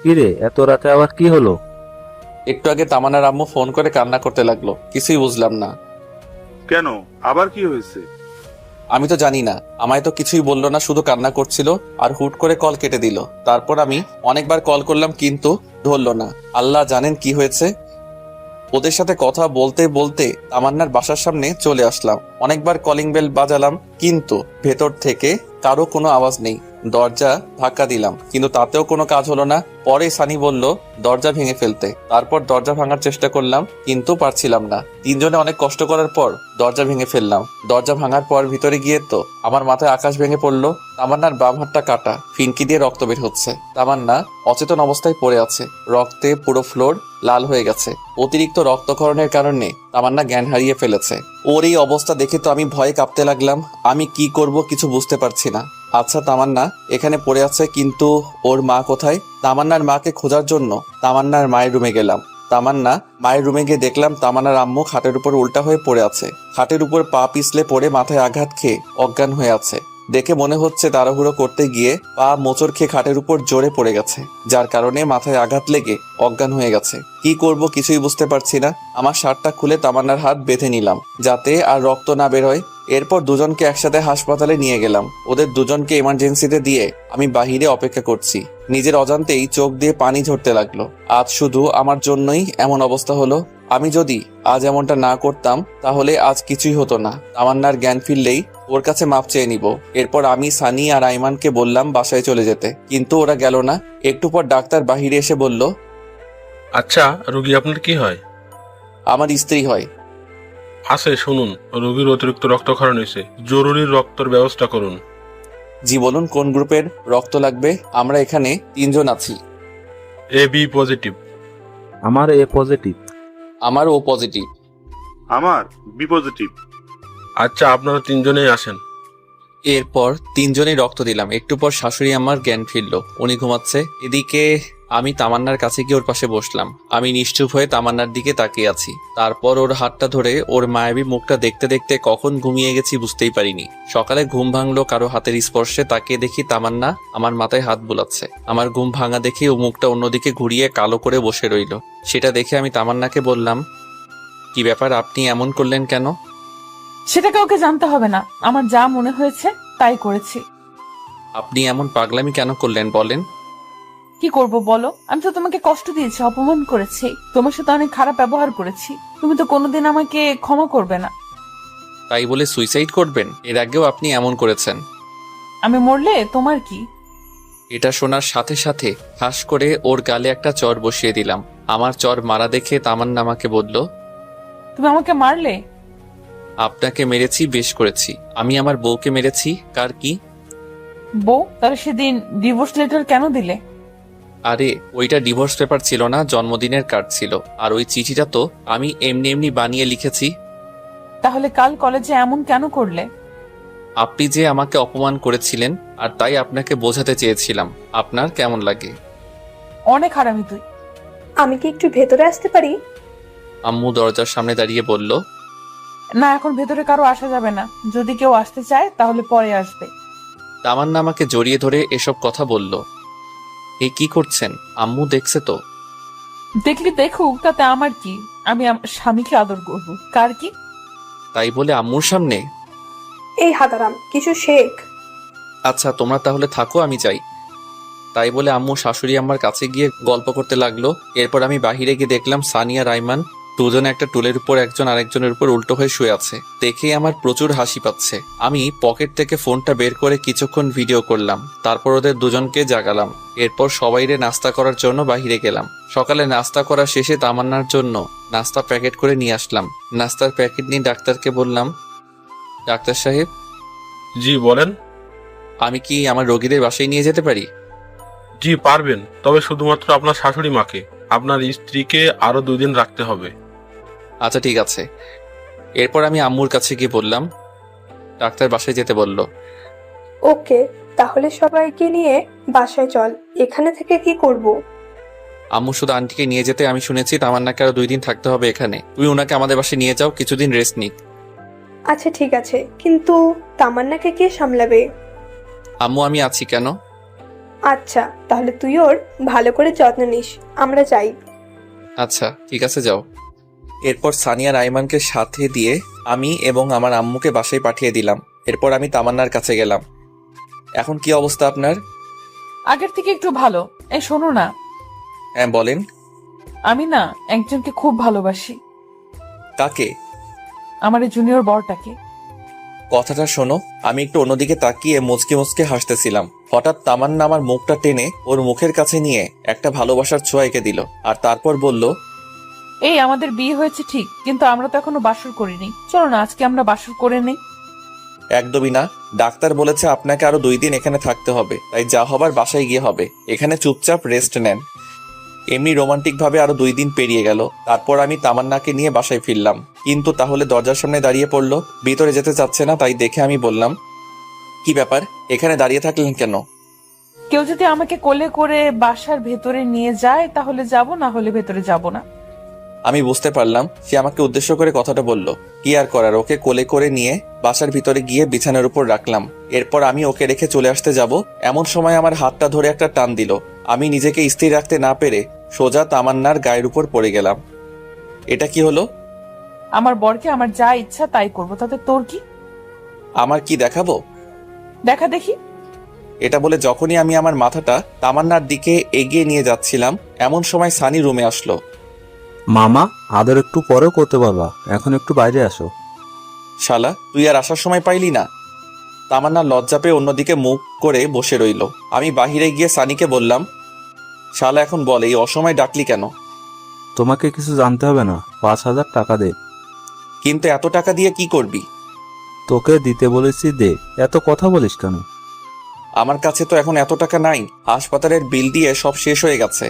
কিরে এত রাতে আবার কি হলো? একটু আগে তামান্নার আম্মু ফোন করে কান্না করতে লাগলো। কিছুই বুঝলাম না। কেন, আবার কি হয়েছে? আমি তো জানি না, আমায় তো কিছুই বললো না, শুধু কান্না করছিল আর হুট করে কল কেটে দিল। তারপর আমি অনেকবার কল করলাম কিন্তু ধরলো না। আল্লাহ জানেন কি হয়েছে। ওদের সাথে কথা বলতে বলতে তামান্নার বাসার সামনে চলে আসলাম। অনেকবার কলিং বেল বাজালাম কিন্তু ভেতর থেকে কারো কোনো আওয়াজ নেই। দরজা ধাক্কা দিলাম কিন্তু তাতেও কোনো কাজ হলো না। পরে সানি বলল দরজা ভেঙে ফেলতে। তারপর দরজা ভাঙার চেষ্টা করলাম কিন্তু পারছিলাম না। তিনজনে অনেক কষ্ট করার পর দরজা ভেঙে ফেললাম। দরজা ভাঙার পর ভিতরে গিয়ে তো আমার মাথায় আকাশ ভেঙে পড়লো। তামান্নার বাম হাতটা কাটা, ফিনকি দিয়ে রক্ত বের হচ্ছে। তামান্না অচেতন অবস্থায় পড়ে আছে, রক্তে পুরো ফ্লোর লাল হয়ে গেছে। অতিরিক্ত রক্তক্ষরণের কারণে তামান্না জ্ঞান হারিয়ে ফেলেছে। ওর এই অবস্থা দেখে তো আমি ভয়ে কাঁপতে লাগলাম। আমি কি করব কিছু বুঝতে পারছি না। আচ্ছা, তামান্না এখানে পড়ে আছে কিন্তু ওর মা কোথায়? তামান্নার মাকে খোঁজার জন্য তামান্নার মায়ের রুমে গেলাম। তামান্না মায়ের রুমে গিয়ে দেখলাম তামান্নার আম্মু খাটের উপর উল্টা হয়ে পড়ে আছে। খাটের উপর পা পিছলে পড়ে মাথায় আঘাত খেয়ে অজ্ঞান হয়ে আছে। দেখে মনে হচ্ছে তাড়াহুড়ো করতে গিয়ে পা মোচড় খেয়ে খাটের উপর জোরে পড়ে গেছে, যার কারণে মাথায় আঘাত লেগে অজ্ঞান হয়ে গেছে। কি করব কিছুই বুঝতে পারছি না। আমার শার্টটা খুলে তামান্নার হাত বেঁধে নিলাম যাতে আর রক্ত না বের হয়। এরপর দুজনকে একসাথে হাসপাতালে নিয়ে গেলাম। ওদের দুজনকে এমার্জেন্সিতে দিয়ে আমি বাহিরে অপেক্ষা করছি। নিজের অজান্তেই চোখ দিয়ে পানি ঝরতে লাগলো। আজ শুধু আমার জন্যই এমন অবস্থা হলো। আমি যদি আজ এমনটা না করতাম তাহলে আজ কিছুই হতো না। তামান্নার জ্ঞান ফিরলেই ওর কাছে মাপ চেয়ে নিব। এরপর আমি সানি আর আইমানকে বললাম বাসায় চলে যেতে, কিন্তু ওরা গেল না। একটু পর ডাক্তার বাহিরে এসে বলল, আচ্ছা, রোগী আপনার কি হয়? আমার স্ত্রী হয়। আছে, শুনুন, রোগীর অতিরিক্ত রক্তক্ষরণ হয়েছে, জরুরি রক্তের ব্যবস্থা করুন। জি বলুন, কোন গ্রুপের রক্ত লাগবে? আমরা এখানে 3 জন আছি। A B positive. আমার এ পজিটিভ। আমার ও পজিটিভ। আমার বি পজিটিভ। আচ্ছা, আপনারা 3 জনেই আসেন। এরপর 3 জনেই রক্ত দিলাম। একটু পর শাশুড়ি আমার জ্ঞান ফিরল, উনি ঘুমাচ্ছে। এদিকে আমি তামান্নার কাছে গিয়ে ওর পাশে বসলাম। আমি নিশ্চুপ হয়ে তামান্নার দিকে তাকিয়ে আছি। তারপর ওর হাতটা ধরে ওর মায়াবী মুখটা দেখতে দেখতে কখন ঘুমিয়ে গেছি বুঝতেই পারিনি। সকালে ঘুম ভাঙলো কারো হাতের স্পর্শে। তাকিয়ে দেখি তামান্না আমার মাথায় হাত বুলাচ্ছে। আমার ঘুম ভাঙা দেখে ও মুখটা অন্যদিকে ঘুরিয়ে কালো করে বসে রইল। সেটা দেখে আমি তামান্নাকে বললাম, কি ব্যাপার, আপনি এমন করলেন কেন? সেটা কাউকে জানতে হবে না, আমার যা মনে হয়েছে তাই করেছি। আপনি এমন পাগলামি কেন করলেন বলেন? কি করব বলো? আমি তো তোমাকে কষ্ট দিয়েছি, অপমান করেছি, তোমার সাথে অনেক খারাপ ব্যবহার করেছি। তুমি তো কোনোদিন আমাকে ক্ষমা করবে না। তাই বলে সুইসাইড করবেন? এর আগেও আপনি এমন করেছেন। আমি মরলে তোমার কি? এটা শোনার সাথে সাথে ঠাস করে ওর গালে একটা চর বসিয়ে দিলাম। আমার চর মারা দেখে তামান্না আমাকে বলল, তুমি আমাকে মারলে? আপনাকে মেরেছি, বেশ করেছি। আমি আমার বউকে মেরেছি, কার কি? বউ? তাহলে সেদিন ডিভোর্স লেটার কেন দিলে? আরে ওইটা ডিভোর্স পেপার ছিল না, জন্মদিনের কার্ড ছিল। আর ওই চিঠিটা তো আমি এমনি এমনি বানিয়ে লিখেছি। তাহলে কাল কলেজে এমন কেন করলে? আপনি যে আমাকে অপমান করেছিলেন আর তাই আপনাকে বোঝাতে চেয়েছিলাম। আপনার কেমন লাগে? অনেক হারামি তুই। আমি কি একটু ভেতরে আসতে পারি? আম্মু দরজার সামনে দাঁড়িয়ে বলল, না, এখন ভেতরে কারো আসা যাবে না। যদি কেউ আসতে চায় তাহলে পরে আসবে। তামান্না আমাকে জড়িয়ে ধরে এসব কথা বলল। এই কি করছেন? আম্মু দেখছে তো? দেখলি দেখুক, তাতে আমার কি? আমি আমার স্বামীকে আদর করব, কার কি? তাই বলে আম্মুর সামনে? এই হাদারাম, কিছু শেখ। আচ্ছা তোমরা তাহলে থাকো, আমি যাই। তাই বলে আম্মু শাশুড়ি আমার কাছে গিয়ে গল্প করতে লাগলো। এরপর আমি বাহিরে গিয়ে দেখলাম সানিয়া রাইমান দুজনে একটা টুলের উপর একজন আরেকজনের উপর উল্টো হয়ে শুয়ে আছে। দেখেই আমার প্রচুর হাসি পাচ্ছে। আমি পকেট থেকে ফোনটা বের করে কিছুক্ষণ ভিডিও করলাম। তারপর ওদের দুজনকে জাগালাম। এরপর সবাইরে নাস্তা করার জন্য বাহিরে গেলাম। সকালে নাস্তা করা শেষে তামান্নার জন্য নাস্তা প্যাকেট করে নিয়ে আসলাম। নাস্তার প্যাকেট নিয়ে ডাক্তারকে বললাম, ডাক্তার সাহেব, জি বলেন। আমি কি আমার রোগীদের বাসায় নিয়ে যেতে পারি? জি পারবেন, তবে শুধুমাত্র আপনার শাশুড়ি মাকে, আপনার স্ত্রীকে আরো 2 দিন রাখতে হবে। আচ্ছা ঠিক আছে। এরপর আমি আম্মুর কাছে গিয়ে বললাম, ডাক্তার বাসায় যেতে বলল। ওকে, তাহলে সবাইকে নিয়ে বাসায় চল। এখানে থেকে কি করব? আম্মু শুধু আন্টিকে নিয়ে যেতে, আমি শুনেছি তামান্নাকে আরো 2 দিন থাকতে হবে এখানে। তুমি ওনাকে আমাদের বাসায় নিয়ে যাও, কিছুদিন রেস্ট নিক। আচ্ছা ঠিক আছে, কিন্তু তামান্নাকে কে সামলাবে? আম্মু আমি আছি কেন? আচ্ছা, তাহলে তুই ওর ভালো করে যত্ন নিস। আমরা যাই। আচ্ছা ঠিক আছে, যাও। এরপর সানিয়া রাইমানকে সাথে দিয়ে আমি এবং আমার আম্মুকে বাসায় পাঠিয়ে দিলাম। এরপর আমি তামান্নার কাছে গেলাম। এখন কি অবস্থা আপনার? আগের থেকে একটু ভালো। এই শোনো না, হ্যাঁ বলেন। আমি না একজনকে খুব ভালোবাসি। কাকে? আমার এই জুনিয়র বরটাকে। কথাটা শোনো। আমি একটু অন্যদিকে তাকিয়ে মুচকে মুচকে হাসতেছিলাম। হঠাৎ তামান্না আমার মুখটা টেনে ওর মুখের কাছে নিয়ে একটা ভালোবাসার ছোঁয়া এঁকে দিল, আর তারপর বলল, এই আমাদের বিয়ে হয়েছে ঠিক, কিন্তু আমরা তো এখনো বাসর করিনি। চলো না আজকে আমরা বাসর করে নেই। একদমই না। ডাক্তার বলেছে আপনাকে আরো 2 দিন এখানে থাকতে হবে, তাই যা হবার বাসায় গিয়ে হবে। এখানে চুপচাপ রেস্ট নেন। এমনি রোমান্টিক ভাবে আরো 2 দিন পেরিয়ে গেল। তারপর আমি তামান্নাকে নিয়ে বাসায় ফিরলাম, কিন্তু তাহলে দরজার সামনে দাঁড়িয়ে পড়লো। ভিতরে যেতে চাচ্ছে না, তাই দেখে আমি বললাম, কি ব্যাপার, এখানে দাঁড়িয়ে থাকলেন কেন? কেউ যদি আমাকে কোলে করে বাসার ভেতরে নিয়ে যায় তাহলে যাব, না হলে ভেতরে যাব না। আমি বুঝতে পারলাম সে আমাকে উদ্দেশ্য করে কথাটা বলল। কি আর করার, ওকে কোলে করে নিয়ে বাসার ভিতরে গিয়ে বিছানার উপর রাখলাম। এরপর আমি ওকে রেখে চলে আসতে যাব, এমন সময় আমার হাতটা ধরে একটা টান দিল। আমি নিজেকে স্থির রাখতে না পেরে সোজা তামান্নার গায়ের উপর পড়ে গেলাম। এটা কি হলো? আমার বরকে আমার যা ইচ্ছা তাই করবো, তাতে তোর কি? আমার কি দেখাবো? দেখা দেখি। এটা বলে যখনই আমি আমার মাথাটা তামান্নার দিকে এগিয়ে নিয়ে যাচ্ছিলাম, এমন সময় সানি রুমে আসলো। মামা, আদর একটু পরেও করতে পারবা, এখন একটু বাইরে আসো। শালা, তুই আর আসার সময় পাইলি না? তামান্না লজ্জা পেয়ে অন্যদিকে মুখ করে বসে রইল। আমি বাহিরে গিয়ে সানিকে বললাম, শালা এখন বল, এই অসময় ডাকলি কেন? তোমাকে কিছু জানতে হবে না, 5,000 টাকা দে। কিন্তু এত টাকা দিয়ে কি করবি? তোকে দিতে বলেছি, দে। এত কথা বলিস কেন? আমার কাছে তো এখন এত টাকা নাই, হাসপাতালের বিল দিয়ে সব শেষ হয়ে গেছে।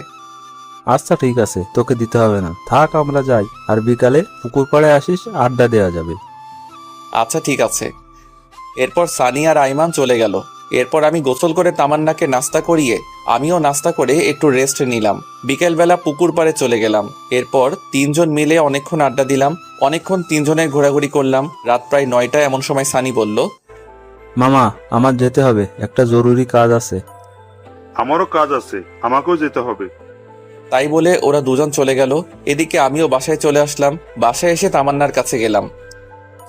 আচ্ছা ঠিক আছে, তোকে দিতে হবে না, থাক, আমরা যাই। আর বিকালে পুকুর পাড়ে আসিস, আড্ডা দেওয়া যাবে। আচ্ছা ঠিক আছে। এরপর সানি আর আইমান চলে গেল। এরপর আমি গোসল করে তামান্নাকে নাস্তা করিয়ে আমিও নাস্তা করে একটু রেস্ট নিলাম। বিকেলবেলা পুকুর পাড়ে চলে গেলাম। এরপর 3 জন মিলে অনেকক্ষণ আড্ডা দিলাম, অনেকক্ষণ 3 জনের ঘোরাঘুরি করলাম। রাত প্রায় 9টা। এমন সময় সানি বলল, মামা, আমার যেতে হবে, একটা জরুরি কাজ আছে। আমারও কাজ আছে, আমাকেও যেতে হবে। তাই বলে ওরা 2 জন চলে গেল। এদিকে আমিও বাসায় চলে আসলাম। বাসায় এসে তামান্নার কাছে গেলাম।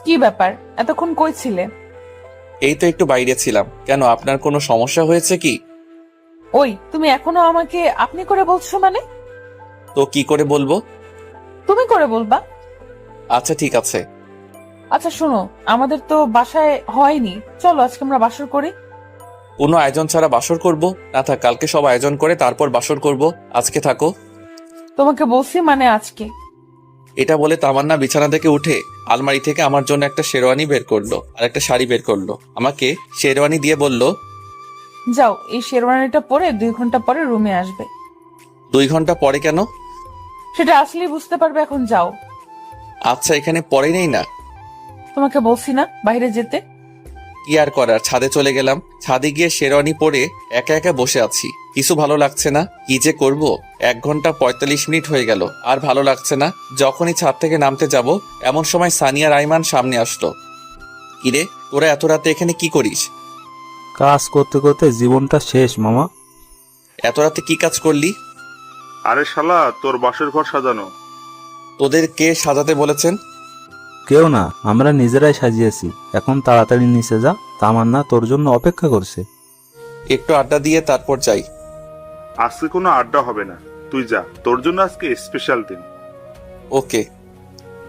কি ব্যাপার, এতক্ষণ কই ছিলে? এই তো একটু বাইরে ছিলাম। কেন, আপনার কোনো সমস্যা হয়েছে কি? ওই তুমি এখনো আমাকে আপনি করে বলছো মানে? তো কি করে বলবো? তুমি করে বলবা। আচ্ছা ঠিক আছে। আচ্ছা শোনো, আমাদের তো বাসায় হয়নি, চলো আজকে আমরা বাসর করি। কোনো আয়োজন ছাড়া বাসর করব? না থাক, কালকে সব আয়োজন করে তারপর বাসর করব। আজকে থাকো। তোমাকে বলছি মানে আজকে। এটা বলে তামান্না বিছানা থেকে উঠে আলমারি থেকে আমার জন্য একটা শেরওয়ানি বের করলো আর একটা শাড়ি বের করলো। আমাকে শেরওয়ানি দিয়ে বলল, যাও, এই শেরওয়ানিটা পরে 2 ঘন্টা পরে রুমে আসবে। 2 ঘন্টা পরে কেন? সেটা আসলেই বুঝতে পারবে, এখন যাও। আচ্ছা, এখানে পরে নেই না? তোমাকে বলছি না বাইরে যেতে। কি আর করার, ছাদে চলে গেলাম। ছাদে গিয়ে শেরওয়ানি পরে একা একা বসে আছি। কিছু ভালো লাগছে না, কি যে করব। 1 ঘন্টা 45 মিনিট হয়ে গেল, আর ভালো লাগছে না। যখনই ছাদ থেকে নামতে যাব, এমন সময় সানিয়া রাইমান সামনে আসলো। কিরে, তোরা এত রাতে এখানে কি করিস? কাজ করতে করতে জীবনটা শেষ মামা। এত রাতে কি কাজ করলি? আরে শালা, তোর বাসর ঘর সাজানো। তোদের কে সাজাতে বলেছেন? কেউ না, আমরা নিজেরাই সাজিয়েছি। এখন তাড়াতাড়ি নিচে যা, তামান্না তোর জন্য অপেক্ষা করছে। একটু আড্ডা দিয়ে তারপর যাই। আজকে কোনো আড্ডা হবে না, তুই যা, তোর জন্য আজকে স্পেশাল দিন। ওকে।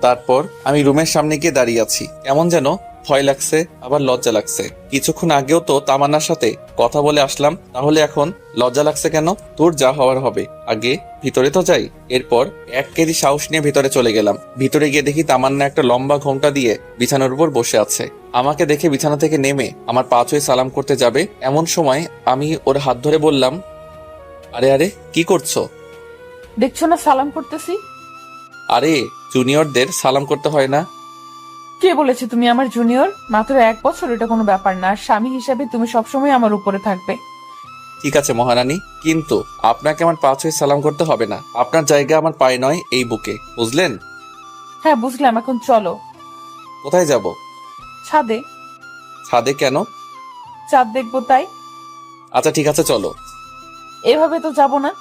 তারপর আমি রুমের সামনে গিয়ে দাঁড়িয়ে আছি। কেমন যেন ভয় লাগছে, আবার লজ্জা লাগছে। কিছুক্ষণ আগেও তো তামান্নার সাথে কথা বলে আসলাম, তাহলে এখন লজ্জা লাগছে কেন? তোর যা হওয়ার হবে, আগে ভিতরে তো যাই। এরপর 1 কেজি সাহস নিয়ে ভিতরে চলে গেলাম। ভিতরে গিয়ে দেখি তামান্না একটা লম্বা ঘোমটা দিয়ে বিছানার উপর বসে আছে। আমাকে দেখে বিছানা থেকে নেমে আমার পা ছুঁয়ে সালাম করতে যাবে, এমন সময় আমি ওর হাত ধরে বললাম, আরে আরে কি করছো? দেখছো না সালাম করতেছি? আরে জুনিয়রদের সালাম করতে হয় না? কে বলেছে তুমি আমার জুনিয়র? মাত্র 1 বছর, এটা কোনো ব্যাপার না। আর স্বামী হিসাবে তুমি সবসময় আমার উপরে থাকবে। ঠিক আছে মহারানী, কিন্তু আপনাকে আমার পা ছুঁয়ে সালাম করতে হবে না। আপনার জায়গা আমার পায়ে নয়, এই বুকে, বুঝলেন? হ্যাঁ বুঝলাম, এখন চলো। কোথায় যাব? ছাদে। ছাদে কেন? চাঁদ দেখবো তাই। আচ্ছা ঠিক আছে চলো। এভাবে তো যাব না,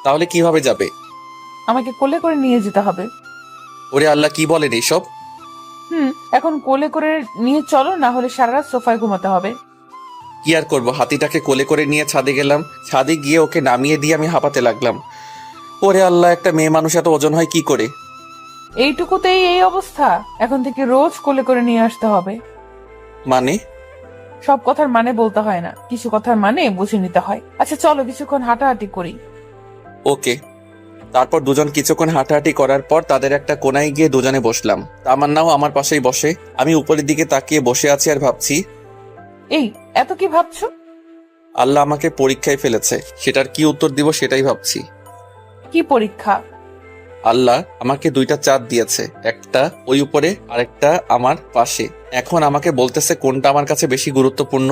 তাহলে কিভাবে যাবে? আমাকে কোলে করে নিয়ে যেতে হবে। ওরে আল্লাহ, কি বলেন এইসব? এখন কোলে করে নিয়ে চলো, না হলে সারা রাত সোফায় ঘুমাতে হবে। কি আর করবো, হাতিটাকে কোলে করে নিয়ে ছাদে গেলাম। ছাদে গিয়ে ওকে নামিয়ে দিয়ে আমি হাঁপাতে লাগলাম। ওরে আল্লাহ, একটা মেয়ে মানুষ এত ওজন হয় কি করে? এইটুকুতেই এই অবস্থা? এখন থেকে রোজ কোলে করে নিয়ে আসতে হবে। মানে? সব কথার মানে বলতে হয় না, কিছু কথার মানে বুঝে নিতে হয়। আচ্ছা চলো কিছুক্ষণ হাঁটাহাঁটি করি। ওকে। তারপর দুজন কিছুক্ষণ হাঁটাহাঁটি করার পর তাদের একটা কোনায় গিয়ে দুজনে বসলাম। তামান্নাও আমার পাশেই বসে। আমি উপরের দিকে তাকিয়ে বসে আছি আর ভাবছি, এই এত কি ভাবছো? আল্লাহ আমাকে পরীক্ষায় ফেলেছে, সেটার কি উত্তর দিব সেটাই ভাবছি। কি পরীক্ষা? আল্লাহ আমাকে 2টা চাঁদ দিয়েছে, একটা ওই উপরে আর একটা আমার পাশে। এখন আমাকে বলতেছে কোনটা আমার কাছে বেশি গুরুত্বপূর্ণ।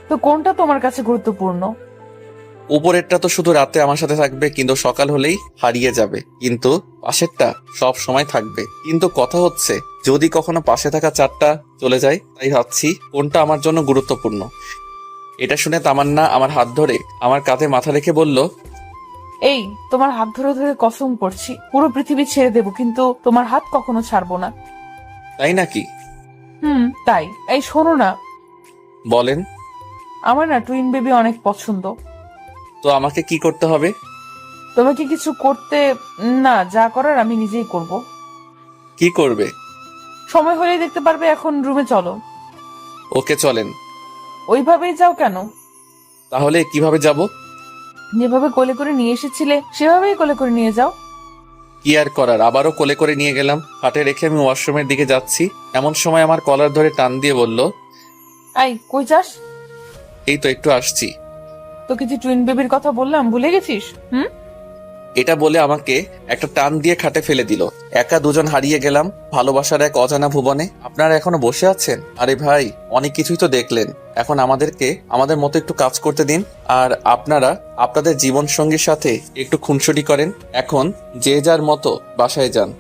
তো কোনটা তোমার কাছে গুরুত্বপূর্ণ? উপরেরটা তো শুধু রাতে আমার সাথে থাকবে, কিন্তু সকাল হলেই হারিয়ে যাবে। কিন্তু পাশেরটা সব সময় থাকবে। কিন্তু কথা হচ্ছে, যদি কখনো পাশে থাকা চাঁদটা চলে যায়, তাই ভাবছি কোনটা আমার জন্য গুরুত্বপূর্ণ। এটা শুনে তামান্না আমার হাত ধরে আমার কাঁধে মাথা রেখে বলল, এই তোমার হাত ধরে ধরে কসম করছি, পুরো পৃথিবী ছেড়ে দেবো, কিন্তু তোমার হাত কখনো ছাড়বো না। তাই নাকি? তাই। এই শোনো না, বলেন। আমার না টুইন বেবি অনেক পছন্দ। তো আমাকে কি করতে হবে? তোমাকে কিছু করতে না, যা করার আমি নিজেই করব। কি করবে? সময় হলেই দেখতে পারবে। এখন রুমে চলো। ওকে চলেন। ওইভাবেই যাও কেন? তাহলে কিভাবে যাব? যেভাবে কোলে করে নিয়ে এসেছিলে সেভাবেই কোলে করে নিয়ে যাও। কি আর করার, আবারও কোলে করে নিয়ে গেলাম। হাটে রেখে আমি ওয়াশরুমের দিকে যাচ্ছি, এমন সময় আমার কলার ধরে টান দিয়ে বলল, আই কই যাস? এই তো একটু আসছি। তোকে যে টুইন বেবির কথা বললাম ভুলে গেছিস? এটা বলে আমাকে একটা টান দিয়ে খাটে ফেলে দিল। একা দুজন হারিয়ে গেলাম ভালোবাসার এক অজানা ভুবনে। আপনারা এখনো বসে আছেন? আরে ভাই, অনেক কিছুই তো দেখলেন, এখন আমাদেরকে আমাদের মতো একটু কাজ করতে দিন। আর আপনারা আপনাদের জীবন সঙ্গীর সাথে একটু খুনসুটি করেন। এখন যে যার মতো বাসায় যান।